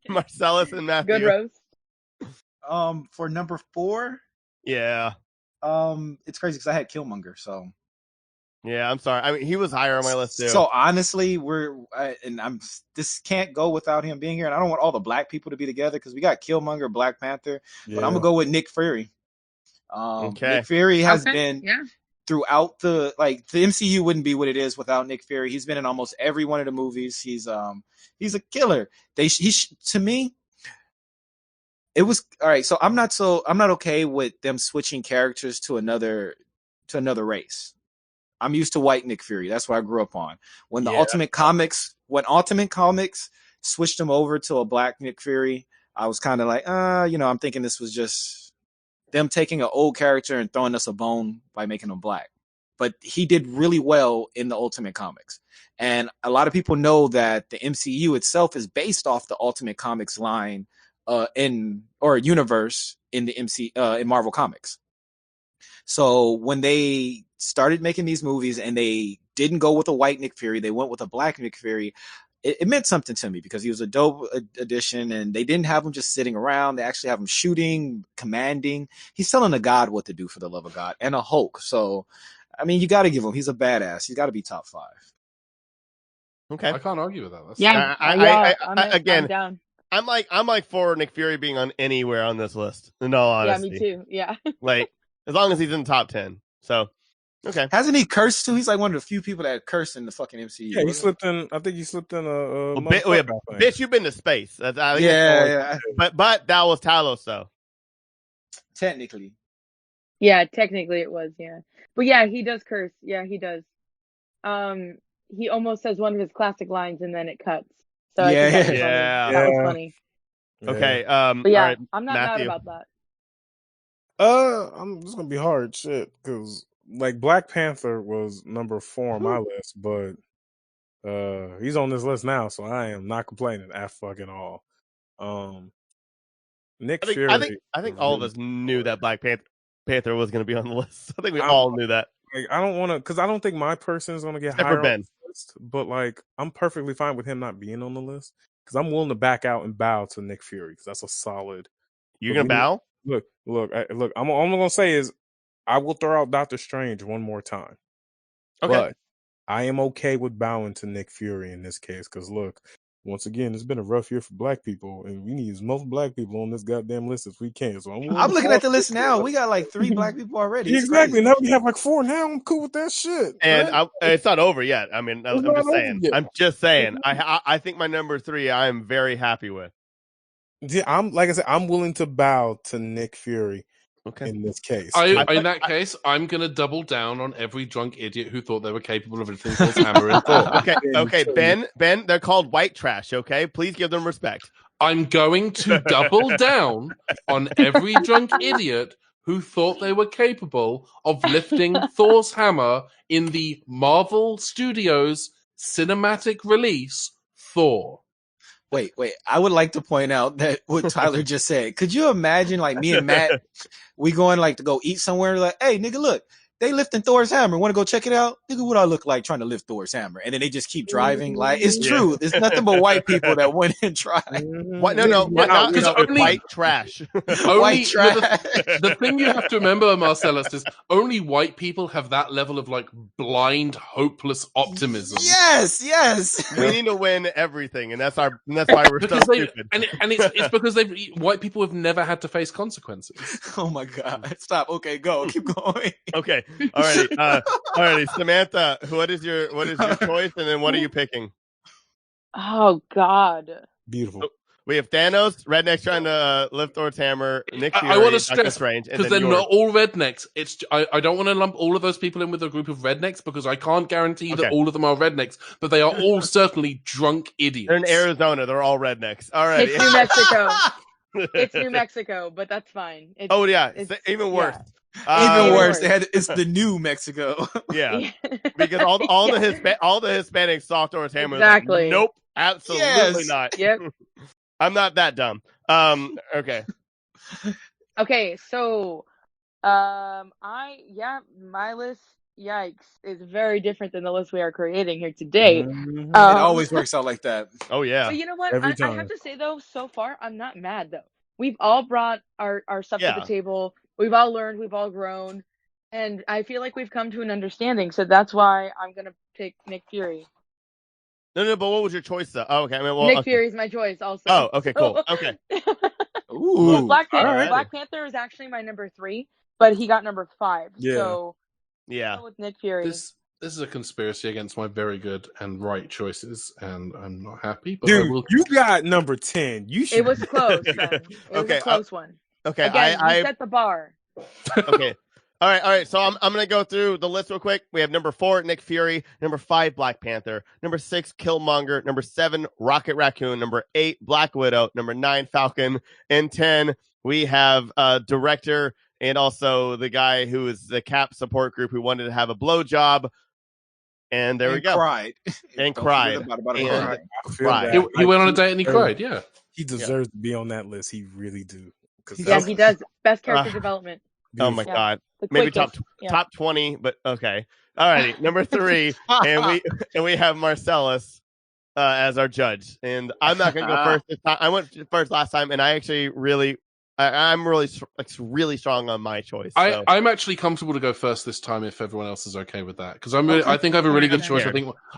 Marcelous and Matthew. Good roast. For number 4, Yeah. it's crazy because I had Killmonger, so. Yeah, I'm sorry. I mean, he was higher on my list too. So honestly, this can't go without him being here, and I don't want all the black people to be together because we got Killmonger, Black Panther, but I'm gonna go with Nick Fury. Okay. Nick Fury has been Yeah. throughout the MCU wouldn't be what it is without Nick Fury. He's been in almost every one of the movies. He's a killer. To me, it was all right. So I'm not okay with them switching characters to another race. I'm used to white Nick Fury. That's what I grew up on. When Ultimate Comics switched him over to a black Nick Fury, I was kind of like, I'm thinking this was just them taking an old character and throwing us a bone by making him black. But he did really well in the Ultimate Comics. And a lot of people know that the MCU itself is based off the Ultimate Comics line universe in the in Marvel Comics. So when they started making these movies and they didn't go with a white Nick Fury, they went with a black Nick Fury, it meant something to me because he was a dope addition, and they didn't have him just sitting around. They actually have him shooting, commanding. He's telling a god what to do, for the love of God, and a Hulk. So, I mean, you got to give him. He's a badass. He's got to be top 5. Okay. I can't argue with that. That's I'm down. I'm like for Nick Fury being on anywhere on this list. In all honesty. Yeah, me too. Yeah. Like, as long as he's in the top 10. So, okay. Hasn't he cursed too? He's like one of the few people that cursed in the fucking MCU. Yeah, he slipped in. I think he slipped in a. Bitch, you've been to space. Yeah. But that was Talos, though. Technically. Yeah, technically it was, yeah. But yeah, he does curse. Yeah, he does. He almost says one of his classic lines and then it cuts. So I think that was funny. Yeah. That was funny. Okay. But yeah, all right, I'm not Matthew. mad about that. This gonna be hard shit because like Black Panther was number 4 on my list, but he's on this list now, so I am not complaining at fucking all. Nick I Fury. think all of really us knew that Black Panther was going to be on the list. I think we I'm- all knew that. Like, I don't want to, because I don't think my person is going to get Except higher for on Ben. this list. But like, I'm perfectly fine with him not being on the list because I'm willing to back out and bow to Nick Fury because that's a solid. You're going to bow? Look. I'm all I'm going to say is I will throw out Doctor Strange one more time. Okay. But I am okay with bowing to Nick Fury in this case because look, once again, it's been a rough year for Black people, and we need as most Black people on this goddamn list as we can. So I'm looking at the list now. We got like 3 Black people already. It's exactly. crazy. Now we have like 4 now. I'm cool with that shit. And man. it's not over yet. I mean, I'm It's not just over saying. yet. I'm just saying. I think my number 3 I am very happy with. Yeah, I'm like I said, I'm willing to bow to Nick Fury Okay. in this case. In that case, I'm going to double down on every drunk idiot who thought they were capable of lifting Thor's hammer in Thor. Okay, Ben, they're called white trash, okay? Please give them respect. I'm going to double down on every drunk idiot who thought they were capable of lifting Thor's hammer in the Marvel Studios cinematic release, Thor. Wait. I would like to point out that what Tyler just said. Could you imagine, like, me and Matt, we going, like, to go eat somewhere, like, hey, nigga, look, they lifting Thor's hammer. Want to go check it out? Nigga, what I look like trying to lift Thor's hammer? And then they just keep driving. Like, it's true. It's nothing but white people that went and tried. What? No, white trash. White trash. The thing you have to remember, Marcelous, is only white people have that level of like blind, hopeless optimism. Yes. We need to win everything, and that's why we're so stupid. And it's because white people have never had to face consequences. Oh my God! Stop. Okay, go. Keep going. Okay. Alrighty. Samantha, what is your choice, and then what are you picking? Oh God. Beautiful. We have Thanos, rednecks trying to lift Thor's hammer. Nick Fury, I want to Doctor stress Strange, because they're not all rednecks. I don't want to lump all of those people in with a group of rednecks because I can't guarantee that all of them are rednecks, but they are all certainly drunk idiots. They're in Arizona. They're all rednecks. All right. It's New Mexico. It's New Mexico, but that's fine. It's even worse. Yeah. Even worse, worse. it's the new Mexico. Yeah, because all the Hispanics saw Thor's hammer. Exactly. Like, nope, absolutely not. Yep. I'm not that dumb. Okay. Okay, so my list, yikes, is very different than the list we are creating here today. It always works out like that. Oh yeah. But you know what? Every I time. have to say though, so far I'm not mad though. We've all brought our stuff to the table. We've all learned. We've all grown, and I feel like we've come to an understanding. So that's why I'm gonna pick Nick Fury. No, but what was your choice though? Oh, okay. I mean, Nick Fury's my choice also. Oh, okay, cool. Okay. Ooh, Black Panther. alrighty. Black Panther is actually my number 3, but he got number 5. Yeah. So Yeah. with Nick Fury. This is a conspiracy against my very good and right choices, and I'm not happy. But Dude, I will... you got number 10. You should. It was close, Ben. It was a close one. Okay. Again, you set the bar. Okay. All right. So I'm gonna go through the list real quick. We have number 4, Nick Fury. Number 5, Black Panther. Number 6, Killmonger. Number 7, Rocket Raccoon. Number 8, Black Widow. Number 9, Falcon. And 10, we have director and also the guy who is the Cap support group who wanted to have a blowjob. And there we go. Cried. And Don't cried. forget about And cried. I feel Right. bad. He went on a date and he cried. Yeah. He deserves to be on that list. He really do. Yeah, he does. Best character development. Oh my God. The Maybe quickest. top 20, but okay. All righty. Number 3, and we have Marcelous as our judge. And I'm not going to go first this time. I went first last time, and I actually I'm really strong on my choice. So. I'm actually comfortable to go first this time if everyone else is okay with that, because I think I have a really good choice.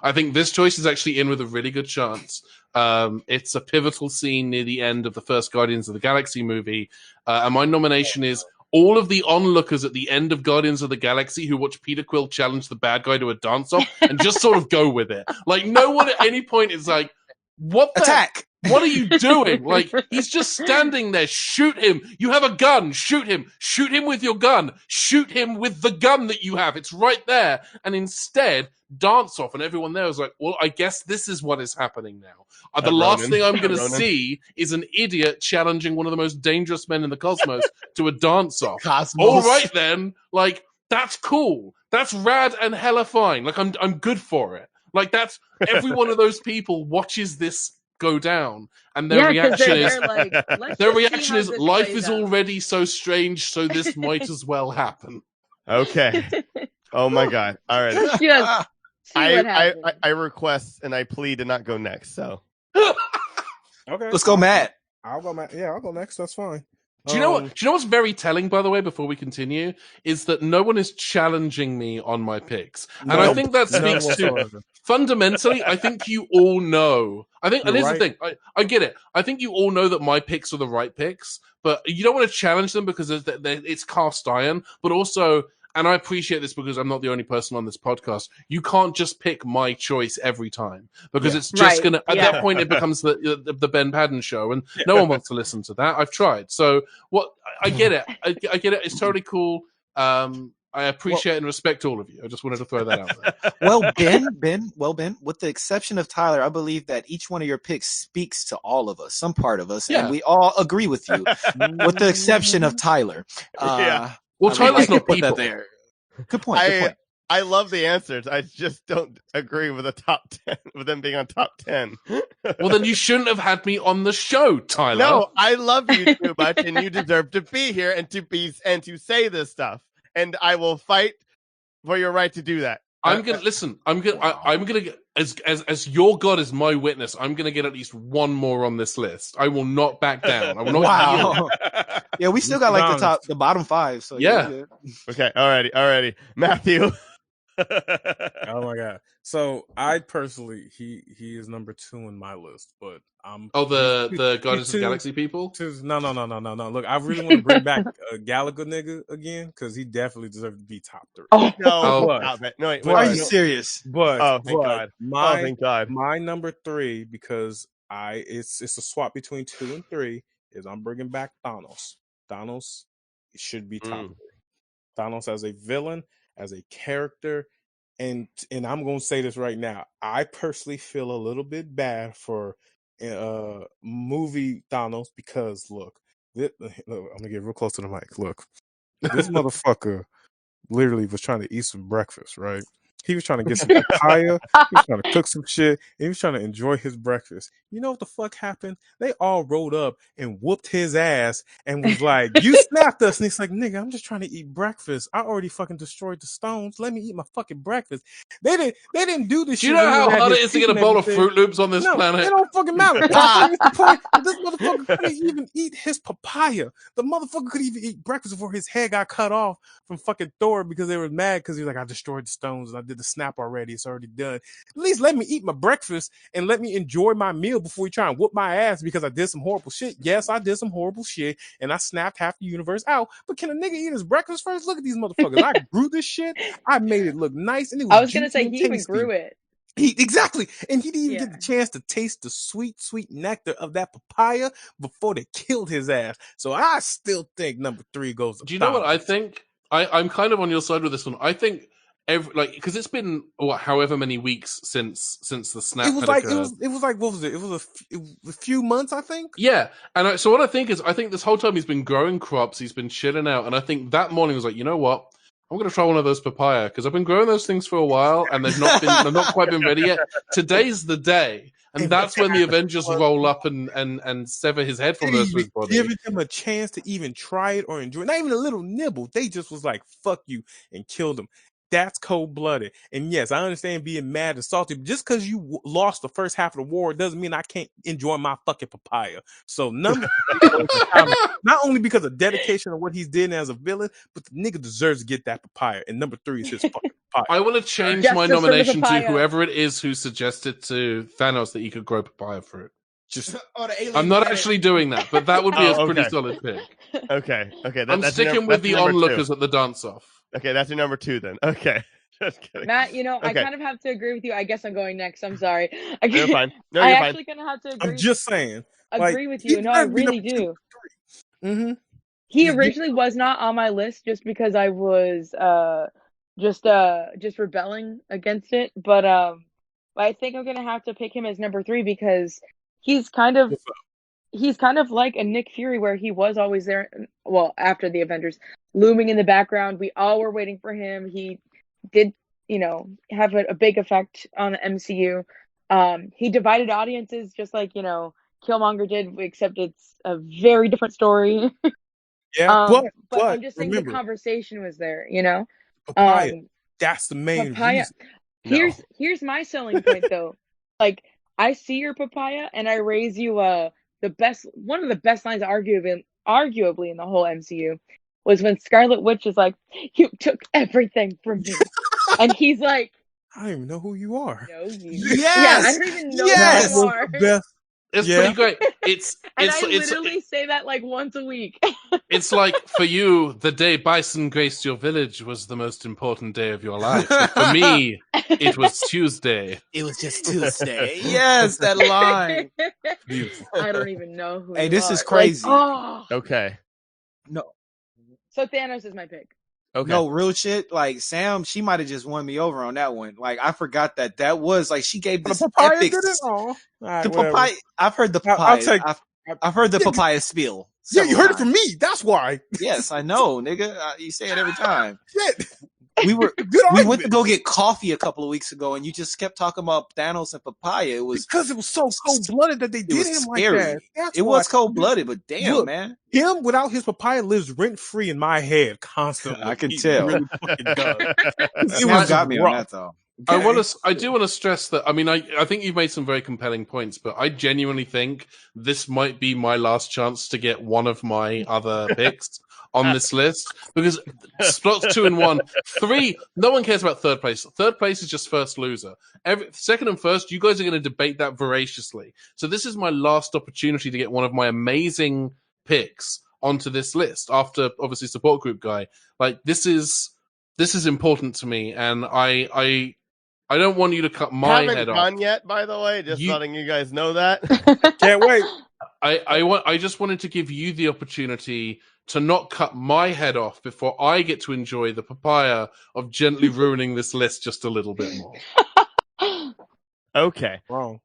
I think this choice is actually in with a really good chance. It's a pivotal scene near the end of the first Guardians of the Galaxy movie, and my nomination is all of the onlookers at the end of Guardians of the Galaxy who watch Peter Quill challenge the bad guy to a dance-off and just sort of go with it. Like, no one at any point is like, what the Attack! What are you doing? Like, he's just standing there. Shoot him. You have a gun. Shoot him. Shoot him with your gun. Shoot him with the gun that you have. It's right there. And instead, dance off. And everyone there is like, well, I guess this is what is happening now. The last thing I'm going to see is an idiot challenging one of the most dangerous men in the cosmos to a dance off. All right, then. Like, that's cool. That's rad and hella fine. Like, I'm good for it. Like, that's every one of those people watches this go down, and their Yeah, 'cause reaction is they're like, let's their just see reaction how is this life plays is out. already so strange, so this might as well happen. Okay. Oh my God. All right. Let's just see what happens. I request and I plead to not go next. So Okay, Let's go, Matt. I'll go, Matt. Yeah, I'll go next. That's fine. Do you know what? Do you know what's very telling, by the way, before we continue, is that no one is challenging me on my picks, and I think that None speaks to whatsoever. fundamentally. I think you all know. I think, and You're here's the thing. I get it. I think you all know that my picks are the right picks, but you don't want to challenge them because it's cast iron. But also, and I appreciate this because I'm not the only person on this podcast. You can't just pick my choice every time because it's just Right. gonna. At Yeah. that point, it becomes the Ben Paddon show, and no one wants to listen to that. I've tried. So what? I get it. I get it. It's totally cool. I appreciate and respect all of you. I just wanted to throw that out there. Well, Ben, with the exception of Tyler, I believe that each one of your picks speaks to all of us, some part of us, Yeah. and we all agree with you, with the exception of Tyler. Yeah. Well, Tyler's I not put that people. there. Good point. Good point. I love the answers. I just don't agree with the top 10, with them being on top 10. Well, then you shouldn't have had me on the show, Tyler. No, I love you too much, and you deserve to be here and to say this stuff. And I will fight for your right to do that. I'm gonna listen. I'm gonna get as your God is my witness. I'm gonna get at least one more on this list. I will not back down. I will not yield. Wow. Yeah, we still got like the bottom 5. So Yeah. Okay, alrighty. Matthew. Oh my God. So I personally, he is number 2 in my list, but I'm The Guardians of the Galaxy people. No. Look, I really want to bring back Gallagher nigga again because he definitely deserves to be top 3. Oh, No, But- stop it. No, wait, Are you wait. serious? But Oh, thank but God. My, Thank God. my number 3, because it's a swap between 2 and 3, is I'm bringing back Thanos. Thanos should be top 3. Thanos as a villain, as a character. And I'm gonna say this right now. I personally feel a little bit bad for movie Thanos because look, I'm gonna get real close to the mic. Look, this motherfucker literally was trying to eat some breakfast, right? He was trying to get some papaya. He was trying to cook some shit. And he was trying to enjoy his breakfast. You know what the fuck happened? They all rolled up and whooped his ass and was like, "You snapped us." And he's like, "Nigga, I'm just trying to eat breakfast. I already fucking destroyed the stones. Let me eat my fucking breakfast." They didn't do this Do shit. you know when how they had hard it his is to get a teeth and bowl of everything. Fruit Loops on this No, planet? it don't fucking matter. That's the point. This motherfucker couldn't even eat his papaya. The motherfucker couldn't even eat breakfast before his head got cut off from fucking Thor because they were mad because he was like, "I destroyed the stones and I did the snap already. It's already done. At least let me eat my breakfast and let me enjoy my meal before you try and whoop my ass because I did some horrible shit." Yes, I did some horrible shit and I snapped half the universe out. But can a nigga eat his breakfast first? Look at these motherfuckers. I grew this shit. I made it look nice and it was I was gonna juicy say and he even tasty. grew it. Exactly. And he didn't even Yeah. get the chance to taste the sweet, sweet nectar of that papaya before they killed his ass. So I still think number 3 goes to Do you know what I Thanos. think? I'm kind of on your side with this one. I think because it's been however many weeks since the snap. It was had like occurred. it was like what was it? It was a few months, I think. Yeah, and so what I think is, I think this whole time he's been growing crops, he's been chilling out, and I think that morning was like, you know what? I'm going to try one of those papaya because I've been growing those things for a while and they've not quite been ready yet. Today's the day, and that's when the Avengers roll up and sever his head from the rest of his body. Giving him a chance to even try it or enjoy it. Not even a little nibble. They just was like, "Fuck you," and killed him. That's cold-blooded. And yes, I understand being mad and salty, but just because you lost the first half of the war doesn't mean I can't enjoy my fucking papaya. So number 3 goes to Thanos, not only because of dedication of what he's did as a villain, but the nigga deserves to get that papaya. And number 3 is his fucking papaya. I want to change Justice my for the nomination to papaya. whoever it is who suggested to Thanos that he could grow papaya fruit. Just I'm not actually doing that, but that would be Oh, a pretty okay. solid pick. Okay. I'm That's sticking with the number 2. onlookers at the dance-off. Okay, that's your number 2 then. Okay. Just kidding. Matt, I Okay. kind of have to agree with you. I guess I'm going next. I'm sorry. You're fine. No, I you're fine. actually kind of have to agree. I'm just saying. agree with you. No, I really do. Mm-hmm. He originally was not on my list just because I was just rebelling against it, but I think I'm gonna have to pick him as number 3 because he's kind of like a Nick Fury where he was always there. Well, after the Avengers, looming in the background, we all were waiting for him. He did, have a big effect on the MCU. He divided audiences just like, Killmonger did, except it's a very different story. Yeah, but I'm just saying remember, the conversation was there, papaya. That's the main papaya. reason. Here's my selling point though. Like, I see your papaya and I raise you one of the best lines arguably in the whole MCU was when Scarlet Witch is like, "You took everything from me," and he's like, I don't even know who you are. "No, you." Yes! Yeah, I don't even know Yes! who you are. It's pretty great. It's And I literally say that like once a week. It's like, for you, the day Bison graced your village was the most important day of your life. But for me, it was Tuesday. It was just Tuesday. Yes, that line. Beautiful. I don't even know who. Hey, you this are. is crazy. Like, oh. Okay. No, So Thanos is my pick. Okay. no, real shit. Like Sam, she might have just won me over on that one. Like I forgot that was like she gave The this papaya epic. did it. Oh, all right, The whatever. papaya. I've heard the I'll papaya. take- I've heard the papaya spiel. Yeah, you several heard it from times. me. That's why. Yes, I know, nigga. You say it every time. Shit. We were Good we argument. went to go get coffee a couple of weeks ago, and you just kept talking about Thanos and papaya. It was Because it was so cold blooded that they did was him scary. like that. That's it why. was cold blooded, but damn, Look, man, Him without his papaya lives rent free in my head constantly. I can He tell. really fucking does. It Sam was got me on rough. that though. I do want to stress that. I mean, I think you've made some very compelling points, but I genuinely think this might be my last chance to get one of my other picks on this list, because slots 2 and 1, 3. No one cares about third place. Third place is just first loser. Second and first, you guys are going to debate that voraciously. So this is my last opportunity to get one of my amazing picks onto this list after obviously support group guy. Like this is important to me, and I don't want you to cut my Haven't head off. gone yet, by the way. Just letting you guys know that. Can't wait. I just wanted to give you the opportunity to not cut my head off before I get to enjoy the papaya of gently ruining this list just a little bit more. Okay. Wrong.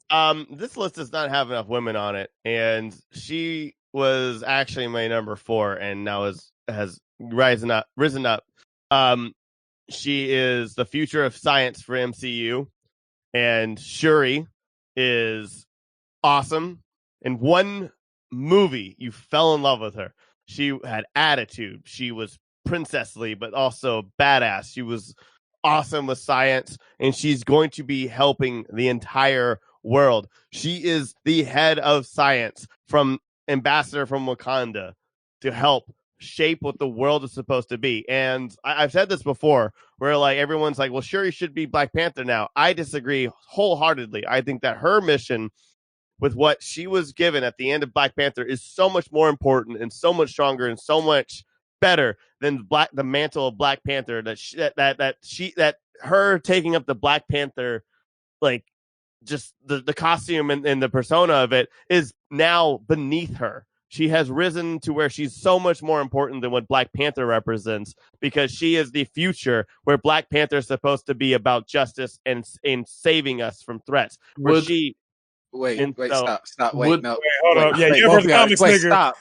This list does not have enough women on it, and she was actually my number 4, and now has risen up. She is the future of science for MCU, and Shuri is awesome. In one movie, you fell in love with her. She had attitude. She was princessly, but also badass. She was awesome with science, and she's going to be helping the entire world. She is the head of science, from ambassador from Wakanda, to help shape what the world is supposed to be. And I've said this before, where like everyone's like, well, Shuri should be Black Panther now. I disagree wholeheartedly. I think that her mission with what she was given at the end of Black Panther is so much more important and so much stronger and so much better than the mantle of Black Panther. That her taking up the Black Panther, like just the costume and the persona of it, is now beneath her. She has risen to where she's so much more important than what Black Panther represents, because she is the future, where Black Panther is supposed to be about justice and saving us from threats. Stop. Wait, no. Hold on. Yeah, you're a comics nigga. Stop.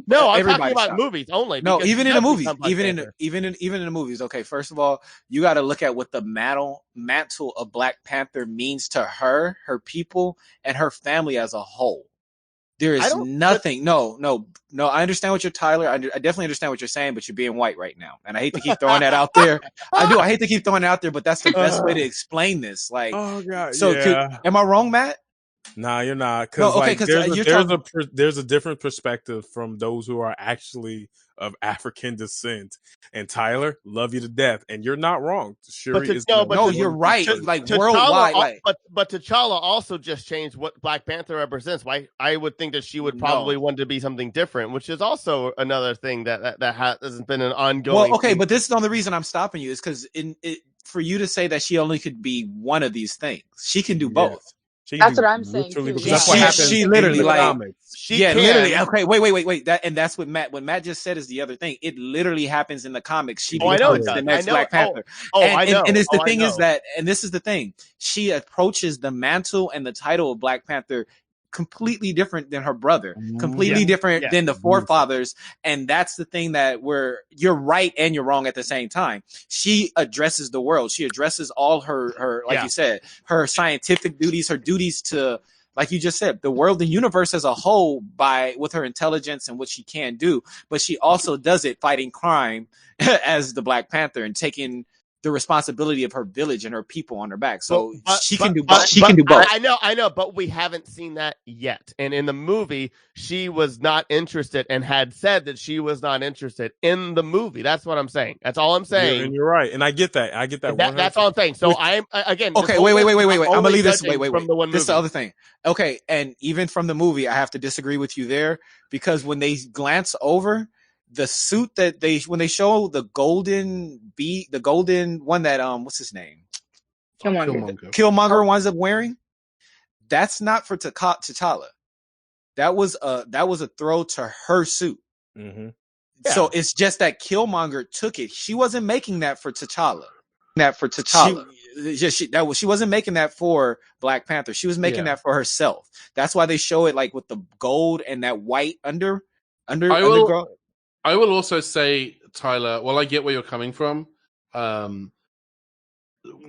No, I'm Everybody talking about movies only. No, because even she in the does movies, become Black Panther. even in the movies. Okay, first of all, you got to look at what the mantle of Black Panther means to her people, and her family as a whole. There is nothing. No. I understand what you're, Tyler. I definitely understand what you're saying, but you're being white right now, and I hate to keep throwing that out there. I do. I hate to keep throwing it out there, but that's the best way to explain this. Like, oh god. so yeah. am I wrong, Matt? Nah, you're not. No, okay, Because there's a different perspective from those who are actually of African descent. And Tyler, love you to death, and you're not wrong. Shuri is you're right. Like worldwide, but T'Challa also just changed what Black Panther represents. Why I would think that she would probably want to be something different, which is also another thing that hasn't been an ongoing. Well, okay, thing. But this is the only reason I'm stopping you is because for you to say that she only could be one of these things, she can do both. That's what I'm saying. That's what happens. She literally literally. Okay, wait. That's what Matt. What Matt just said is the other thing. It literally happens in the comics. She becomes the next Black Panther. I know. And it's the thing is that, and this is the thing. She approaches the mantle and the title of Black Panther completely different than her brother, completely different than the forefathers. And that's the thing that you're right and you're wrong at the same time. She addresses the world. She addresses all her like you said, her scientific duties, her duties to, like you just said, the world, the universe as a whole with her intelligence and what she can do. But she also does it fighting crime as the Black Panther and taking the responsibility of her village and her people on her back. So she can do both. She can do both. I know, but we haven't seen that yet. And in the movie, she was not interested and had said that she was not interested in the movie. That's what I'm saying. That's all I'm saying. And you're right. And I get that. That's all I'm saying. So I'm, again. Okay, wait. I'm going to leave this. Wait. This is the other thing. Okay. And even from the movie, I have to disagree with you there, because when they glance over the suit that when they show the golden one that, what's his name? Killmonger winds up wearing. That's not for T'Challa. That was a throw to her suit. Mm-hmm. So it's just that Killmonger took it. She wasn't making that for T'Challa. She wasn't making that for Black Panther. She was making that for herself. That's why they show it like with the gold and that white under. I will also say, Tyler, while I get where you're coming from,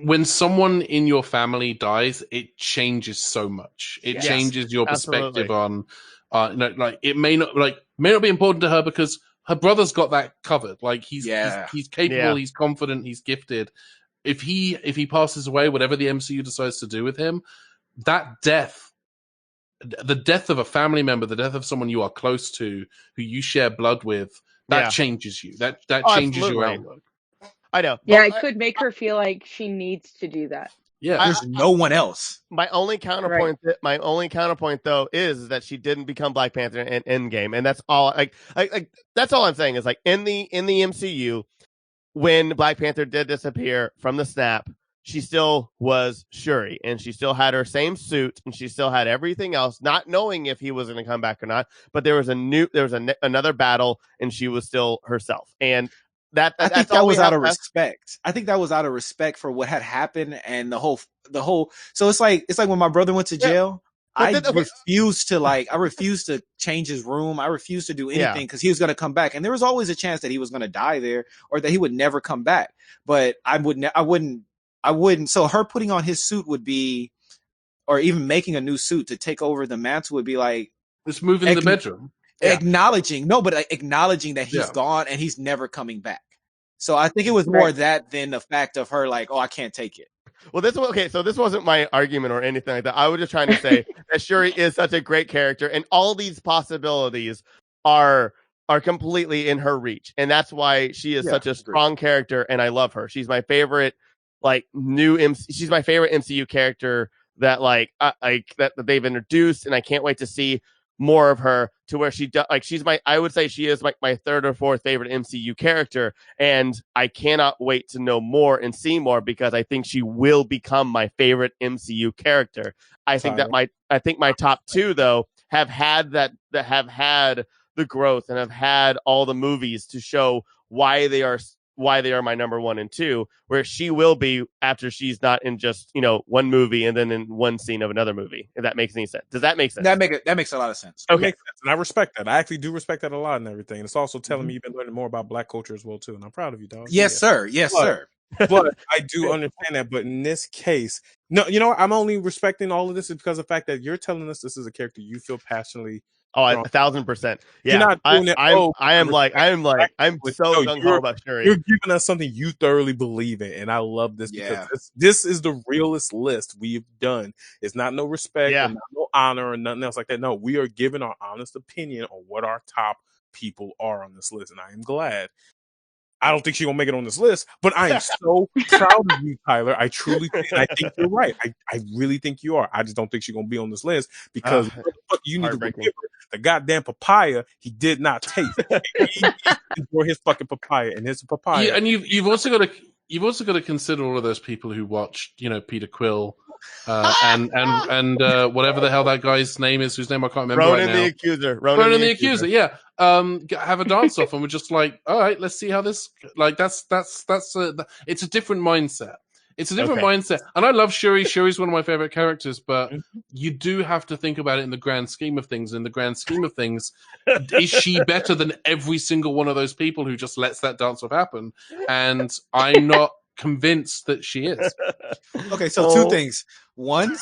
when someone in your family dies, it changes so much. It changes your perspective on, like it may not be important to her because her brother's got that covered. Like he's capable, he's confident, he's gifted. If he passes away, whatever the MCU decides to do with him, that death, the death of a family member, the death of someone you are close to, who you share blood with, that changes you. That changes your outlook. I know. Yeah, it could make her feel like she needs to do that. Yeah, there's no one else. My only counterpoint, though, is that she didn't become Black Panther in Endgame, and that's all. Like that's all I'm saying is like in the MCU, when Black Panther did disappear from the snap, she still was Shuri, and she still had her same suit, and she still had everything else, not knowing if he was going to come back or not. But there was another battle, and she was still herself. And I think that was out of respect. I think that was out of respect for what had happened and the whole. So it's like when my brother went to jail. I refused to change his room. I refused to do anything because he was going to come back, and there was always a chance that he was going to die there or that he would never come back. But I wouldn't. So her putting on his suit would be, or even making a new suit to take over the mantle would be like just moving in the bedroom. Acknowledging that he's gone and he's never coming back. So I think it was more that than the fact of her like, oh, I can't take it. Well, so this wasn't my argument or anything like that. I was just trying to say that Shuri is such a great character, and all these possibilities are completely in her reach, and that's why she is such a strong character, and I love her. She's my favorite, she's my favorite MCU character that that they've introduced, and I can't wait to see more of her to where she does. Like I would say she is like my third or fourth favorite MCU character, and I cannot wait to know more and see more because I think she will become my favorite MCU character. I think my top two though have had that have had the growth and have had all the movies to show why they are my number 1 and 2, where she will be after she's not in just, one movie and then in one scene of another movie. If that makes any sense. Does that make sense? That makes a lot of sense. Okay. Makes sense. And I respect that. I actually do respect that a lot and everything. And it's also telling me you've been learning more about Black culture as well too. And I'm proud of you, dog. Yes, sir. Yes, sir. But I do understand that. But in this case, no, I'm only respecting all of this because of the fact that you're telling us this is a character you feel passionately. Oh, 1,000%. Yeah, not doing I'm so gung-ho about Shuri. You're giving us something you thoroughly believe in, and I love this because this is the realest list we've done. It's not no respect, and not no honor, or nothing else like that. No, we are giving our honest opinion on what our top people are on this list, and I am glad. I don't think she's gonna make it on this list, but I am so proud of you, Tyler. I truly think, I think you're right. I really think you are. I just don't think she's gonna be on this list because you need to forgive her. The goddamn papaya he did not take. He for his fucking papaya, and his papaya. Yeah, and you've also got to consider all of those people who watched, Peter Quill, and whatever the hell that guy's name is, whose name I can't remember Ronan right now. the Accuser. Ronan the Accuser. Yeah. Have a dance off, and we're just like, all right, let's see how this. Like it's a different mindset. It's a different Okay. mindset. And I love Shuri. Shuri's one of my favorite characters, but you do have to think about it in the grand scheme of things. In the grand scheme of things, is she better than every single one of those people who just lets that dance off happen? And I'm not convinced that she is. Okay, so two things. One,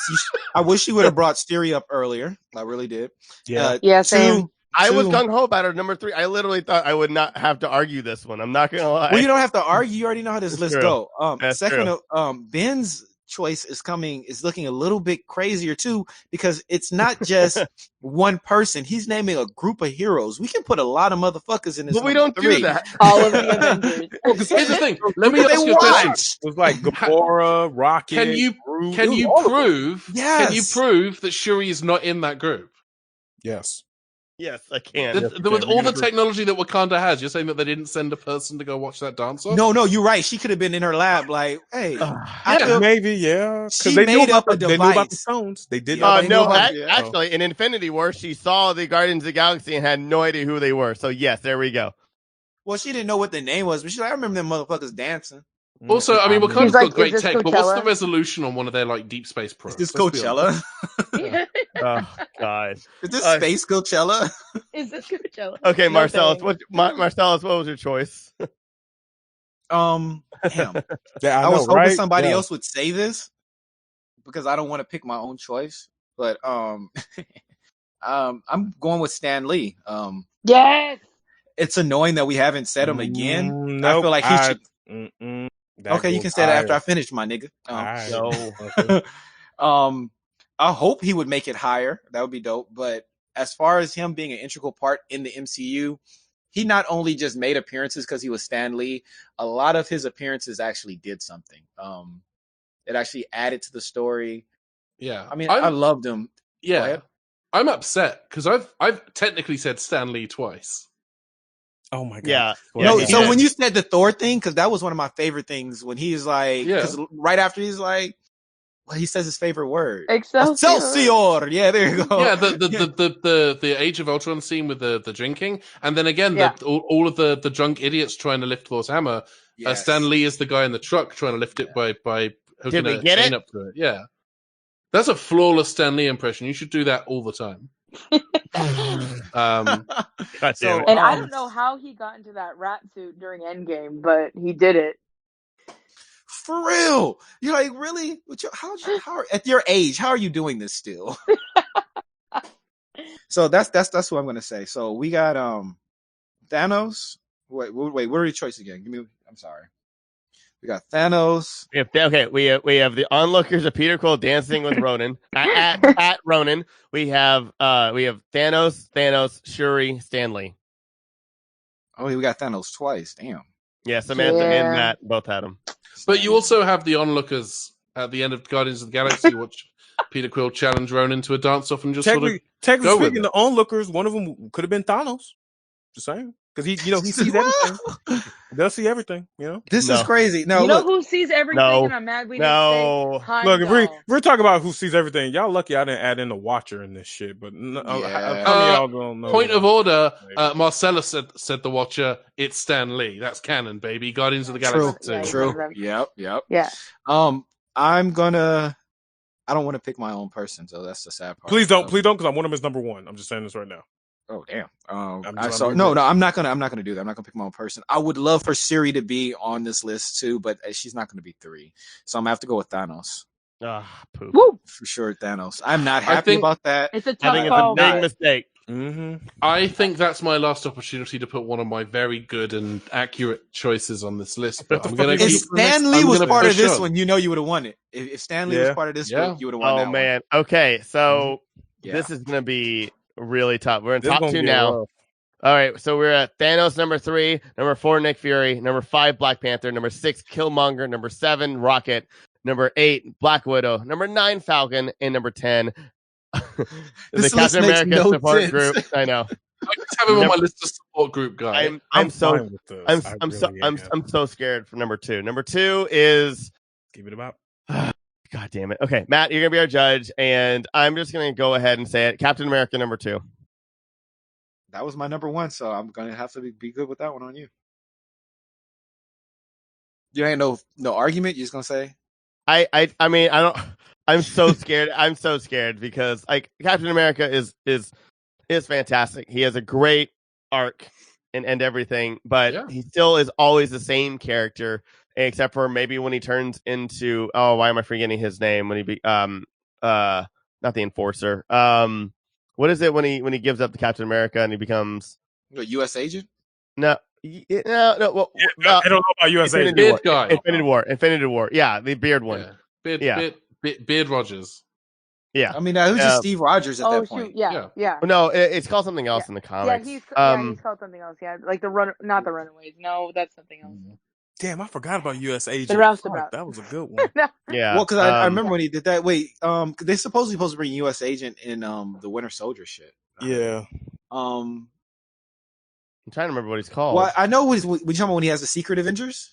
I wish she would have brought Stiri up earlier. I really did. Yeah, same. I was gung ho about her number 3. I literally thought I would not have to argue this one. I'm not gonna lie. Well, you don't have to argue. You already know how this list true. go. That's Second, true. Ben's choice is looking a little bit crazier too, because it's not just one person. He's naming a group of heroes. We can put a lot of motherfuckers in this. But we don't do that. All of the Avengers. Well, because here's the thing. Let me Look at ask they you a question. watch. It was like Gamora, Rocket. Can you Groot. can It was you all of them. prove? Yes. Can you prove that Shuri is not in that group? Yes. Yes, I can. With all the technology that Wakanda has, you're saying that they didn't send a person to go watch that dance off? No, you're right. She could have been in her lab, like, hey, I feel Maybe, yeah. She Because they knew made up about a they knew about the device. stones. They did. Yeah, they knew No, about it. actually, in Infinity War, she saw the Guardians of the Galaxy and had no idea who they were. So yes, there we go. Well, she didn't know what the name was, but she's like, I remember them motherfuckers dancing. Also, I mean, Wakanda's She's like, got great is this tech, but what's Coachella? the resolution on one of their like deep space probes? Is this Let's be honest. Coachella? Oh God. Is this space Coachella? Is this Coachella? Okay, No Marcellus. thanks. Marcellus, what was your choice? Damn. Yeah, I was know, hoping right? somebody Yeah. else would say this because I don't want to pick my own choice. But I'm going with Stan Lee. Yes. It's annoying that we haven't said him again. Nope, I feel like he should. That You goes can say that after I higher. finish, my nigga. No. I hope he would make it higher. That would be dope. But as far as him being an integral part in the MCU, he not only just made appearances because he was Stan Lee. A lot of his appearances actually did something. It actually added to the story. Yeah, I mean, I loved him. Yeah, I'm upset because I've technically said Stan Lee twice. Oh my god. Yeah. No, he so did. when you said the Thor thing, because that was one of my favorite things when he's like, because right after he's like, well, he says his favorite word, Excelsior. Yeah, there you go. Yeah, the Age of Ultron scene with the drinking, and then again all of the drunk idiots trying to lift Thor's hammer. Yes. Stan Lee is the guy in the truck trying to lift it by hooking Did we a get chain it? up to it. Yeah, that's a flawless Stan Lee impression. You should do that all the time. God damn it. And I don't know how he got into that rat suit during Endgame, but he did it. For real. You're like, really? How at your age, how are you doing this still? So that's what I'm gonna say. So we got Thanos. Wait, what are your choices again? I'm sorry. We got Thanos. We have the onlookers of Peter Quill dancing with Ronan at Ronan. We have Thanos, Shuri, Stanley. Oh, we got Thanos twice. Damn. Yeah, Samantha and Matt both had them. But you also have the onlookers at the end of Guardians of the Galaxy, watch Peter Quill challenge Ronan to a dance off and just Technically go with speaking, it. the onlookers, one of them could have been Thanos. Just saying, because he sees everything. He does see everything. This is crazy. No, you know look, who sees everything, and I'm mad we didn't say Look, if Heimdall. we're talking about who sees everything, y'all lucky I didn't add in the Watcher in this shit. But some of y'all don't know. Point of order, Marcellus said the Watcher. It's Stan Lee. That's canon, baby. Guardians of the Galaxy 2. True. Yep. Yeah. I don't want to pick my own person, so that's the sad part. Please don't, because I want him as number one. I'm just saying this right now. Oh damn. I'm I'm not just- gonna do that. I'm not gonna pick my own person. I would love for Siri to be on this list too, but she's not gonna be 3. So I'm gonna have to go with Thanos. Poop. Woo! For sure, Thanos. I'm not happy about that. It's a I tough think it's call. a big mistake. Mm-hmm. I think that's my last opportunity to put one of my very good and accurate choices on this list. But I'm gonna If keep. Stan Lee I'm was gonna part of push this on. one, you would have won it. If Stan Lee was part of this group, you would have won that Oh man. Okay, so one. this is gonna be really tough. We're in This top gonna 2 get now. rough. All right, so we're at Thanos number 3, number 4 Nick Fury, number 5 Black Panther, number 6 Killmonger, number 7 Rocket, number 8 Black Widow, number 9 Falcon, and number 10 the This list Captain makes America no support sense. group. I know. I just have him on my list of support group guy. I'm so fine with this. I'm so scared for number 2. Number 2 is Give it about. God damn it. Okay, Matt, you're gonna be our judge, and I'm just gonna go ahead and say it. Captain America number 2. That was my number 1, so I'm gonna have to be good with that one on you. You ain't no argument. You're just gonna say I mean, I don't. I'm so scared. I'm so scared because like Captain America is fantastic. He has a great arc and everything, but he still is always the same character, except for maybe when he turns into why am I forgetting his name when he be not the Enforcer. What is it when he gives up to Captain America and he becomes a U.S. agent? No. No. Well, I don't know about USA. Infinity War. Yeah, the beard one. Beard Rogers. Yeah. I mean, it was just Steve Rogers at that point. Yeah. No, it's called something else in the comics. He's called something else. Yeah, like not the Runaways. No, that's something else. Damn, I forgot about U.S. Agent. The Roustabout. That was a good one. Yeah. Well, because I remember when he did that. Wait, they supposed to bring U.S. Agent in the Winter Soldier shit. Yeah. I'm trying to remember what he's called. Well, I know we talking about when he has the Secret Avengers.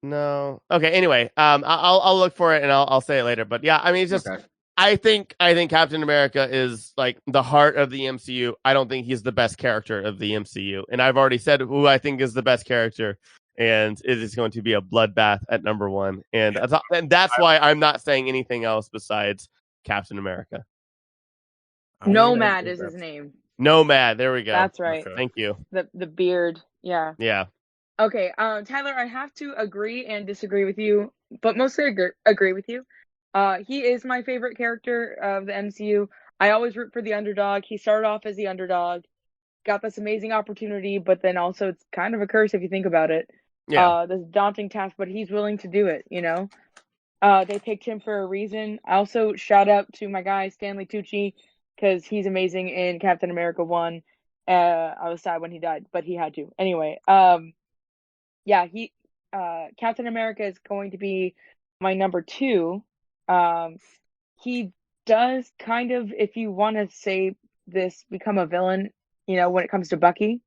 No. Okay. Anyway, I'll look for it and I'll say it later. But yeah, I mean, it's just I think Captain America is like the heart of the MCU. I don't think he's the best character of the MCU, and I've already said who I think is the best character, and it is going to be a bloodbath at number 1, and that's why I'm not saying anything else besides Captain America. Nomad is his name. Nomad. There we go. That's right. Okay. Thank you. The beard. Yeah. Yeah. Okay, Tyler, I have to agree and disagree with you, but mostly agree with you. He is my favorite character of the MCU. I always root for the underdog. He started off as the underdog, got this amazing opportunity, but then also it's kind of a curse if you think about it. Yeah. This daunting task, but he's willing to do it, you know? They picked him for a reason. I also shout out to my guy, Stanley Tucci, because he's amazing in Captain America 1. I was sad when he died, but he had to. Anyway, yeah, Captain America is going to be my number 2. He does kind of, if you want to say this, become a villain, you know, when it comes to Bucky,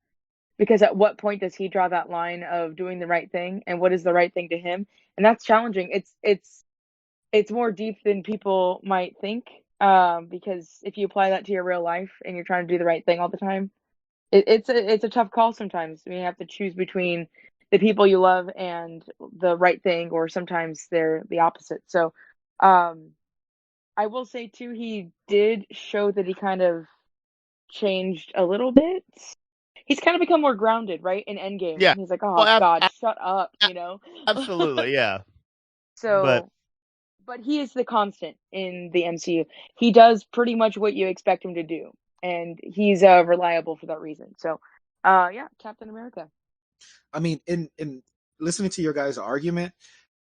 because at what point does he draw that line of doing the right thing and what is the right thing to him? And that's challenging. It's more deep than people might think, because if you apply that to your real life and you're trying to do the right thing all the time, it's a tough call sometimes. You have to choose between the people you love and the right thing, or sometimes they're the opposite. So, I will say too, he did show that he kind of changed a little bit. He's kind of become more grounded, right? In Endgame. Yeah. He's like, oh God, shut up, you know? Absolutely, yeah. So, but he is the constant in the MCU. He does pretty much what you expect him to do, and he's reliable for that reason. So, yeah, Captain America. I mean, in listening to your guys' argument,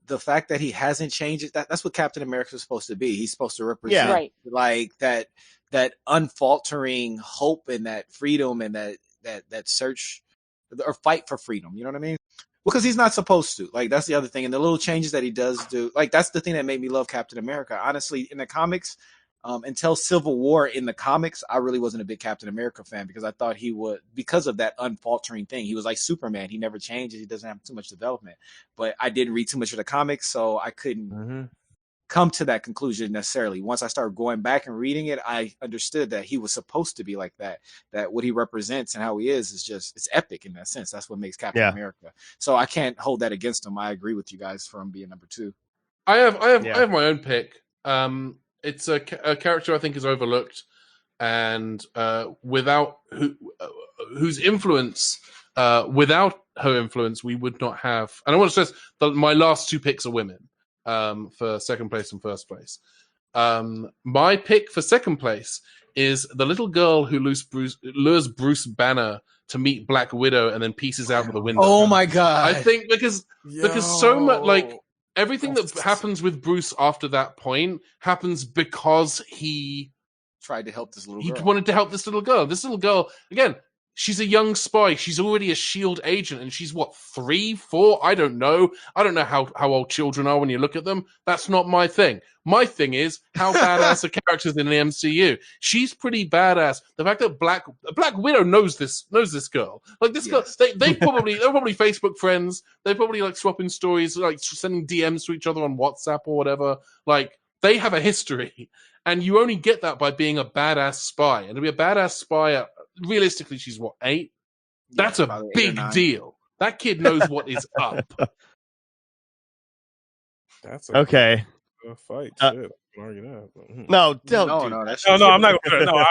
the fact that he hasn't changed, that's what Captain America is supposed to be. He's supposed to represent like that unfaltering hope and that freedom and that search or fight for freedom. You know what I mean? Because he's not supposed to. Like, that's the other thing. And the little changes that he does do, like, that's the thing that made me love Captain America. Honestly, in the comics, until Civil War in the comics, I really wasn't a big Captain America fan because I thought he would, because of that unfaltering thing. He was like Superman. He never changes. He doesn't have too much development. But I didn't read too much of the comics, so I couldn't come to that conclusion necessarily. Once I started going back and reading it, I understood that he was supposed to be like that, that what he represents and how he is just, it's epic in that sense. That's what makes Captain America. So I can't hold that against him. I agree with you guys for him being number 2. I have my own pick. It's a character I think is overlooked, and whose influence, without her influence, we would not have. And I want to stress that my last 2 picks are women, for second place and first place. My pick for second place is the little girl who lures Bruce Banner to meet Black Widow and then pieces out of the window. Oh my God! I think because so much, like, everything that happens with Bruce after that point happens because he tried to help this little girl. He wanted to help this little girl. This little girl, again, she's a young spy. She's already a S.H.I.E.L.D. agent, and she's, what, 3, 4? I don't know. I don't know how old children are when you look at them. That's not my thing. My thing is how badass are characters in the MCU. She's pretty badass. The fact that Black Widow knows this girl. Like, this girl, they're probably Facebook friends. They're probably, like, swapping stories, like sending DMs to each other on WhatsApp or whatever. Like, they have a history. And you only get that by being a badass spy. And to be a badass spy, realistically, she's what, 8? That's a big deal. That kid knows what is up. That's Okay. a fight. Uh, Shit, I can argue that. But, No, don't No, do no, that's no, just I'm not gonna. No,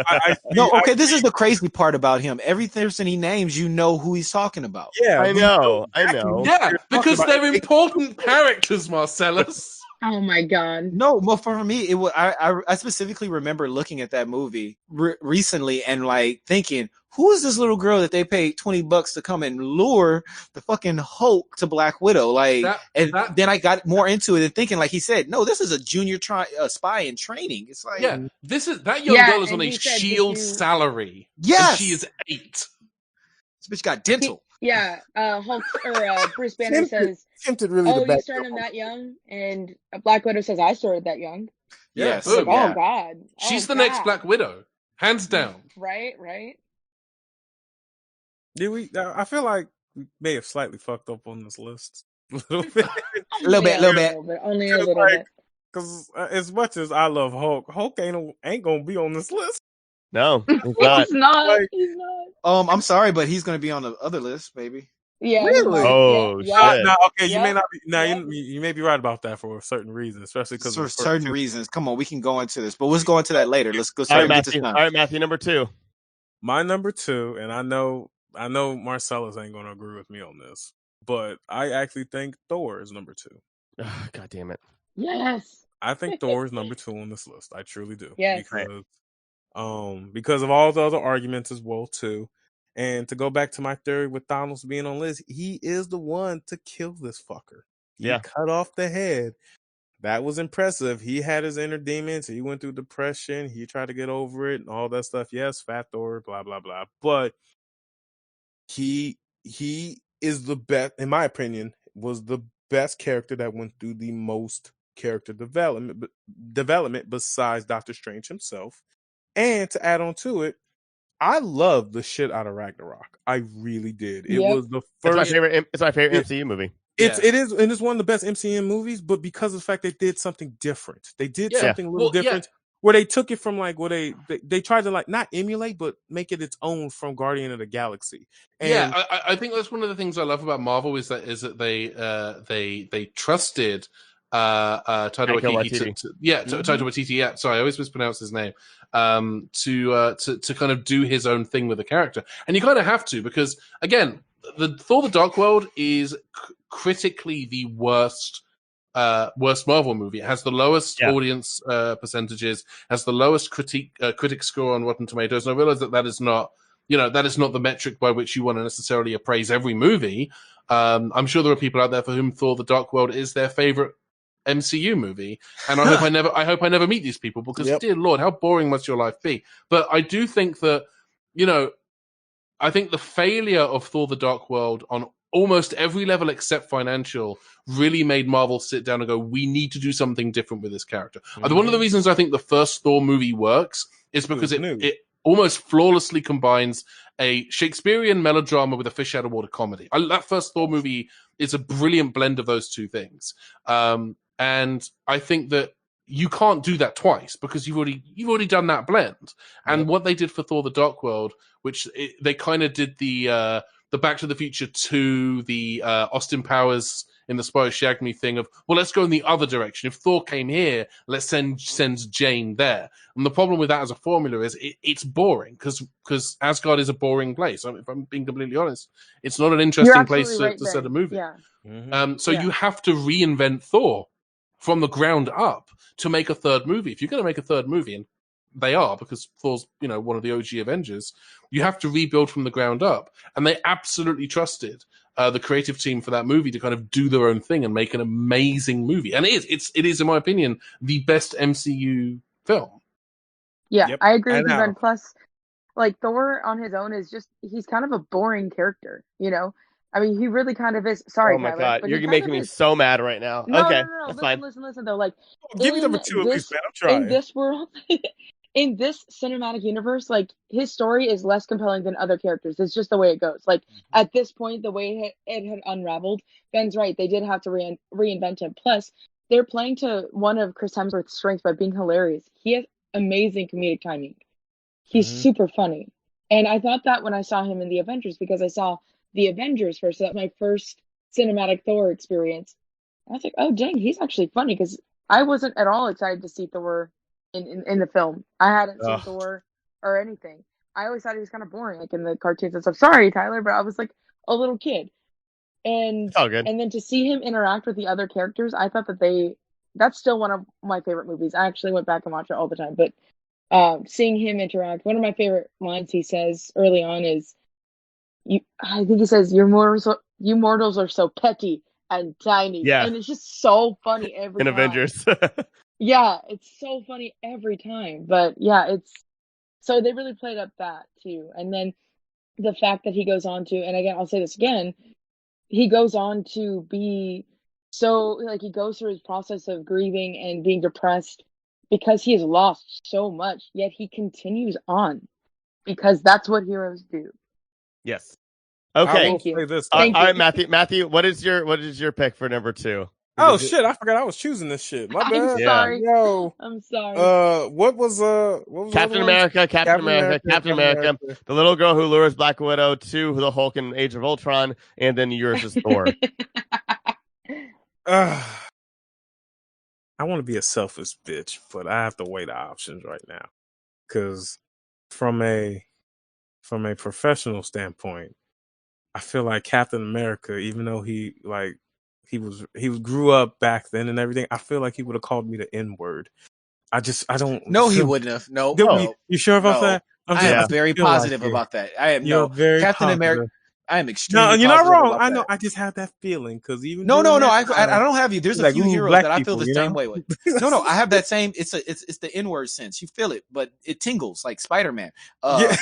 I no. Okay, this is the crazy part about him. Every person he names, you know who he's talking about. yeah, I we know. exactly who Yeah, you're because talking about. they're important characters, Marcellus. Oh my god. No, well, for me, it was. I specifically remember looking at that movie recently and like thinking, who is this little girl that they paid $20 to come and lure the fucking Hulk to Black Widow? Like, then I got more into it and thinking, like he said, no, this is a junior spy in training. It's like, Yeah, that young girl is on and a he said, shield salary. Yes, and she is 8. This bitch got dental. Hulk or Bruce Banner says, tempted really "Oh, to you started him that young," and Black Widow says, "I started that young." Yes. boom. Like, oh god, She's the next Black Widow, hands down. Right. Did we? I feel like we may have slightly fucked up on this list a little bit. A little bit, only a little bit. Because as much as I love Hulk ain't gonna be on this list. No, he's not. He's not. Like- He's not. I'm sorry, but he's gonna be on the other list, baby. Yeah. Really? Oh, yeah. shit. No, okay, you Yep. may not be. Now Yep. you may be right about that for a certain reason, especially because For certain reasons. Come on, we can go into this, but let's go into that later. Let's go. All right, Get this Matthew. done. All right, Matthew, number 2. My number 2, and I know Marcellus ain't gonna agree with me on this, but I actually think Thor is number 2. God damn it. Yes. I think Thor is number 2 on this list. I truly do. Yes. Because of all the other arguments as well too. And to go back to my theory with Thanos being on list, he is the one to kill this fucker. He cut off the head. That was impressive. He had his inner demons. He went through depression. He tried to get over it and all that stuff. Yes, Fat Thor, blah blah blah. But he is the best, in my opinion, was the best character that went through the most character development besides Doctor Strange himself. And to add on to it, I loved the shit out of Ragnarok. I really did. It was the first. It's my favorite MCU movie. It is, and it's one of the best MCU movies. But because of the fact they did something different, they did something a little different. Where they took it from like what they tried to like not emulate, but make it its own from Guardian of the Galaxy. And I think that's one of the things I love about Marvel is that they trusted Taika Waititi. Taika Waititi. Yeah, sorry, I always mispronounce his name. To kind of do his own thing with the character, and you kind of have to, because again, the Thor: The Dark World is critically the worst Marvel movie. It has the lowest audience percentages, has the lowest critic score on Rotten Tomatoes, and I realize that is not the metric by which you want to necessarily appraise every movie. I'm sure there are people out there for whom Thor: The Dark World is their favorite MCU movie, and I hope I never meet these people, because dear Lord, how boring must your life be? But I do think that, I think the failure of Thor: The Dark World on almost every level except financial really made Marvel sit down and go, we need to do something different with this character. One of the reasons I think the first Thor movie works is because it almost flawlessly combines a Shakespearean melodrama with a fish out of water comedy. That first Thor movie is a brilliant blend of those two things. And I think that you can't do that twice, because you've already done that blend. And what they did for Thor: The Dark World, which they kind of did the Back to the Future 2, the Austin Powers in the Spy Who Shagged Me thing of, well, let's go in the other direction. If Thor came here, let's send Jane there. And the problem with that as a formula is it's boring, because Asgard is a boring place. If I'm being completely honest, it's not an interesting place to set a movie. Yeah. So you have to reinvent Thor from the ground up to make a third movie. If you're going to make a third movie, and they are, because Thor's one of the OG Avengers, you have to rebuild from the ground up. And they absolutely trusted the creative team for that movie to kind of do their own thing and make an amazing movie. And it is in my opinion the best MCU film. Yeah, I agree with you, Ben. Plus, like, Thor on his own is he's kind of a boring character, I mean, he really kind of is. Sorry, oh my Tyler, God, but you're making me so mad right now. No, okay, no. that's Listen, though. Like, give me number 2 at least, man. I'm trying. In this world, in this cinematic universe, like, his story is less compelling than other characters. It's just the way it goes. Like, at this point, the way it had unraveled, Ben's right. They did have to reinvent him. Plus, they're playing to one of Chris Hemsworth's strengths by being hilarious. He has amazing comedic timing. He's super funny. And I thought that when I saw him in The Avengers, because I saw The Avengers first. So that was my first cinematic Thor experience. I was like, oh dang, he's actually funny because I wasn't at all excited to see Thor in the film. I hadn't seen Thor or anything. I always thought he was kind of boring, like in the cartoons and stuff. Sorry, Tyler, but I was like a little kid. And all good. and then to see him interact with the other characters, I thought that's still one of my favorite movies. I actually went back and watched it all the time. But seeing him interact, one of my favorite lines he says early on is, I think he says, you mortals are so petty and tiny. Yeah. And it's just so funny every In time. Avengers. Yeah, it's so funny every time. But yeah, so they really played up that too. And then the fact that he goes on to, and again, I'll say this again, he goes on to be so, like, he goes through his process of grieving and being depressed because he has lost so much, yet he continues on because that's what heroes do. Yes. Okay. Thank you. All right, Matthew, what is your pick for number 2? Oh shit! I forgot I was choosing this shit. My bad. I'm sorry. Yo, I'm sorry. what was Captain America, Captain America, the little girl who lures Black Widow to the Hulk in Age of Ultron, and then yours is Thor. I want to be a selfish bitch, but I have to weigh the options right now because from a professional standpoint, I feel like Captain America, even though he grew up back then and everything, I feel like he would have called me the N-word. I don't. No, he wouldn't have. No. You sure about that? I am very positive about that. I am Captain America. I am extremely. No, you're not wrong. I know. I just have that feeling because even no. I don't have you. There's a few heroes that I feel the same way with. No. I have that same. It's the N-word sense. You feel it, but it tingles like Spider-Man. Yeah.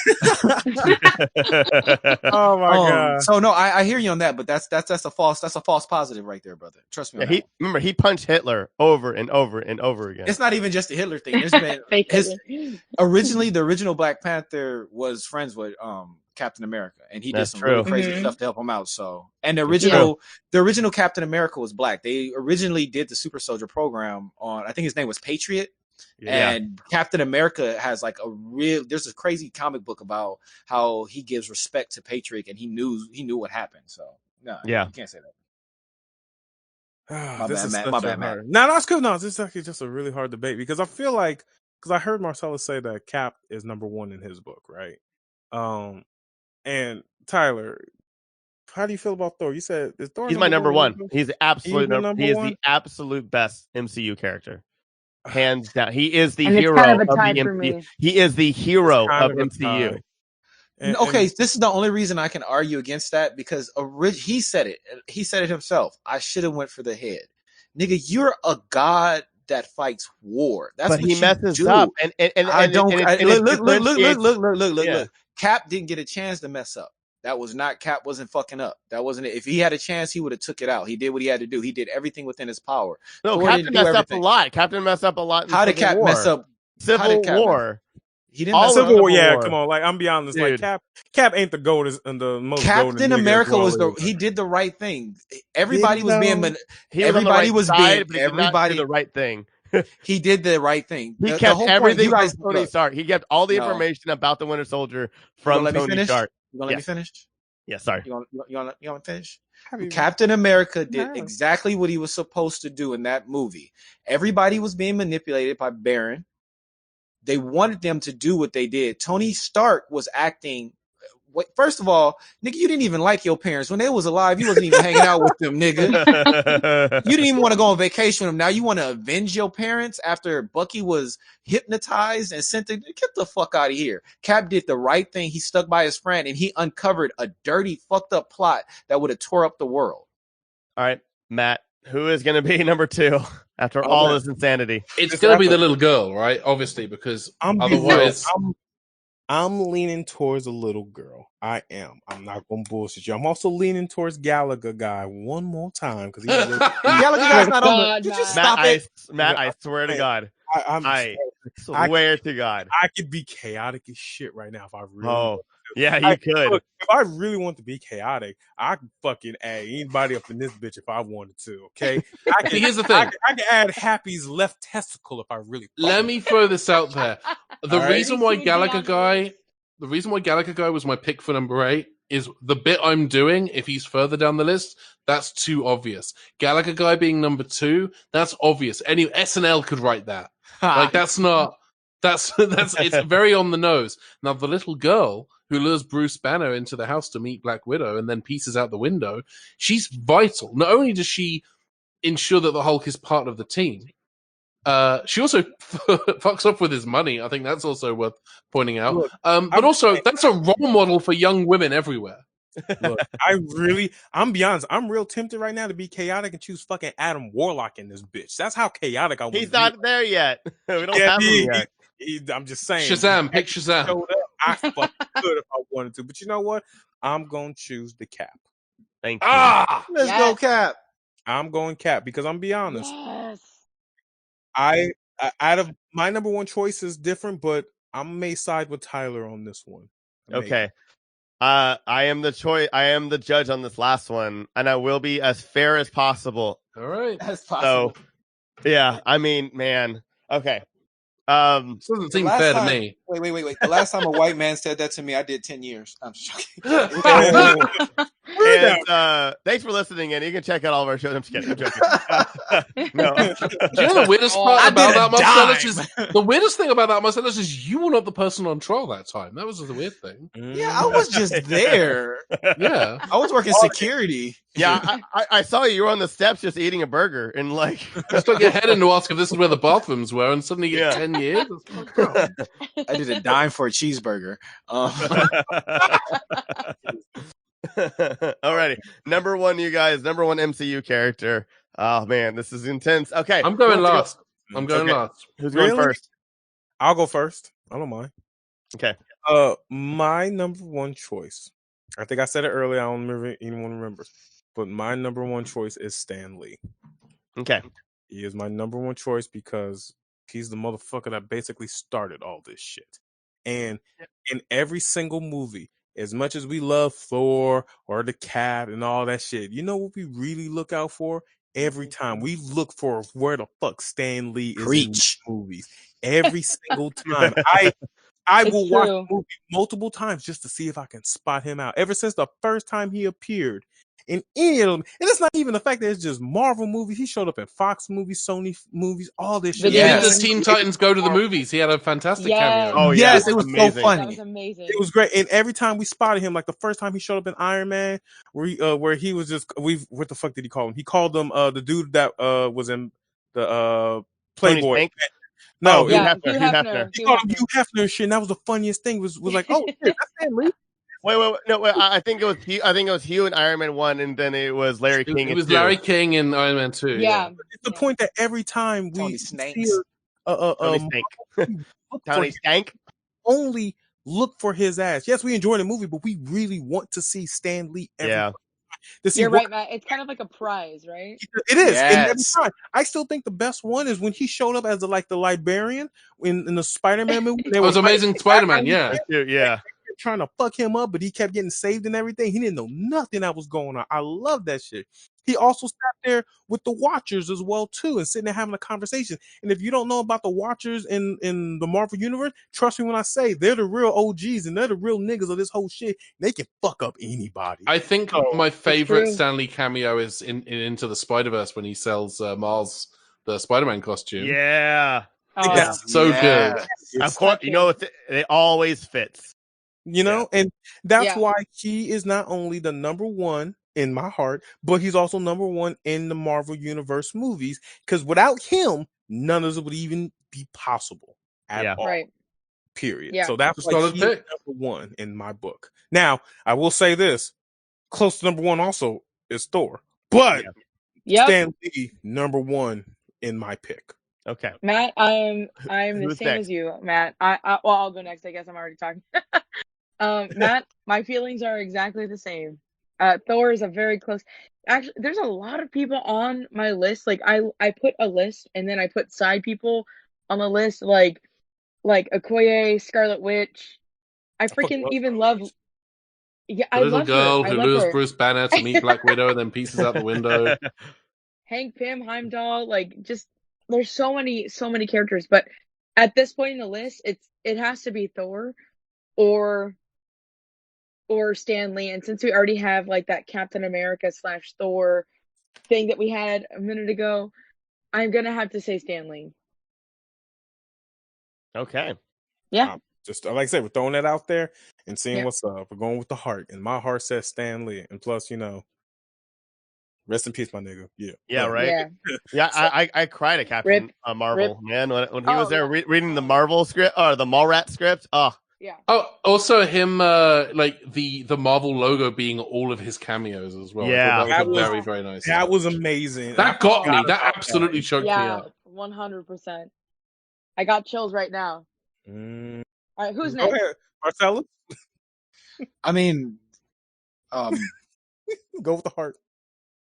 Oh my god. So no, I hear you on that, but that's a false positive right there, brother. Trust me. Yeah, he punched Hitler over and over and over again. It's not even just a Hitler thing. There's been originally the original Black Panther was friends with Captain America, and he did some really crazy stuff to help him out. So, and the original Captain America was black. They originally did the Super Soldier program on, I think his name was Patriot. Yeah. And Captain America has like there's a crazy comic book about how he gives respect to Patriot, and he knew what happened. So, no, you can't say that. My bad, Matt. No, that's cool. No, this is actually just a really hard debate because I feel like, because I heard Marcellus say that Cap is number 1 in his book, right? And Tyler, how do you feel about Thor? You said is Thor? He's my number 1. He's the absolute he is the absolute best MCU character, hands down. He is the hero of the MCU. He is the hero of MCU. Okay, this is the only reason I can argue against that because he said it. He said it himself. I should have went for the head, nigga. You're a god that fights war. That's but what he messes do. Up. Look. Cap didn't get a chance to mess up. Cap wasn't fucking up. That wasn't it. If he had a chance, he would have took it out. He did what he had to do. He did everything within his power. No, Captain messed up a lot. Captain messed up a lot. How did Cap mess up? Civil War. He didn't mess up Civil War. Yeah, come on. Like, I'm be honest. Dude. Like Cap ain't the gold and the most. Captain America he did the right thing. Everybody was being everybody was being everybody the right thing. He did the right thing. He kept everything from Tony Stark. He kept all the information about the Winter Soldier from Tony Stark. You gonna let me finish? Yeah, sorry. You want to finish? Captain America did exactly what he was supposed to do in that movie. Everybody was being manipulated by Baron. They wanted them to do what they did. Tony Stark was acting. First of all, nigga, you didn't even like your parents when they was alive. You wasn't even hanging out with them, nigga. You didn't even want to go on vacation with them. Now you want to avenge your parents after Bucky was hypnotized and sent to get the fuck out of here. Cap did the right thing. He stuck by his friend and he uncovered a dirty, fucked up plot that would have tore up the world. All right, Matt, who is going to be number 2 after all this insanity? It's going to be the little girl, right? Obviously, because otherwise... I'm leaning towards a little girl. I am. I'm not going to bullshit you. I'm also leaning towards Gallagher guy one more time because Gallagher guy's not on. Did you stop it, Matt? I swear to God. I swear to God. I could be chaotic as shit right now if I really. Oh, yeah, you could. Look, if I really want to be chaotic, I could fucking add anybody up in this bitch if I wanted to. Okay. Here's the thing. I can add Happy's left testicle if I really. Let me throw this out there. The reason why Gallagher guy was my pick for number 8 is the bit I'm doing. If he's further down the list, That's too obvious. Gallagher guy being number 2, that's obvious. Any SNL could write that. Like that's it's very on the nose. Now the little girl who lures Bruce Banner into the house to meet Black Widow and then pieces out the window, she's vital. Not only does she ensure that the Hulk is part of the team, she also fucks off with his money. I think that's also worth pointing out. Look, but also, that's a role model for young women everywhere. Look, I'm be honest, I'm real tempted right now to be chaotic and choose fucking Adam Warlock in this bitch. That's how chaotic I want. He's not there yet. We don't have him yet. I'm just saying. Shazam, pick Shazam. I fucking could if I wanted to, but you know what? I'm gonna choose the Cap. Thank you. Let's go, Cap. I'm going Cap because I'm be honest. Yes. I out of my number one choice is different, but I may side with Tyler on this one. Okay. I am the choice. I am the judge on this last one, and I will be as fair as possible. All right. As possible. So, yeah, I mean, man. Okay. This doesn't seem fair to me. Wait. The last time a white man said that to me, I did 10 years. I'm just joking. And thanks for listening, and you can check out all of our shows. I'm just kidding. I'm joking. No. Do you know the weirdest part about that, Marcellus? The weirdest thing about that, Marcellus, is you were not the person on trial that time. That was the weird thing. Yeah, I was just there. Yeah. I was working security. Yeah, I saw you. You were on the steps just eating a burger, and like just stuck your head in to ask if this is where the bathrooms were, and suddenly you get 10 years. I did a dime for a cheeseburger. Alrighty, number one, you guys. Number one MCU character. Oh man, this is intense. Okay, I'm going last. I'm going last. Who's going first? I'll go first. I don't mind. Okay. My number one choice. I think I said it earlier. I don't remember if anyone remembers, but my number one choice is Stan Lee. Okay. He is my number one choice because he's the motherfucker that basically started all this shit. And in every single movie, as much as we love Thor or the Cap and all that shit, you know what we really look out for? Every time we look for where the fuck Stan Lee is in movies. Every single time. I will watch the movie multiple times just to see if I can spot him out. Ever since the first time he appeared in any of them, and it's not even the fact that it's just Marvel movies. He showed up in Fox movies, Sony movies, all this shit. Even the Teen Titans Go to the Movies, he had a fantastic cameo. Oh yeah, yes, it was so funny. That was amazing. It was great, and every time we spotted him, like the first time he showed up in Iron Man, where he was just what the fuck did he call him? He called him the dude that was in the Playboy. No, Hugh Hefner. He called him Hugh Hefner and shit. And that was the funniest thing. Was like, oh shit, that's Stan Lee. Wait. No, I think it was Hugh. I think it was Hugh in Iron Man 1, and then it was Larry King. It was Larry King in Iron Man 2. Yeah. It's the point that every time we hear Tony Stank, only look for his ass. Yes, we enjoy the movie, but we really want to see Stan Lee. You're right, Matt. It's kind of like a prize, right? It is. Yes. And every time, I still think the best one is when he showed up as the librarian in the Spider-Man movie. It was Amazing Spider-Man, yeah. Trying to fuck him up, but he kept getting saved and everything. He didn't know nothing that was going on. I love that shit. He also sat there with the Watchers as well too, and sitting there having a conversation. And if you don't know about the Watchers in the Marvel universe, trust me when I say they're the real OGs and they're the real niggas of this whole shit. They can fuck up anybody. I think my favorite Stan Lee cameo is in Into the Spider-Verse when he sells Miles the Spider-Man costume. Yeah. Oh, that's so good. Of course, you know it always fits. You know, and that's why he is not only the number one in my heart, but he's also number one in the Marvel Universe movies. Because without him, none of this would even be possible at all. Right. Period. Yeah. So that's why he's number one in my book. Now, I will say this: close to number one also is Thor, but Stan Lee number one in my pick. Okay, Matt, I'm the same as you, Matt. I'll go next. I guess I'm already talking. Matt, my feelings are exactly the same. Thor is a very close. Actually, there's a lot of people on my list. Like I put a list and then I put side people on the list, like Okoye, Scarlet Witch. I freaking even love. Yeah, I love the little girl her. who lures Bruce Banner to meet Black Widow and then pieces out the window. Hank Pym, Heimdall, like just there's so many characters, but at this point in the list, it has to be Thor, or or Stan Lee. And since we already have like that Captain America / Thor thing that we had a minute ago, I'm gonna have to say Stan Lee. Okay. Yeah. Just like I said, we're throwing that out there and seeing Yeah. what's up. We're going with the heart, and my heart says Stan Lee. And plus, rest in peace, my nigga. Yeah. Yeah, But- right. Yeah. Yeah, I cried at Captain Marvel, man, when he was there reading the Marvel script or the Mallrat script. Oh, Yeah. Oh, also him, like the Marvel logo being all of his cameos as well. Yeah. I thought that was very, very nice. That was amazing. That got me. forgot That about absolutely choked me Yeah. up. 100%. I got chills right now. Mm. All right, who's Go next? ahead, Marcellus. I mean, Go with the heart.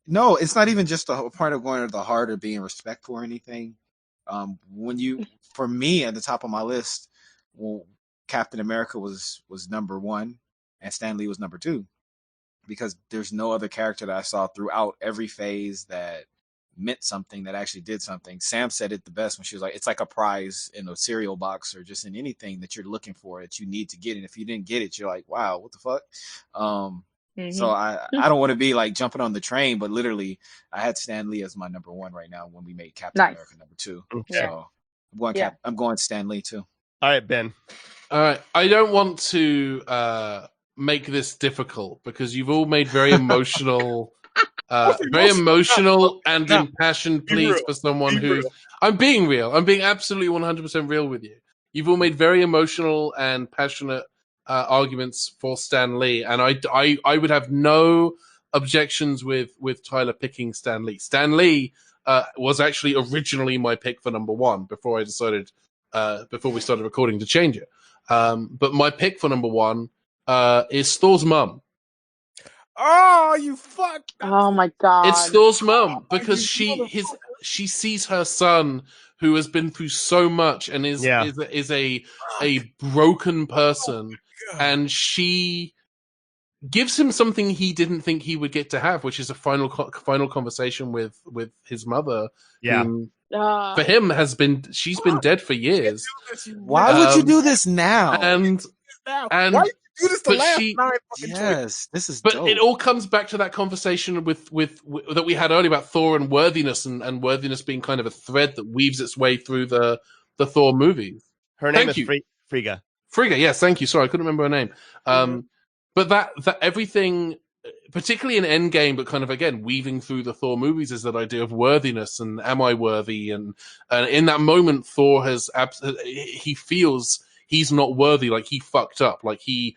no, it's not even just a part of going to the heart or being respectful or anything. For me, at the top of my list, well, Captain America was number 1, and Stan Lee was number 2, because there's no other character that I saw throughout every phase that meant something, that actually did something. Sam said it the best when she was like, it's like a prize in a cereal box or just in anything that you're looking for that you need to get. And if you didn't get it, you're like, wow, what the fuck? So I don't want to be like jumping on the train, but literally I had Stan Lee as my number 1 right now when we made Captain America number 2. Okay. So I'm going Stan Lee too. All right, Ben. All right. I don't want to make this difficult because you've all made very emotional, and impassioned pleas for someone who. I'm being real. I'm being absolutely 100% real with you. You've all made very emotional and passionate arguments for Stan Lee, and I would have no objections with Tyler picking Stan Lee. Stan Lee was actually originally my pick for number 1 before I decided before we started recording to change it. But my pick for number 1 is Thor's mum. Oh, you fuck! Oh my god! It's Thor's mum because she sees her son who has been through so much and is a broken person, and she gives him something he didn't think he would get to have, which is a final conversation with his mother. Yeah. For him she's been dead for years. Why would you do this now? And why would you do this the last 9 fucking Yes, this is But dope. it all comes back to that conversation with that we had earlier about Thor and worthiness, and worthiness being kind of a thread that weaves its way through the Thor movies. Her name is Frigga. Frigga, yes, thank you. Sorry, I couldn't remember her name. But that everything, particularly in Endgame, but kind of again weaving through the Thor movies, is that idea of worthiness and am I worthy? And in that moment, Thor he feels he's not worthy, like he fucked up, like he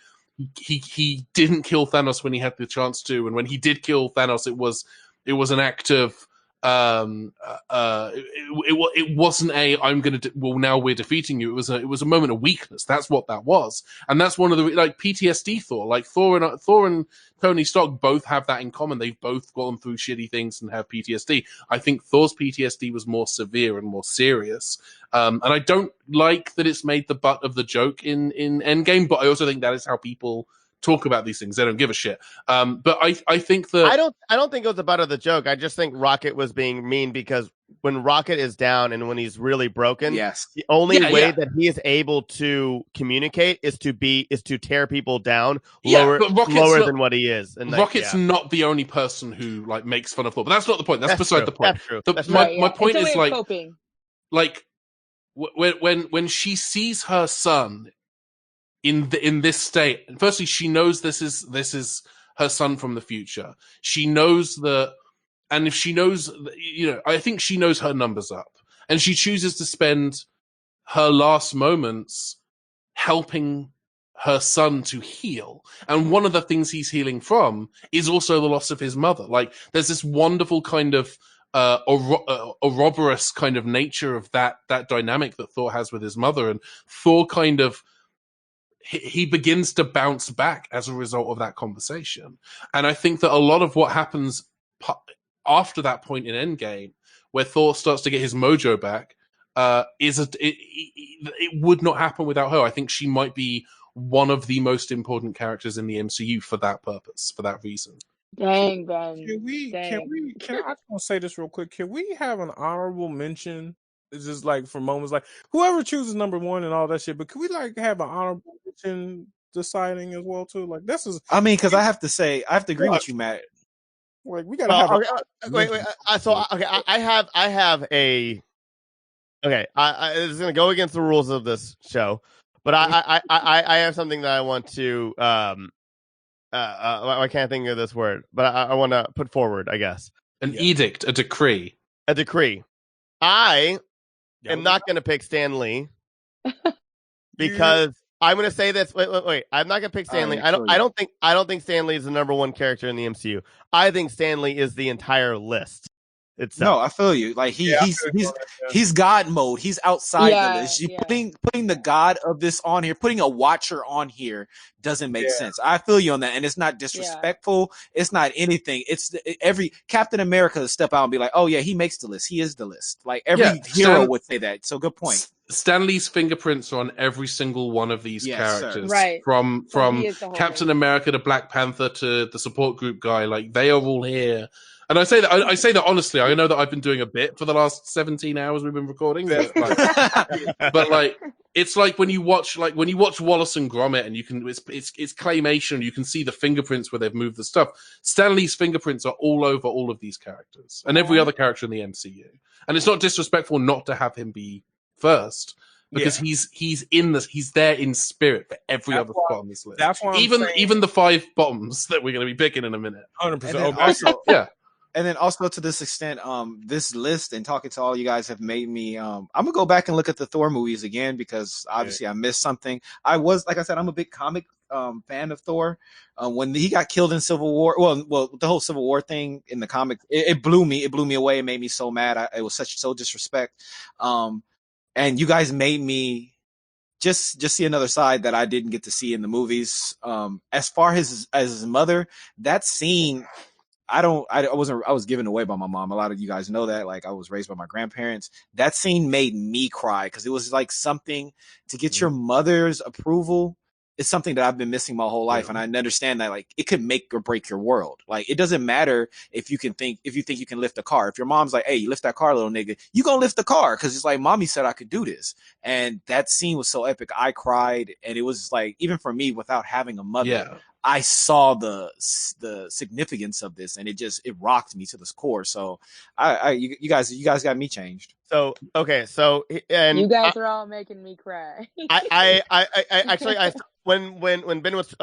didn't kill Thanos when he had the chance to, and when he did kill Thanos, it was an act of it wasn't now we're defeating you. It was a moment of weakness. That's what that was, and that's one of the like PTSD Thor. Like Thor and Tony Stark both have that in common. They've both gone through shitty things and have PTSD. I think Thor's PTSD was more severe and more serious. And I don't like that it's made the butt of the joke in Endgame, but I also think that is how people talk about these things. They don't give a shit. But I think that I don't think it was the butt of the joke. I just think Rocket was being mean because when Rocket is down and when he's really broken, the only way that he is able to communicate is to tear people down lower than what he is. And Rocket's not the only person who like makes fun of Thor, but that's not the point. That's beside the point. That's true. My point is coping. like when she sees her son in this state, firstly she knows this is her son from the future. She knows that, and if she knows, I think she knows her number's up, and she chooses to spend her last moments helping her son to heal. And one of the things he's healing from is also the loss of his mother. Like there's this wonderful kind of Ouroboros kind of nature of that dynamic that Thor has with his mother, and Thor kind of he begins to bounce back as a result of that conversation. And I think that a lot of what happens after that point in Endgame, where Thor starts to get his mojo back, it would not happen without her. I think she might be one of the most important characters in the MCU for that purpose, for that reason. Dang, Ben. Can I just want to say this real quick? Can we have an honorable mention? It's just like for moments like whoever chooses number 1 and all that shit, but can we like have an honorable mention deciding as well too. Like this is, I mean, because I have to agree with you, Matt. like we gotta have. Wait. I have a. Okay, this is gonna go against the rules of this show, but I have something that I want to I can't think of this word, but I want to put forward, I guess. An edict, a decree. A decree. I am not going to pick Stan Lee because I'm going to say this. Wait. I'm not going to pick Stan Lee. I don't think Stan Lee is the number one character in the MCU. I think Stan Lee is the entire list itself. No, I feel you. Like he's God mode. He's outside the list. Putting the God of this on here, putting a watcher on here doesn't make sense. I feel you on that, and it's not disrespectful. It's not anything. It's every Captain America to step out and be like, "Oh yeah, he makes the list. He is the list." Like every hero would say that. So good point. Stan Lee's fingerprints are on every single one of these characters, right? From Captain America to Black Panther to the support group guy. Like they are all here. And I say that honestly. I know that I've been doing a bit for the last 17 hours we've been recording, but it's like when you watch Wallace and Gromit, and you can it's claymation. You can see the fingerprints where they've moved the stuff. Stan Lee's fingerprints are all over all of these characters and every other character in the MCU. And it's not disrespectful not to have him be first, because he's there in spirit for every other spot on this list. That's why even the 5 bottoms that we're going to be picking in a minute. 100%. Also, yeah. And then also to this extent, this list and talking to all you guys have made me, I'm gonna go back and look at the Thor movies again, because obviously I missed something. Like I said, I'm a big comic fan of Thor. When he got killed in Civil War, well, the whole Civil War thing in the comic, it blew me away. It made me so mad. It was so disrespect. And you guys made me just see another side that I didn't get to see in the movies. As far as his mother, that scene, I was given away by my mom. A lot of you guys know that. Like, I was raised by my grandparents. That scene made me cry, because it was like something to get your mother's approval. It's something that I've been missing my whole life. And I understand that, like, it could make or break your world. Like, it doesn't matter if you think you can lift a car. If your mom's like, "Hey, you lift that car, little nigga," you gonna lift the car, because it's like, mommy said I could do this. And that scene was so epic. I cried, and it was like, even for me, without having a mother, I saw the significance of this, and it rocked me to this core. So you guys got me changed. So okay, and you guys are all making me cry. I actually when Ben was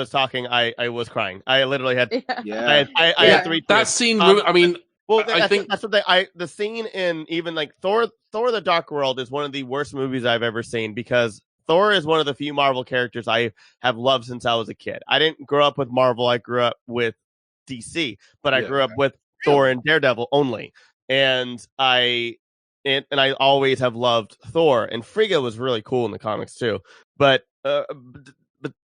talking, I was crying. I literally had I had 3 tears. That scene. I mean, well, I think that's what the scene in even like Thor: The Dark World is one of the worst movies I've ever seen, because Thor is one of the few Marvel characters I have loved since I was a kid. I didn't grow up with Marvel. I grew up with DC, but I grew up with Thor and Daredevil only. And I always have loved Thor. And Frigga was really cool in the comics too. But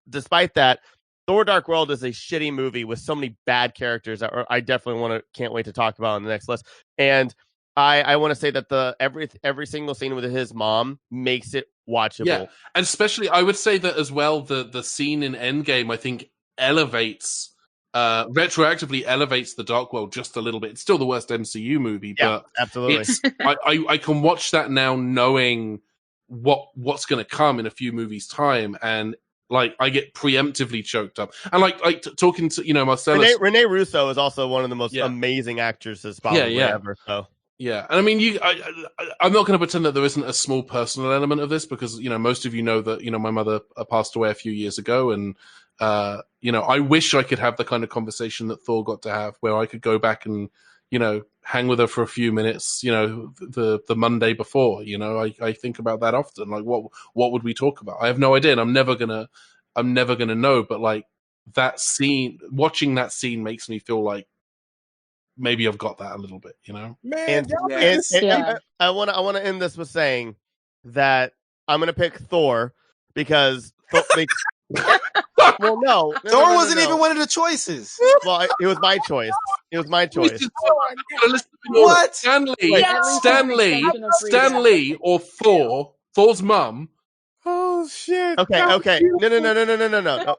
despite that, Thor: Dark World is a shitty movie with so many bad characters that I definitely can't wait to talk about on the next list. And I want to say that every single scene with his mom makes it watchable. Yeah, and especially I would say that as well. The scene in Endgame, I think, retroactively elevates the Dark World just a little bit. It's still the worst MCU movie, but absolutely. I can watch that now, knowing what's going to come in a few movies' time, and like I get preemptively choked up. And like talking to Marcelous, Rene Russo is also one of the most amazing actresses probably ever. So. Yeah, and I mean, I'm not going to pretend that there isn't a small personal element of this, because most of you know that my mother passed away a few years ago, and I wish I could have the kind of conversation that Thor got to have, where I could go back and hang with her for a few minutes, the Monday before. I think about that often. Like, what would we talk about? I have no idea, and I'm never gonna know. But like that scene, watching that scene makes me feel like maybe I've got that a little bit, Man, and I want to end this with saying that I'm going to pick Thor because well, no, Thor wasn't even one of the choices. Well, it was my choice. It was my choice. What? Stan Lee, or Thor's mum. Oh shit! Okay. No.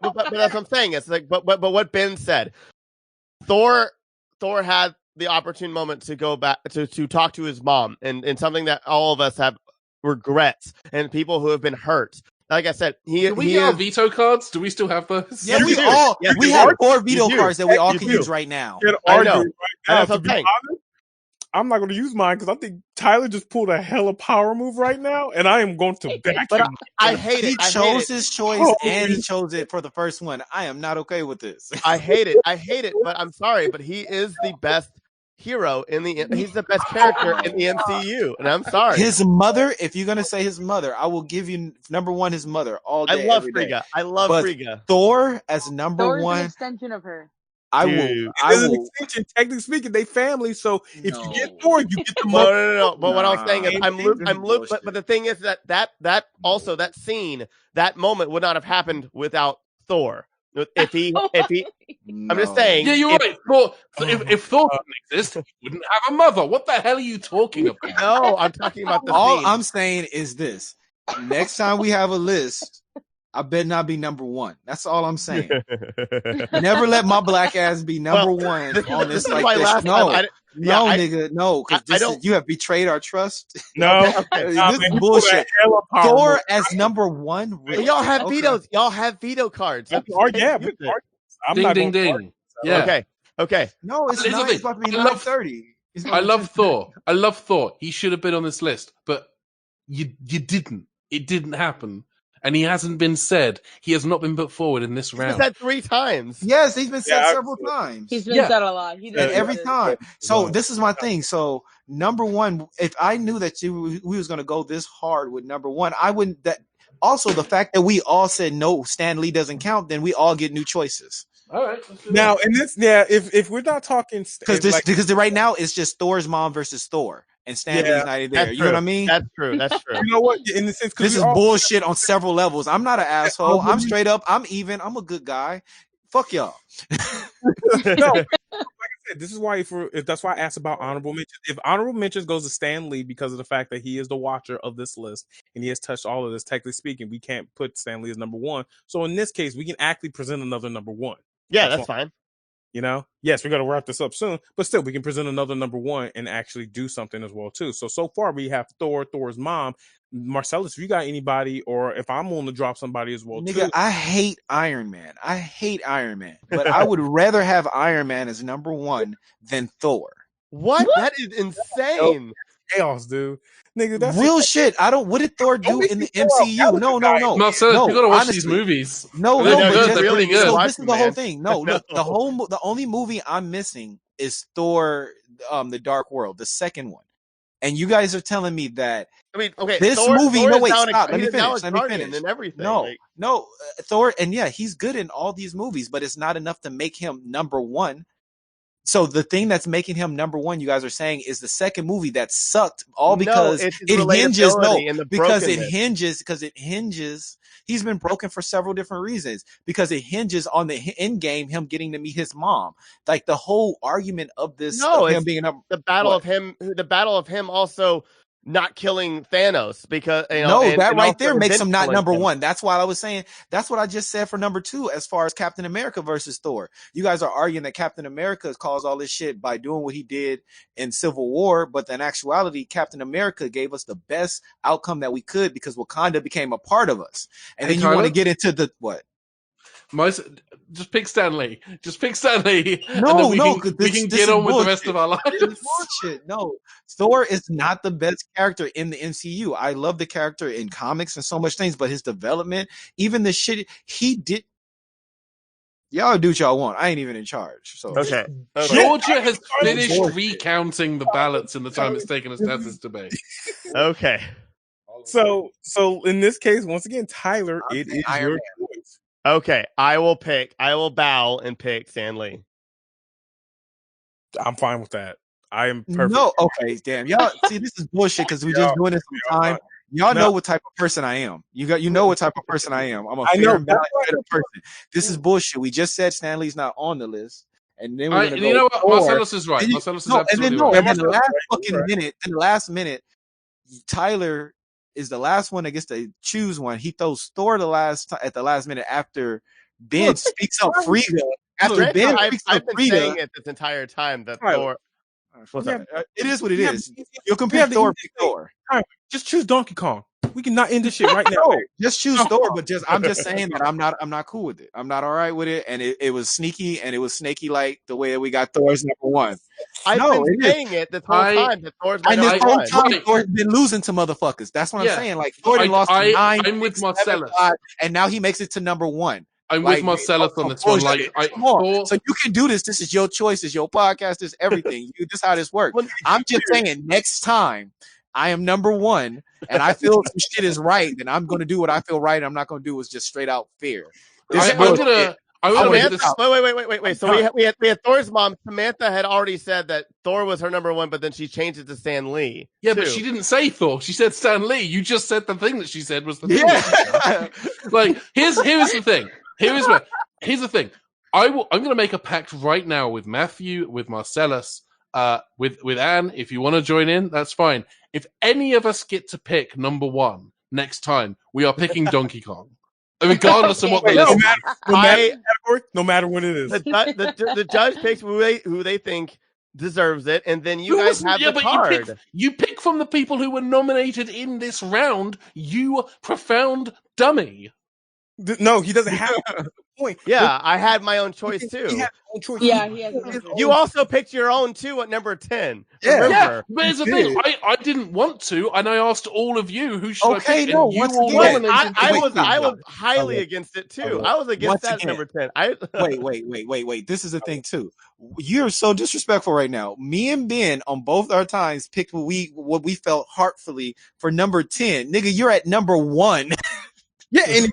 But that's what I'm saying. It's like, but what Ben said, Thor had the opportune moment to go back to talk to his mom, and something that all of us have regrets, and people who have been hurt. like I said, Can we get our veto cards? Do we still have those? Yeah, You we do. all Yes, we you have do. 4 veto You do. cards that we all You can do. use right now. Get I arguing know. right now. That's To what be I'm saying. honest, I'm not going to use mine because I think Tyler just pulled a hella power move right now, and I am going to back But him. I hate He it. I hate chose it. his choice Oh, and he chose it for the first one. I am not okay with this. I hate it. I hate it. But I'm sorry. But he is the best hero in the. He's the best character in the MCU, and I'm sorry. His mother, if you're gonna say his mother, I will give you number one, his mother all I day. love every day. Frigga. I love But Frigga. Thor as number Thor's an one, extension of her. I Dude. As an extension, technically speaking, they family. So if you get No. Thor, you get the No, mother. no. But what I was saying is, Nah, I'm this loop. is I'm loop. But bullshit. the thing is that also that scene, that moment would not have happened without Thor. If he, I'm just No. saying. Yeah, you're if- right. Thor, if Thor didn't exist, he wouldn't have a mother. What the hell are you talking about? No, I'm talking about the All scene. I'm saying is this: next time we have a list, I better not be number one. That's all I'm saying. Never let my black ass be number one on this like why this. last No, time nigga, no, I because don't- you have betrayed our trust. No, Okay. nah, This man, is you pulled a bullshit. hella power Thor move. as number one. But y'all have Okay. vetoes. Y'all have veto cards. Yeah, Use it. we can argue. I'm Ding, not ding, gonna ding. argue. Yeah. Okay. No, it's Here's the not. thing. It's about to be I love- 9:30. I love Thor. I love Thor. He should have been on this list, but you didn't. It didn't happen. And he hasn't been said. He has not been put forward in this He's been round. said 3 times. Yes, he's been said Yeah, several times. He's been Yeah. said a lot. He And deserves every it. time. So Right. this is my thing. So number one, if I knew that we was going to go this hard with number one, I wouldn't. That also the fact that we all said no, Stan Lee doesn't count, then we all get new choices. All right. Let's do Now, in this, if we're not talking, Because right now it's just Thor's mom versus Thor, and Stan Lee's not there. That's You know what I true. mean? That's true. That's true. you know what? In the sense, This is bullshit on several levels. I'm not an asshole. I'm but- straight up. I'm even. I'm a good guy. Fuck y'all. No, like I said, this is why if that's why I asked about honorable mentions. If honorable mentions goes to Stan Lee because of the fact that he is the watcher of this list and he has touched all of this, technically speaking, we can't put Stan Lee as number one. So in this case, we can actually present another number one. Yeah, that's fine. You know, yes, we're gonna wrap this up soon, but still, we can present another number one and actually do something as well too. So far, we have Thor's mom, Marcelous. If you got anybody, or if I'm willing to drop somebody as well Nigga, too. I hate Iron Man. But I would rather have Iron Man as number one than Thor. What? That is insane. Chaos, dude. Nigga, that's Real shit. I don't. What did Thor do in the MCU? No. Marcel, No, you gotta watch honestly. these movies. No, They're but good. just, They're really good. So Watch this is them, the whole man. thing. No, look, the only movie I'm missing is Thor, the Dark World, the second one. And you guys are telling me that I mean, okay. this Thor, movie. Thor No, is wait, now stop. Let me he's now finish. a Let me guardian finish. and everything. No, Like, no, Thor, and yeah, he's good in all these movies, but it's not enough to make him number one. So the thing that's making him number one, you guys are saying, is the second movie that sucked, all because it's his it hinges. No, relatability and the because brokenness. it hinges. He's been broken for several different reasons. Because it hinges on the end game, him getting to meet his mom. Like the whole argument of this, No, of him it's being number. the battle What? of him. The battle of him also not killing Thanos because No, that right also there makes him not killing number him. one. That's why I was saying. That's what I just said for number two. As far as Captain America versus Thor, you guys are arguing that Captain America has caused all this shit by doing what he did in Civil War, but in actuality, Captain America gave us the best outcome that we could because Wakanda became a part of us. And Hey, then you want Tyler? to get into the what? Just pick Stanley. Just pick Stanley. No, and then we can this get is on with the bullshit. rest of our lives. This is bullshit. No, Thor is not the best character in the MCU. I love the character in comics and so much things, but his development, even the shit he did. Y'all do what y'all want. I ain't even in charge. So Okay. Georgia has finished Bullshit. recounting the ballots in the time it's taken us to have this debate. Okay. So in this case, once again, Tyler, I'm it saying is Iron your choice. Okay. I will bow and pick Stan Lee. I'm fine with that. I am perfect. No, okay, damn. Y'all see this is bullshit because we just doing this some time. Y'all know what type of person I am. You know what type of person I am. I'm a fair and balanced person. This is bullshit. We just said Stanley's not on the list. And then we're gonna go. You know what? Thor. Marcellus is right. And Marcellus is absolutely and right. then the last fucking minute, in the last minute, Tyler is the last one that gets to choose one. He throws Thor at the last minute after Ben speaks up Frigga. After Ben speaks up I've been Frigga, saying it this entire time that Tyler. Thor. What's up? it is what it Yeah, is. You'll compare the Thor easy to Thor. Just choose Donkey Kong. We can not end this shit right now. No, just choose Thor, but I'm just saying that I'm not cool with it. I'm not all right with it, and it was sneaky and it was snaky like the way that we got Thor's number one. I've been saying it this whole time that Thor's my and number this whole one. time Thor's been losing to motherfuckers. That's what I'm saying. Like Thor lost to 9. I'm with Marcelous, and now he makes it to number 1. I'm with Marcelous on this one. Like, so you can do this. This is your choice. This is your podcast. This is everything. This is how this works. I'm just saying, next time I am number 1 and I feel some shit is right, then I'm going to do what I feel right. And I'm not going to do what's just straight out fear. Wait. So we had Thor's mom. Samantha had already said that Thor was her number 1, but then she changed it to Stan Lee. Yeah, but she didn't say Thor. She said Stan Lee. You just said the thing that she said was the thing. Yeah. Like, here's the thing. Here's the thing. I'm going to make a pact right now with Matthew, with Marcelous, with Anne. If you want to join in, that's fine. If any of us get to pick number 1 next time, we are picking Donkey Kong. Regardless of what the list is. No matter what it is. The judge picks who they think deserves it, and then you guys have the card. You pick from the people who were nominated in this round, you profound dummy. No, he doesn't have a point. Yeah, I had my own choice too. He has his own choice. You also picked your own too at number 10. Yeah, but here's the thing. I didn't want to, and I asked all of you who should I pick. No, and you all nominated. I was highly against it too. I was against that number 10. Wait. This is the thing too. You're so disrespectful right now. Me and Ben on both our times picked what we felt heartfully for number 10. Nigga, you're at number 1. Yeah, and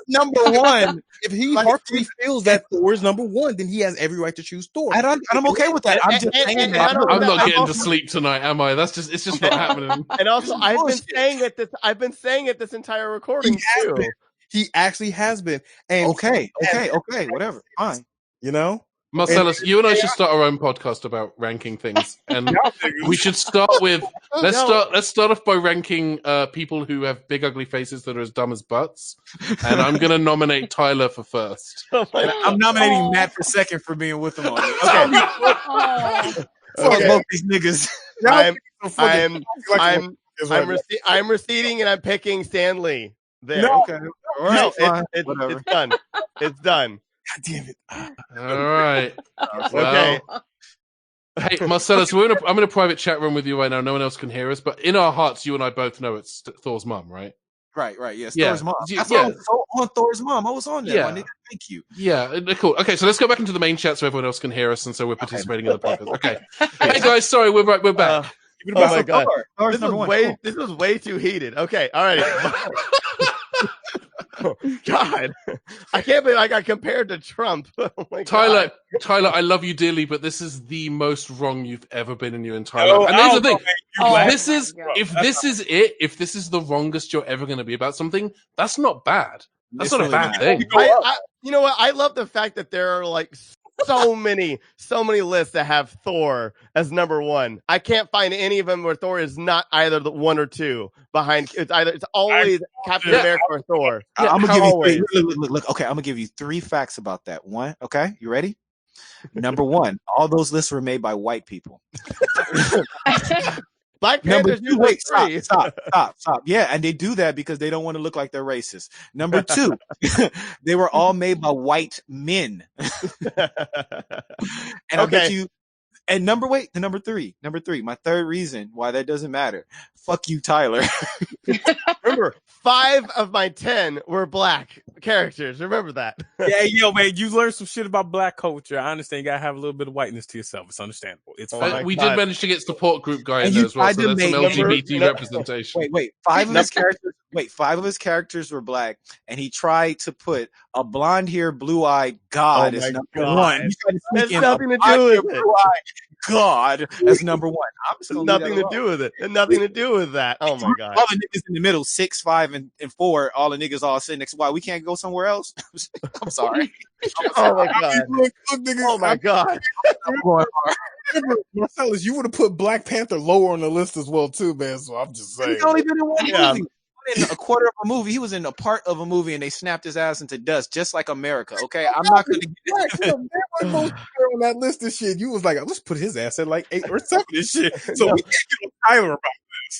number 1. If he heartfully feels that Thor is number 1, then he has every right to choose Thor. I'm okay with that. I'm just saying that. I'm not getting to sleep tonight, am I? It's just not happening. And also, I've been saying it this entire recording too. He actually has been. And okay, whatever, fine. You know, Marcelous, you and I should start our own podcast about ranking things, and we should start with let's start off by ranking people who have big ugly faces that are as dumb as butts, and I'm gonna nominate Tyler for first. I'm nominating Matt for second for being with him on it. Okay. Both these niggas. I'm receding and I'm picking Stan Lee. There. No. Okay. All right. No, it's done. It's done. God damn it. All right. Okay. Hey, Marcelous, I'm in a private chat room with you right now. No one else can hear us, but in our hearts, you and I both know it's Thor's mum, right? Right. Yes, Yeah. Thor's mom. I was on Thor's mom. I was on there. Yeah. Thank you. Yeah, cool. Okay, so let's go back into the main chat so everyone else can hear us, and so we're participating in the podcast. Okay. Hey guys, sorry, we're back. Oh my god, this was way too heated. Okay, all right. Oh, God, I can't believe I got compared to Trump. Oh my Tyler, I love you dearly, but this is the most wrong you've ever been in your entire life. And here's the thing: if this is the wrongest you're ever going to be about something, that's not bad. That's not a bad thing. You know what? I love the fact that there are like so many lists that have Thor as number 1. I can't find any of them where Thor is not either the 1 or 2 behind. It's always Captain America or Thor. Yeah, I'm gonna give you look. Okay, I'm gonna give you 3 facts about that. 1, okay, you ready? Number 1, all those lists were made by white people. Black Panthers. Number 2, stop. Yeah, and they do that because they don't want to look like they're racist. Number 2, they were all made by white men. And I bet you. And number 3, my third reason why that doesn't matter. Fuck you, Tyler. Remember, 5 of my 10 were black characters. Remember that. Yeah, man, you learned some shit about black culture. I understand you gotta have a little bit of whiteness to yourself. It's understandable. It's fine. We did manage to get support group guy in there as well, so that's some LGBT representation. Wait, 5 of his characters were black, and he tried to put a blonde-haired, blue-eyed god as number 1. That's nothing to do with it. God as number 1. Nothing to do with it. And nothing to do with that. Oh my god. All the niggas in the middle, 6, 5, and 4. All the niggas all sitting next to why we can't go somewhere else. I'm sorry. Oh my god. Look, niggas, oh my god. Marcelous, you would have put Black Panther lower on the list as well too, man. So I'm just saying. He's only been in 1 movie. In a quarter of a movie, he was in a part of a movie, and they snapped his ass into dust, just like America. Okay, I'm not going to get on that list of shit. You was like, let's put his ass at like 8 or 7 and shit. So we can't get on Tyler about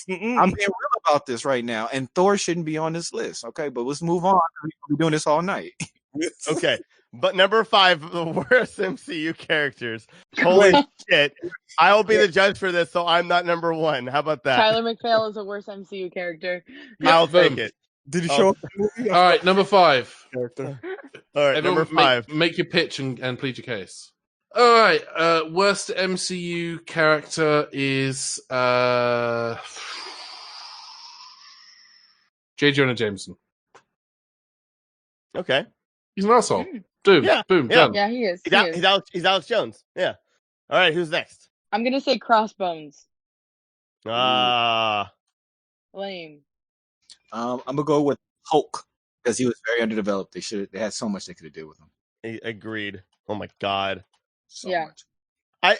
I'm being real about this right now, and Thor shouldn't be on this list. Okay, but let's move on. We'll be doing this all night. Okay, but number 5, the worst MCU characters. Holy shit! I will be the judge for this, so I'm not number 1. How about that? Tyler McPhail is the worst MCU character. I'll take it. Did he show up in the movie? All right, number 5. Character. All right, Everyone number 5. Make your pitch and plead your case. All right, worst MCU character is J. Jonah Jameson. Okay. He's an asshole. Dude, boom, done. Yeah, he is. He's Alex Jones. Yeah. All right, who's next? I'm gonna say Crossbones. Ah. Lame. I'm gonna go with Hulk because he was very underdeveloped. They had so much they could have did with him. Agreed. Oh my god. So Yeah. much.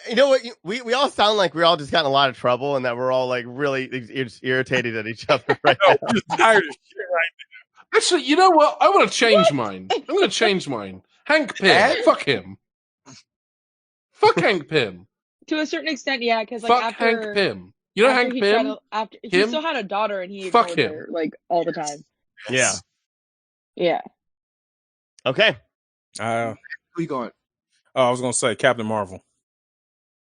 You know what? We all sound like we're all just got in a lot of trouble, and that we're all like really irritated at each other right now. I'm just tired of shit right Actually, you know what? I want to change mine. I'm going to change mine. Hank Pym. Fuck him. Fuck Hank Pym. To a certain extent, yeah, because like Fuck after Hank Pym. You know Hank Pym? He Him? still had a daughter, and he Fuck ignored him. her like all the time. Yeah. Yeah. Okay. Who you going? I was gonna say Captain Marvel.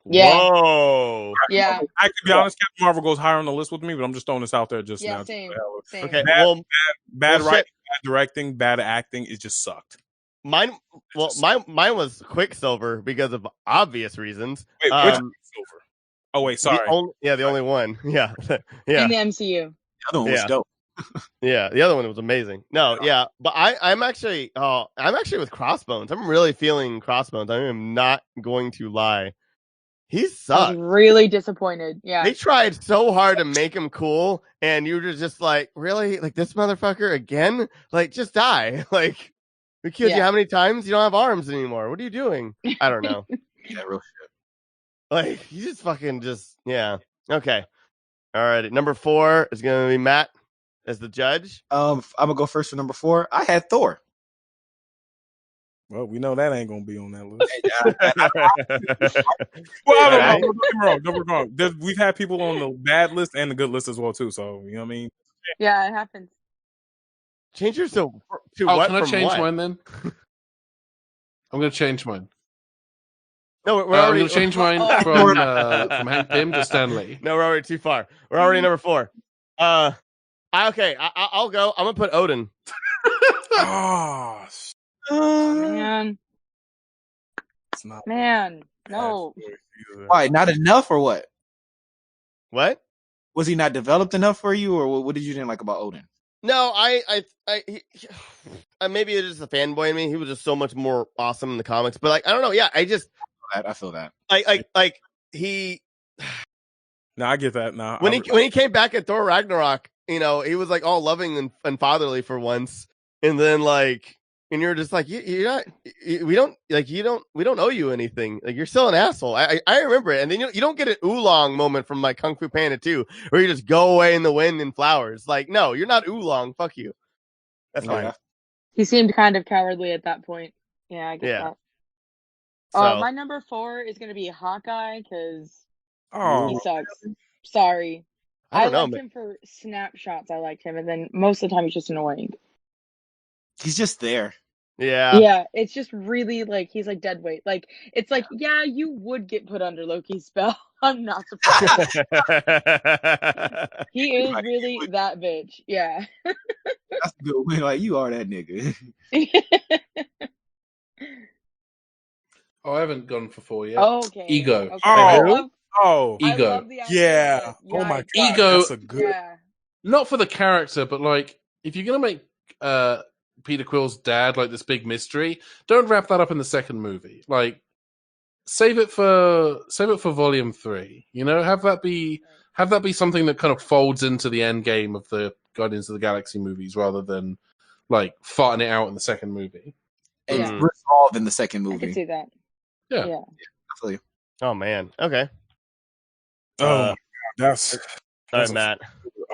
Yeah. Whoa. Yeah. I, to be honest, Captain Marvel goes higher on the list with me, but I'm just throwing this out there just Yeah. now. Same. Same. Okay. Bad- Well, Bad Well, writing, bad directing, bad acting. It just sucked. mine was Quicksilver because of obvious reasons. Wait, which Quicksilver? Oh wait, sorry. The only one. Yeah. Yeah. In the MCU. The other one was dope. Yeah, the other one was amazing. No, yeah, but I'm actually with Crossbones. I'm really feeling Crossbones. I am not going to lie. He I sucked. was really disappointed. Yeah. They tried so hard to make him cool, and you were just like, really? Like, this motherfucker again? Like, just die. Like, we killed you Yeah. how many times? You don't have arms anymore. What are you doing? I don't know. Yeah, real shit. Like, you just fucking yeah. Okay. All right. Number 4 is going to be Matt as the judge. I'm gonna go first for number 4. I had Thor. Well, we know that ain't gonna be on that list. Well, All don't right. get me wrong. We've had people on the bad list and the good list as well too. So you know what I mean. Yeah, it happens. Change yours to Oh, what? can I from change what? mine then? I'm going to change mine. No, we're I'm already going to change mine Oh. from Hank Pym to Stan Lee. No, we're already too far. We're already number 4. Okay, I'll go. I'm gonna put Odin. Oh, Man. it's not. Man. No. Why? Not enough or what? What? Was he not developed enough for you, or what did you didn't like about Odin? No, maybe it's just a fanboy in me. He was just so much more awesome in the comics. But like, I don't know. Yeah, I feel that. like he. No, I get that. No, When he came back at Thor Ragnarok, you know, he was like all loving and fatherly for once, and then like, and you're just like, we don't owe you anything. Like, you're still an asshole. I remember it, and then you don't get an oolong moment from like Kung Fu Panda 2, where you just go away in the wind and flowers. Like, no, you're not oolong. Fuck you. That's fine. Yeah. He seemed kind of cowardly at that point. Yeah, I get Yeah. that. So My number 4 is going to be Hawkeye because Oh, he sucks. Sorry. I don't know, liked him for snapshots. I liked him, and then most of the time he's just annoying. He's just there. yeah. Yeah, it's just really like he's like dead weight. Like it's like you would get put under Loki's spell. I'm not surprised. He is really that bitch. Yeah. That's a good win. Like, you are that nigga. Oh, I haven't gone for 4 yet. Okay. Ego. Okay. Oh. I Ego. love the idea Yeah. of it. Oh my god. Ego- That's a good. Yeah. Not for the character, but like, if you're going to make Peter Quill's dad like this big mystery, don't wrap that up in the second movie. Like, save it for volume 3. You know, have that be something that kind of folds into the end game of the Guardians of the Galaxy movies, rather than like farting it out in the second movie. And Yeah. resolved in the second I movie. can see that. Yeah. Yeah. I feel you. Oh man. Okay. Oh, my God, that's. All right, Matt.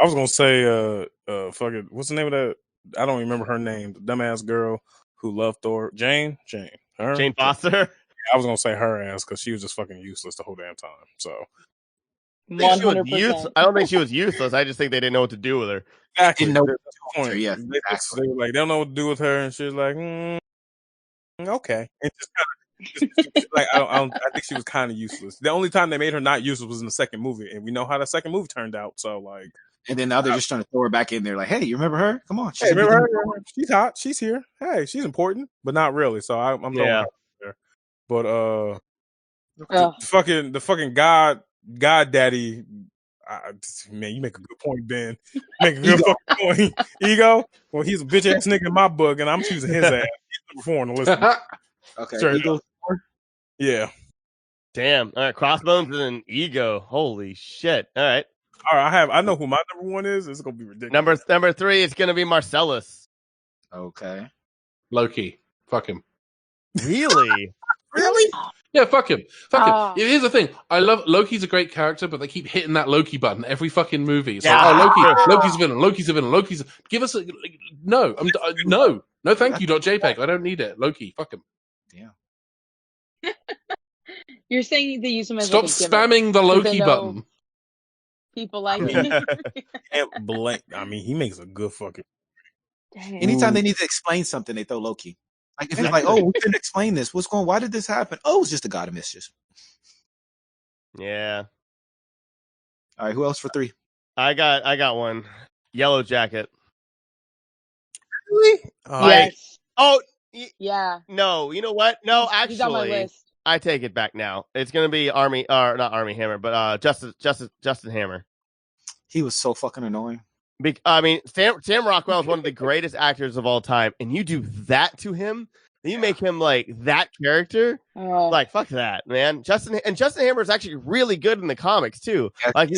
I was gonna say, fucking, what's the name of that? I don't remember her name. The dumbass girl who loved Thor, Jane. Her. Jane Foster. I was gonna say her ass because she was just fucking useless the whole damn time. So think she was 100%. I don't think she was useless. I just think they didn't know what to do with her. Exactly. Didn't know That's the what to point. do, yeah, They exactly. were like, they don't know what to do with her, and she's like, okay. And just kind of like, I think she was kind of useless. The only time they made her not useless was in the second movie, and we know how the second movie turned out. So like, And then now they're just trying to throw her back in there, like, hey, you remember her? Come on, she's hey, a good remember thing. her? She's hot. She's here. Hey, she's important, but not really. So I'm throwing her there. But the fucking god daddy. Man, you make a good point, Ben. You make a good fucking point. Ego. Well, he's a bitch ass nigga in my book, and I'm choosing his ass. He's number 4 on the list. Okay, Straight Ego. Yeah. Damn. All right, Crossbones and Ego. Holy shit. All right. All right, I know who my number 1 is. It's gonna be ridiculous. Number 3 is gonna be Marcelous. Okay. Loki. Fuck him. Really? Really? Yeah, fuck him. Fuck him. Here's the thing. I love Loki's a great character, but they keep hitting that Loki button every fucking movie. It's like, oh, Loki's a villain. Loki's a villain. Give us a no. No, thank you. .jpg. I don't need it. Loki. Fuck him. Damn. You're saying they use him as Stop like a gimmick, spamming the 'cause Loki they know button. People like it. Can't blame. I mean, he makes a good fucking. Dang. Anytime they need to explain something, they throw Loki. Like if it's like, oh, we couldn't explain this. What's going? Why did this happen? Oh, it's just a god of mischief. Yeah. All right, who else for 3? I got one. Yellow Jacket. Really? Yes. Yeah. No, you know what? No, He's on my actually, list. I take it back now. It's gonna be not Army Hammer, but Justin Hammer. He was so fucking annoying. I mean, Sam Rockwell is one of the greatest actors of all time, and you do that to him, you make him like that character. Oh. Like fuck that, man. Justin Hammer is actually really good in the comics too. Like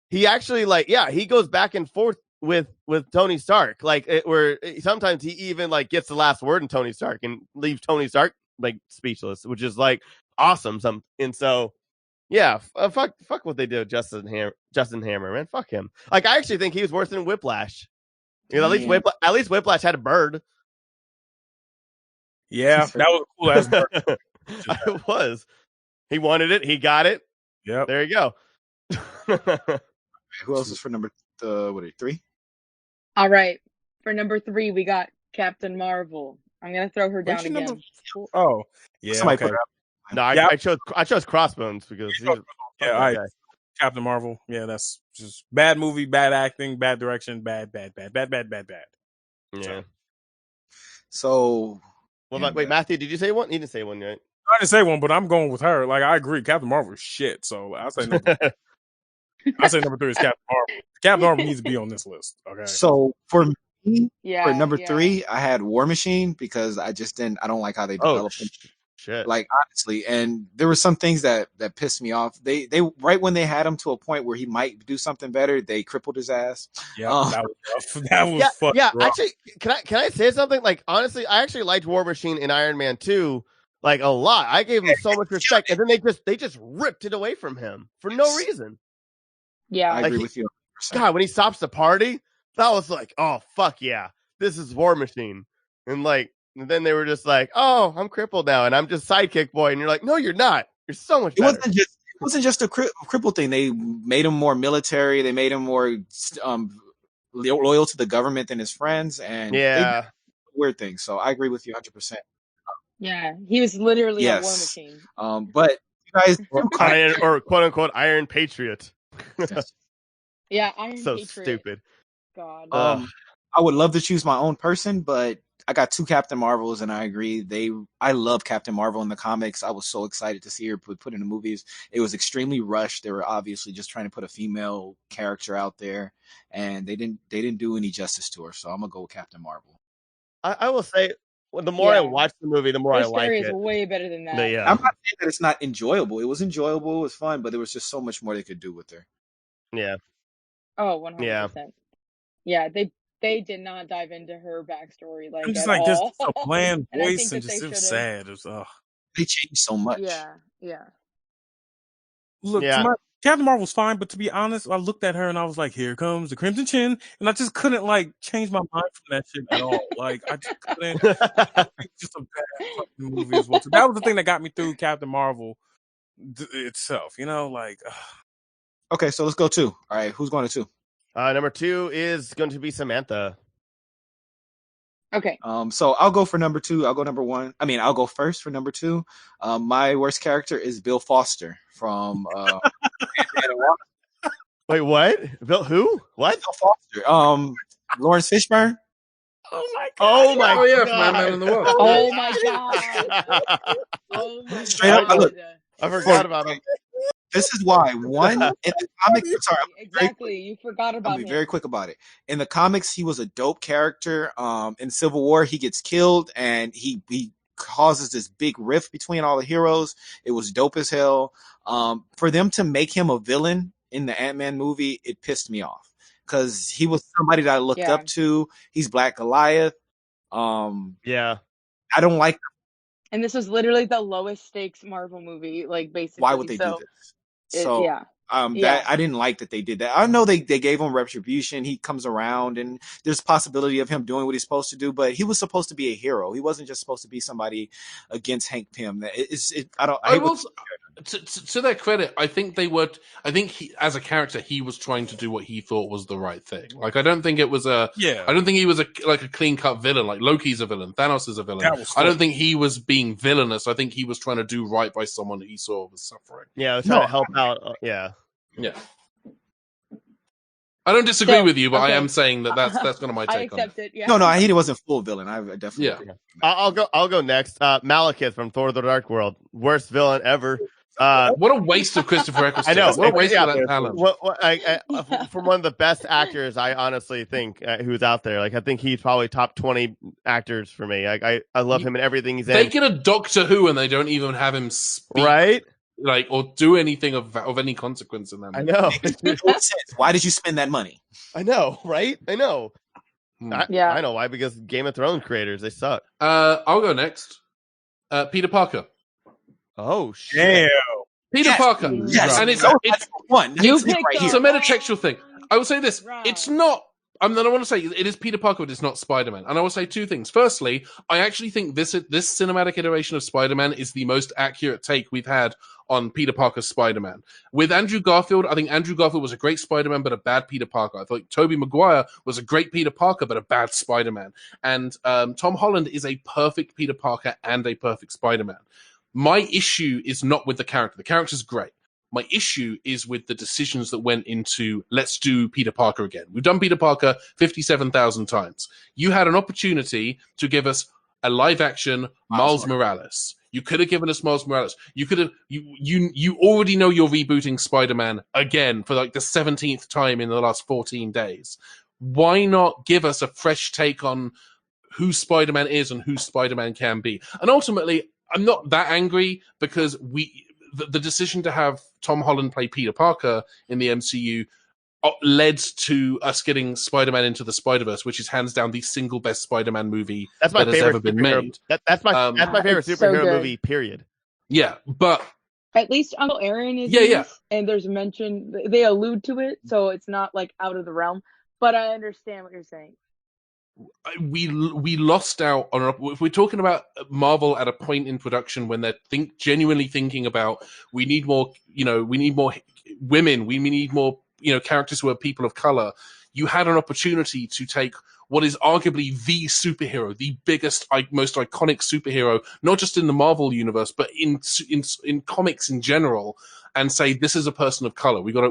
he actually like he goes back and forth with Tony Stark. Like where sometimes he even like gets the last word in Tony Stark and leaves Tony Stark like speechless, which is like awesome. Yeah, fuck what they did with Justin Hammer, man. Fuck him. Like I actually think he was worse than Whiplash. You know, at least Whiplash had a bird. Yeah, that was a cool ass bird. It was. He wanted it. He got it. Yep. There you go. Who else is for number 3? All right. For number 3, we got Captain Marvel. I'm gonna throw her down again. Oh, yeah. Somebody Okay. put her up. No, I chose Crossbones because Captain Marvel. Yeah, that's just bad movie, bad acting, bad direction, bad. Yeah. So, well, wait, Matthew, did you say one? You didn't say one, right? I didn't say one, but I'm going with her. Like I agree, Captain Marvel is shit. So I say number. I say number 3 is Captain Marvel. Captain Marvel needs to be on this list. Okay. So for me, for number yeah. 3, I had War Machine because I don't like how they developed him. Shit. Like honestly, and there were some things that pissed me off. They right when they had him to a point where he might do something better, they crippled his ass. Yeah, that was rough. That was fucking rough. Actually, can I say something? Like honestly, I actually liked War Machine in Iron Man 2 like a lot. I gave him so much respect, and then they just ripped it away from him for no reason. Yeah, I agree with you. 100%. God, when he stops the party, that was like, oh fuck yeah, this is War Machine, and like. And then they were just like, "Oh, I'm crippled now, and I'm just sidekick boy." And you're like, "No, you're not. You're so much better." It wasn't just a cripple thing. They made him more military. They made him more loyal to the government than his friends. And they did weird things. So I agree with you 100%. Yeah, he was literally a war machine. But you guys, Iron, or quote unquote Iron Patriot. Yeah, Iron so Patriot. Stupid. God. I would love to choose my own person, but I got 2 Captain Marvels, and I agree. I love Captain Marvel in the comics. I was so excited to see her put in the movies. It was extremely rushed. They were obviously just trying to put a female character out there, and they didn't do any justice to her. So I'm gonna go with Captain Marvel. I will say, the more I watch the movie, the more I like it. Is way better than that. Yeah. I'm not saying that it's not enjoyable. It was enjoyable. It was fun, but there was just so much more they could do with her. Yeah. Oh, 100%. Yeah, they did not dive into her backstory like I'm just at like all. just a bland voice and just it was sad. It was They changed so much. Yeah. Look, Captain Marvel's fine, but to be honest, I looked at her and I was like, "Here comes the Crimson Chin," and I just couldn't like change my mind from that shit at all. Like I just couldn't. It's just a bad fucking movie as well. So that was the thing that got me through Captain Marvel. itself. You know, like Okay, so let's go 2. All right, who's going to 2? Number 2 is going to be Samantha. Okay. So I'll go for number 2. I'll go number 1. I mean, I'll go first for number 2. My worst character is Bill Foster from. Wait, what? Bill? Who? What? Bill Foster. Lawrence Fishburne. oh my Oh my Oh yeah, god! from Man in the World. Oh my god. Oh my Straight up, god. look. I forgot about him. This is why one in the comics. Sorry, Exactly. You forgot I'll about be him. very quick about it. In the comics, he was a dope character. In Civil War, he gets killed, and he causes this big rift between all the heroes. It was dope as hell. For them to make him a villain in the Ant-Man movie, it pissed me off because he was somebody that I looked Yeah. up to. He's Black Goliath. Yeah. I don't like. And this was literally the lowest stakes Marvel movie, like basically. Why would they do this? So yeah. that I didn't like that they did that. I know they gave him retribution. He comes around and there's possibility of him doing what he's supposed to do, but he was supposed to be a hero. He wasn't just supposed to be somebody against Hank Pym. To their credit, I think he, as a character, he was trying to do what he thought was the right thing. Like, I don't think it was I don't think he was a clean cut villain. Like Loki's a villain, Thanos is a villain. I don't think he was being villainous. I think he was trying to do right by someone that he saw was suffering. Yeah, I was trying to help out. Yeah. I don't disagree with you, but okay. I am saying that's kind of my take on it. I accept it. Yeah. No, he wasn't full villain. I definitely. Yeah. I'll go next. Malekith from Thor: The Dark World, worst villain ever. What a waste of Christopher Eccleston. I know. What a waste of that talent. From one of the best actors, I honestly think who's out there. Like, I think he's probably top 20 actors for me. I love him in everything he's in. They get a Doctor Who and they don't even have him speak, right? Like, or do anything of any consequence in that movie. I know. Why did you spend that money? I know, right? I know. Yeah. I know why, because Game of Thrones creators, they suck. I'll go next. Peter Parker. Oh shit! damn. Peter Parker. Yes, And it's one. You It's picked right the here. it's a metatextual thing. I will say this: Right. it's not. I want to say it is Peter Parker, but it's not Spider-Man. And I will say two things. Firstly, I actually think this cinematic iteration of Spider-Man is the most accurate take we've had on Peter Parker's Spider-Man. With Andrew Garfield, I think Andrew Garfield was a great Spider-Man, but a bad Peter Parker. I thought Tobey Maguire was a great Peter Parker, but a bad Spider-Man. And Tom Holland is a perfect Peter Parker and a perfect Spider-Man. My issue is not with the character. The character's great. My issue is with the decisions that went into, let's do Peter Parker again. We've done Peter Parker 57,000 times. You had an opportunity to give us a live action Miles Morales. You could have given us Miles Morales. You could have, you already know you're rebooting Spider-Man again for like the 17th time in the last 14 days. Why not give us a fresh take on who Spider-Man is and who Spider-Man can be? And ultimately, I'm not that angry because the decision to have Tom Holland play Peter Parker in the MCU led to us getting Spider-Man Into the Spider-Verse, which is hands down the single best Spider-Man movie that has ever been made. That's my favorite superhero movie, period. Yeah, but at least Uncle Aaron is in this, and there's mention, they allude to it, so it's not like out of the realm. But I understand what you're saying. We lost out on. If we're talking about Marvel at a point in production when they're genuinely thinking about, we need more women, we need more characters who are people of color. You had an opportunity to take what is arguably the superhero, the biggest, most iconic superhero, not just in the Marvel universe, but in comics in general, and say this is a person of color. We got a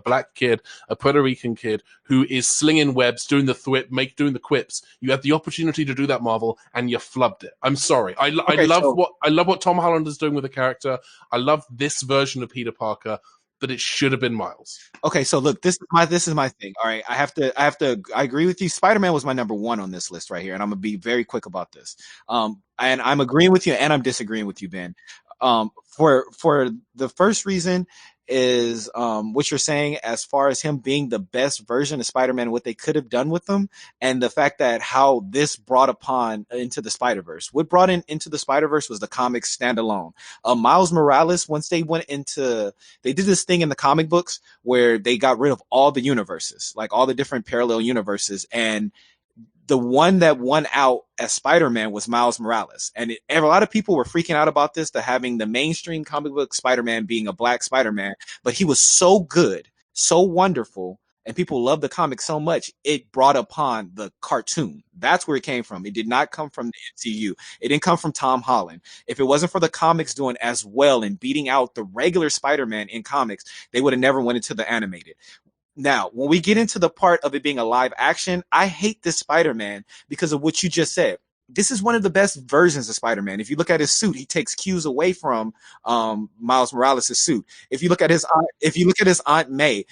black kid, a Puerto Rican kid who is slinging webs, doing the quips. You had the opportunity to do that, Marvel, and you flubbed it. I'm sorry. I love what Tom Holland is doing with the character. I love this version of Peter Parker, but it should have been Miles. Okay, so look, this is my thing. All right, I agree with you. Spider-Man was my number one on this list right here, and I'm gonna be very quick about this. And I'm agreeing with you, and I'm disagreeing with you, Ben. For the first reason is what you're saying as far as him being the best version of Spider-Man, what they could have done with him, and the fact that how this brought upon Into the Spider-Verse. What brought Into the Spider-Verse was the comics standalone. Miles Morales, once they did this thing in the comic books where they got rid of all the universes, like all the different parallel universes, and the one that won out as Spider-Man was Miles Morales. And a lot of people were freaking out about this, to having the mainstream comic book Spider-Man being a black Spider-Man. But he was so good, so wonderful, and people loved the comic so much, it brought upon the cartoon. That's where it came from. It did not come from the MCU. It didn't come from Tom Holland. If it wasn't for the comics doing as well and beating out the regular Spider-Man in comics, they would have never went into the animated. Now, when we get into the part of it being a live action, I hate this Spider-Man because of what you just said. This is one of the best versions of Spider-Man. If you look at his suit, he takes cues away from Miles Morales' suit. If you look at his Aunt May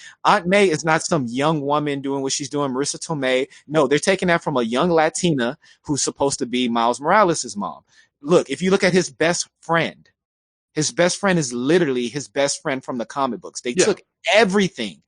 is not some young woman doing what she's doing, Marissa Tomei. No, they're taking that from a young Latina who's supposed to be Miles Morales' mom. Look, if you look at his best friend is literally his best friend from the comic books. They took everything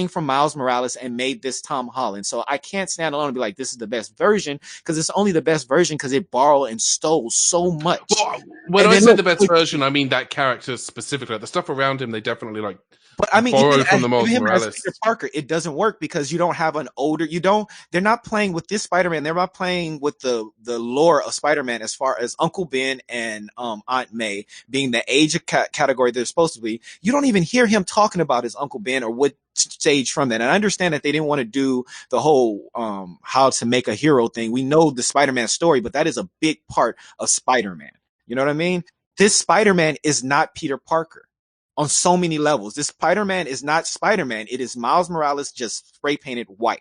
from Miles Morales and made this Tom Holland. So I can't stand alone and be like, this is the best version, because it's only the best version because it borrowed and stole so much. Well, when I say the best version, I mean that character specifically. Like, the stuff around him, they definitely like. But I mean, borrowed from the Miles Morales. Peter Parker, it doesn't work because you don't have an older. They're not playing with this Spider-Man. They're not playing with the lore of Spider-Man as far as Uncle Ben and Aunt May being the age of category they're supposed to be. You don't even hear him talking about his Uncle Ben or what stage from that. And I understand that they didn't want to do the whole how to make a hero thing. We know the Spider-Man story, but that is a big part of Spider-Man. You know what I mean? This Spider-Man is not Peter Parker. On so many levels. This Spider-Man is not Spider-Man. It is Miles Morales just spray painted white.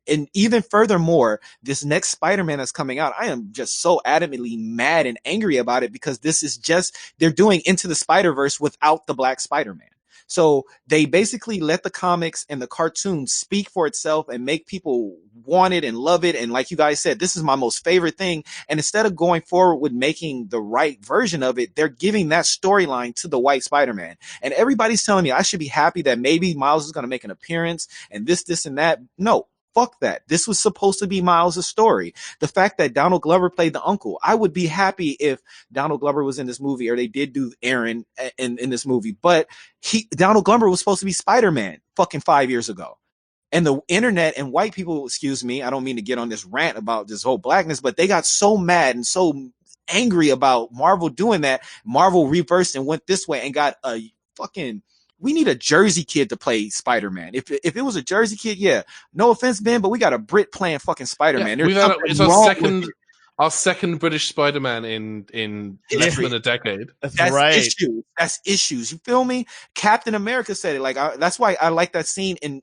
And even furthermore, this next Spider-Man that's coming out, I am just so adamantly mad and angry about it because this is just, they're doing Into the Spider-Verse without the Black Spider-Man. So they basically let the comics and the cartoons speak for itself and make people want it and love it. And like you guys said, this is my most favorite thing. And instead of going forward with making the right version of it, they're giving that storyline to the white Spider-Man. And everybody's telling me I should be happy that maybe Miles is going to make an appearance and this and that. No. Fuck that. This was supposed to be Miles' story. The fact that Donald Glover played the uncle, I would be happy if Donald Glover was in this movie, or they did do Aaron in this movie, but Donald Glover was supposed to be Spider-Man fucking 5 years ago. And the internet and white people, excuse me, I don't mean to get on this rant about this whole blackness, but they got so mad and so angry about Marvel doing that. Marvel reversed and went this way and got a fucking... We need a Jersey kid to play Spider-Man. If it was a Jersey kid, yeah. No offense, Ben, but we got a Brit playing fucking Spider-Man. Yeah, it's our second British Spider-Man in less than a decade. That's right. Issues. That's issues. You feel me? Captain America said it. Like that's why I like that scene in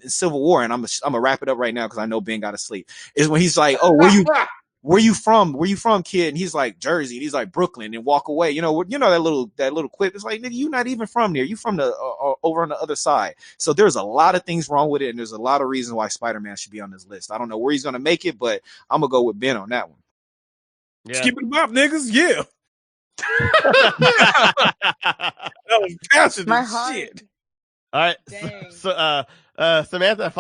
Civil War. And I'm gonna wrap it up right now because I know Ben got to sleep. Is when he's like, "Oh, where you from? Where you from, kid?" And he's like, "Jersey." And he's like, "Brooklyn," and walk away. You know that little quip. It's like, nigga, you not even from there. You from the over on the other side. So there's a lot of things wrong with it, and there's a lot of reasons why Spider-Man should be on this list. I don't know where he's gonna make it, but I'm gonna go with Ben on that one. Yeah. Skip it up, niggas. Yeah. That was passionate My heart. shit. All right. Dang. So, Samantha,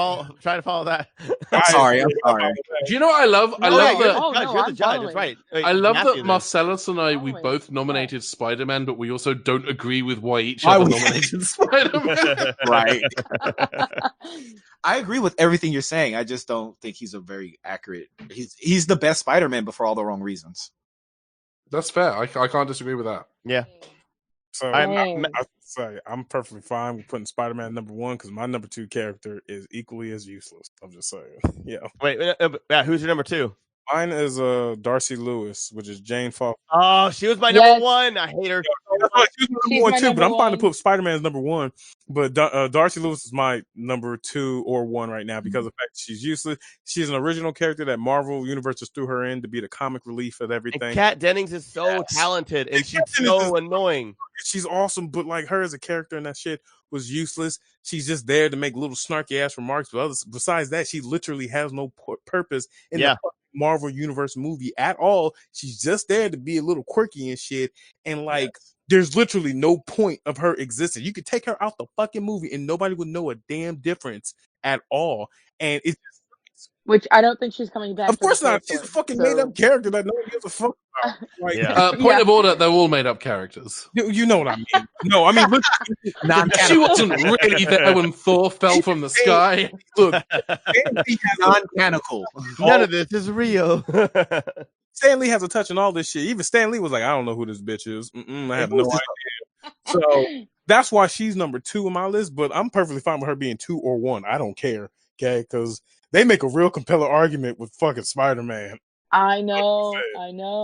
try to follow that. I'm sorry. Do you know what I love? I love that. You're the judge. That's right. Wait, I love Matthew that then. Marcellus and I, we both nominated Spider-Man, but we also don't agree with why each other nominated Spider-Man. Right. I agree with everything you're saying. I just don't think he's a very accurate. He's the best Spider-Man, but for all the wrong reasons. That's fair. I can't disagree with that. Yeah. So I'm perfectly fine with putting Spider-Man number one because my number two character is equally as useless. I'm just saying. Yeah. Wait, who's your number two? Mine is Darcy Lewis, which is Jane Foster. Oh, she was my number one. I hate her. She's my number one too, but I'm fine to put Spider-Man as number one. But Darcy Lewis is my number two or one right now because of the fact that she's useless. She's an original character that Marvel Universe just threw her in to be the comic relief of everything. And Kat Dennings is so talented, and she's so annoying. She's awesome, but like her as a character and that shit was useless. She's just there to make little snarky ass remarks. But besides that, she literally has no purpose in the Marvel Universe movie at all. She's just there to be a little quirky and shit. And like, there's literally no point of her existence. You could take her out the fucking movie and nobody would know a damn difference at all. And it's Which I don't think she's coming back. Of for the course not. fourth She's a one, fucking so- made up character that no one gives a fuck about. Like, Yeah. Point of order, they're all made up characters. you know what I mean? No, I mean, look, She wasn't really there when Thor fell from the sky. look, Non-canonical. None of this is real. Stan Lee has a touch on all this shit. Even Stan Lee was like, I don't know who this bitch is. I have no idea. So that's why she's number 2 on my list, but I'm perfectly fine with her being 2 or 1. I don't care, okay? Because they make a real compelling argument with fucking Spider-Man. I know.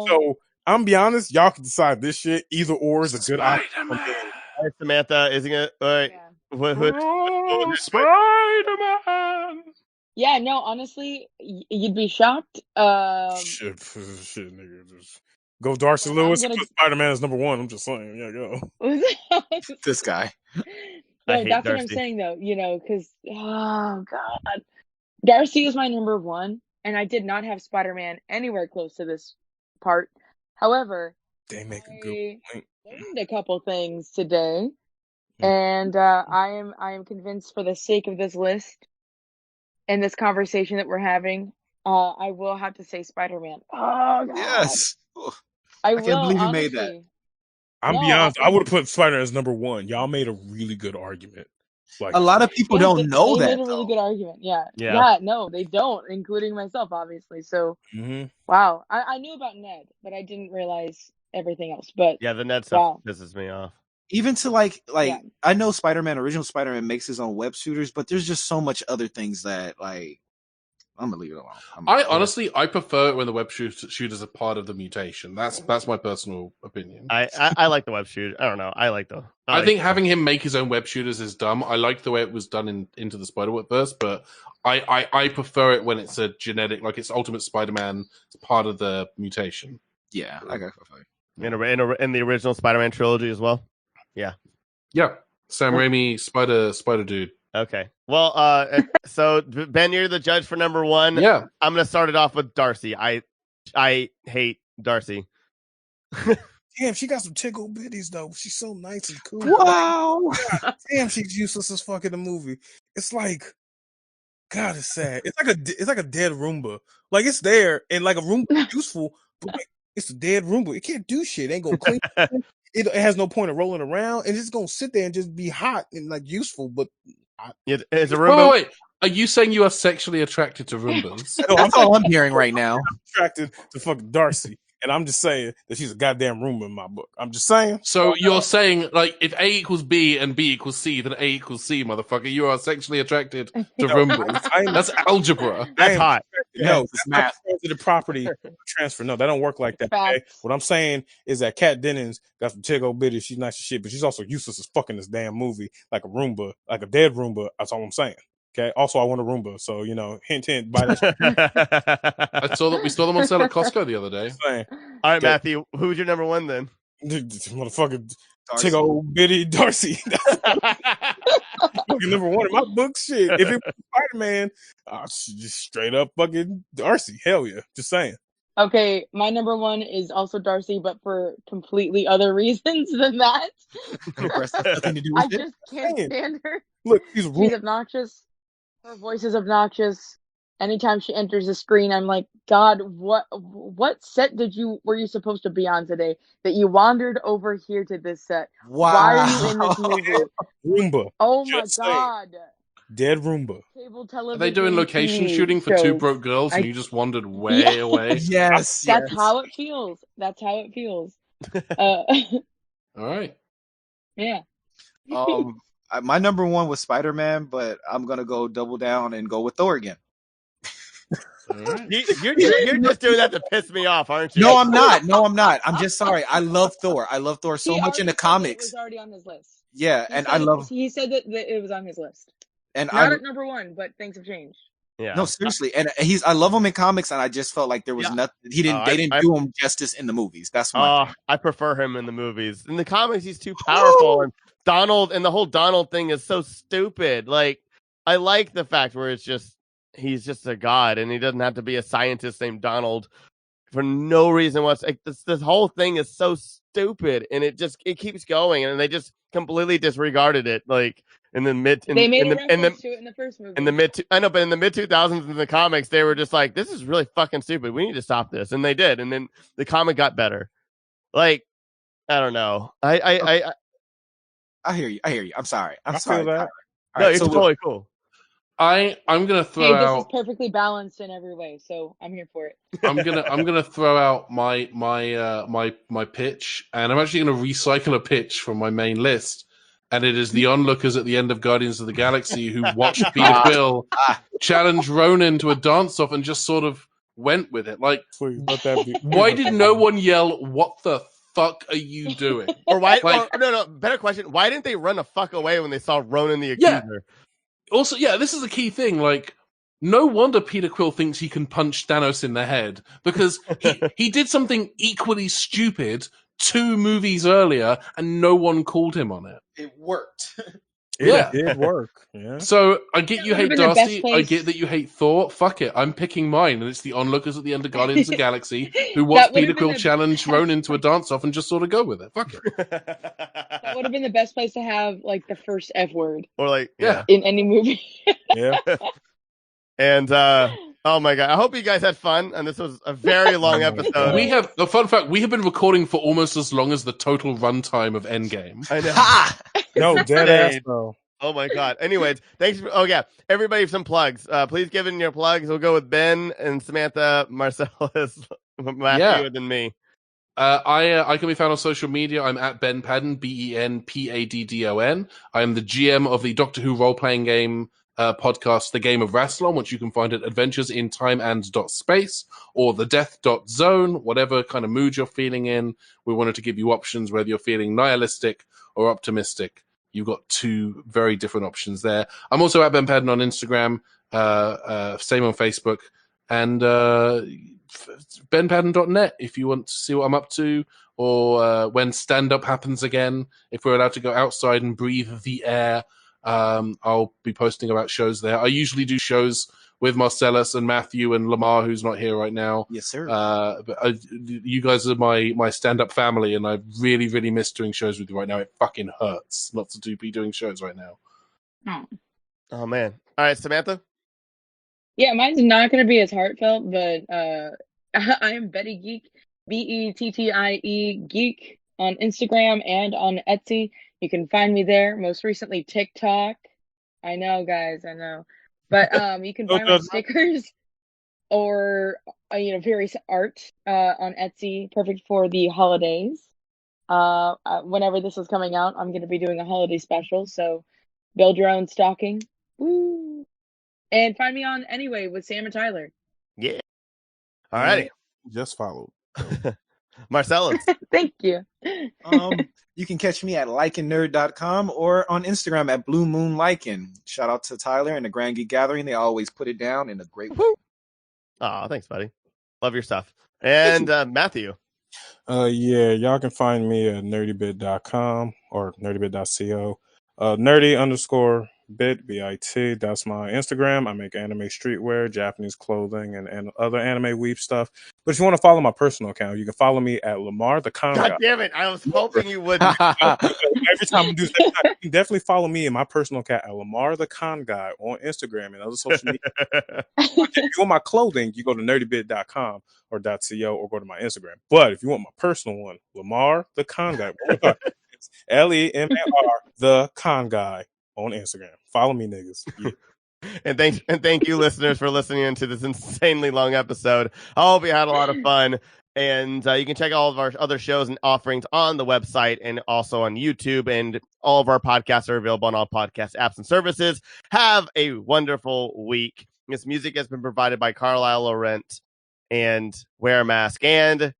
So I'm be honest, y'all can decide this shit. Either or is a good option. Hey, Samantha, isn't it? All right. Oh, Spider-Man! Yeah, no, honestly, you'd be shocked. Shit, nigga. Just go Darcy Lewis. Put Spider-Man as number 1. I'm just saying. Yeah, go. This guy. No, that's what I'm saying, though. Because, oh, God. Darcy is my number 1, and I did not have Spider-Man anywhere close to this part. However, they make a good point. Learned a couple things today, and I am convinced, for the sake of this list and this conversation that we're having, I will have to say Spider-Man. Oh God. Yes. I can't believe you made that. I'm be honest, I would have put Spider-Man as number 1. Y'all made a really good argument. Like, a lot of people don't know that. They made a really good argument. Yeah. No, they don't, including myself, obviously. So, wow. I knew about Ned, but I didn't realize everything else. But yeah, the Ned stuff pisses me off. Even to like I know original Spider-Man makes his own web shooters, but there's just so much other things that like I'm gonna leave it alone. Honestly, I prefer it when the web shooters are part of the mutation. That's my personal opinion. I like the web shooter. I don't know. I think having him make his own web shooters is dumb. I like the way it was done in Into the Spider-Verse, but I prefer it when it's a genetic, like it's Ultimate Spider-Man. It's part of the mutation. Yeah, I got in the original Spider-Man trilogy as well. Yeah. Sam Raimi, Spider Dude. Okay. Well, so Ben, you're the judge for number 1. Yeah. I'm gonna start it off with Darcy. I hate Darcy. Damn, she got some tickle bitties though. She's so nice and cool. Wow. God, damn, she's useless as fuck in the movie. It's like, God, it's sad. It's like a dead Roomba. Like it's there, and like a Roomba is useful, but like, it's a dead Roomba. It can't do shit. It ain't gonna clean. It has no point of rolling around, and it's gonna sit there and just be hot and like useful. But it's a Roomba. Wait. Are you saying you are sexually attracted to Roombas? No, that's all I'm hearing right now. I'm attracted to fucking Darcy. And I'm just saying that she's a goddamn Roomba in my book. I'm just saying. So you're saying, like, if A equals B and B equals C, then A equals C, motherfucker. You are sexually attracted to Roombas. That's algebra. That's hot. No, it's not the property transfer. No, that don't work like that. Okay? What I'm saying is that Kat Dennings got some tickle bitty. She's nice as shit, but she's also useless as fuck in this damn movie. Like a Roomba, like a dead Roomba. That's all I'm saying. Okay. Also, I want a Roomba, so hint, hint. Buy that. I saw that we saw them on sale at Costco the other day. All right, Matthew, who's your number 1 then? Motherfucking tickle bitty Darcy. Number 1 in my book. Shit, if it was Spider-Man, just straight up fucking Darcy. Hell yeah, just saying. Okay, my number 1 is also Darcy, but for completely other reasons than that. I just can't stand her. Look, she's obnoxious. Her voice is obnoxious. Anytime she enters the screen, I'm like, God, what set were you supposed to be on today that you wandered over here to this set? Wow. Why are you in this movie? Roomba. Oh my God. Dead Roomba. Cable television. Are they doing location shooting for Two Broke Girls and you just wandered way away? Yes. That's how it feels. All right. Yeah. My number 1 was Spider-Man, but I'm gonna go double down and go with Thor again. Right. You're just doing that to piss me off, aren't you? No, I'm not. I'm just sorry. I love Thor. I love Thor so much in the comics. It was already on his list. Yeah, He said that it was on his list. And not at number 1, but things have changed. Yeah. No, seriously, and I love him in comics, and I just felt like there was nothing. They didn't do him justice in the movies. That's why. I prefer him in the movies. In the comics, he's too powerful, and Donald and the whole Donald thing is so stupid. Like, I like the fact where he's just a god, and he doesn't have to be a scientist named Donald. for no reason whatsoever. Like, this whole thing is so stupid, and it keeps going, and they just completely disregarded it. Like in the mid, They made a reference to it in the first movie. in the mid, I know, but in the mid 2000s in the comics, they were just like, "This is really fucking stupid. We need to stop this," and they did, and then the comic got better. Like, I don't know. I hear you. I'm sorry. I feel that. No, it's totally cool. I'm gonna throw Hey, this out. is perfectly balanced in every way, so I'm here for it. I'm gonna throw out my pitch, and I'm actually gonna recycle a pitch from my main list, and it is the onlookers at the end of Guardians of the Galaxy who watched Peter Quill challenge Ronan to a dance-off and just sort of went with it. Like, Please let that be. why did no one yell, "What the fuck are you doing?" Or why? Like, no. Better question. Why didn't they run the fuck away when they saw Ronan the Accuser? Also, yeah, this is a key thing. Like, no wonder Peter Quill thinks he can punch Thanos in the head, because he did something equally stupid 2 movies earlier, and no one called him on it. It worked. Yeah. It did work. Yeah. So I get you hate would've been the Darcy. best I place. get that you hate Thor. Fuck it, I'm picking mine, and it's the onlookers at the end of Guardians of the Galaxy who That watched would've Peter been Quill the challenge best Ronan to a dance-off and just sort of go with it. Fuck it. That would have been the best place to have like the first F word Or like, Yeah. in any movie. Yeah. And oh my god, I hope you guys had fun. And this was a very long episode. We have a fun fact. We have been recording for almost as long as the total runtime of Endgame. I know. Ha! No, dead ass though. Oh my god. Anyways, thanks. Everybody, some plugs. Please give in your plugs. We'll go with Ben and Samantha, Marcelous, Matthew, and then me. I can be found on social media. I'm at Ben Paddon, BenPaddon. I am the GM of the Doctor Who role-playing game podcast, The Game of Rassilon, which you can find at Adventures in Time and Space, or the Death Zone, whatever kind of mood you're feeling in. We wanted to give you options, whether you're feeling nihilistic or optimistic. You've got 2 very different options there. I'm also at Ben Paddon on Instagram, same on Facebook, and benpaddon.net if you want to see what I'm up to, or when stand-up happens again, if we're allowed to go outside and breathe the air. I'll be posting about shows there. I usually do shows with Marcelous and Matthew and Lamar, who's not here right now. Yes, sir. But you guys are my stand-up family, and I really, really miss doing shows with you right now. It fucking hurts not to be doing shows right now. Oh man. All right, Samantha. Yeah, mine's not going to be as heartfelt, but I am BettieGeek, BETTIE Geek on Instagram and on Etsy. You can find me there. Most recently, TikTok. I know, guys, I know. But you can buy my stickers or various art on Etsy, perfect for the holidays. Whenever this is coming out, I'm going to be doing a holiday special, so build your own stocking. Woo! And find me on Anyway with Sam and Tyler. Yeah. All righty. Just followed. Marcelous. Thank you. You can catch me at LikenNerd.com or on Instagram at Blue Moon Liken. Shout out to Tyler and the Grand Geek Gathering. They always put it down in a great way. Oh, thanks, buddy. Love your stuff. And Matthew. Yeah, y'all can find me at nerdybit.com or nerdybit.co. Nerdy_bit, BIT. That's my Instagram. I make anime streetwear, Japanese clothing, and other anime weeb stuff. But if you want to follow my personal account, you can follow me at Lamar the Con God Guy. damn it. I was hoping you wouldn't. Every time I do that, you can definitely follow me in my personal account at Lamar the Con Guy on Instagram and other social media. If you want my clothing, you go to nerdybit.com or .co or go to my Instagram. But if you want my personal one, Lamar the Con Guy. It's LEMAR the Con Guy on Instagram. Follow me, niggas. Yeah. And thank you, listeners, for listening into this insanely long episode. I hope you had a lot of fun. And you can check all of our other shows and offerings on the website and also on YouTube. And all of our podcasts are available on all podcast apps and services. Have a wonderful week. This music has been provided by Carlisle Laurent. And wear a mask. And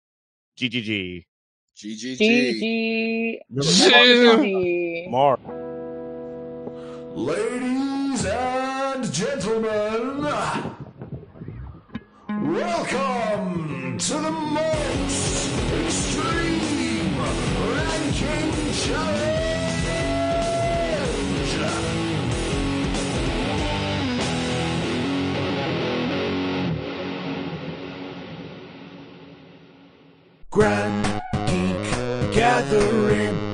GGG. GGG. GG. Mark. Ladies and gentlemen, welcome to the most extreme ranking challenge. Grand Geek Gathering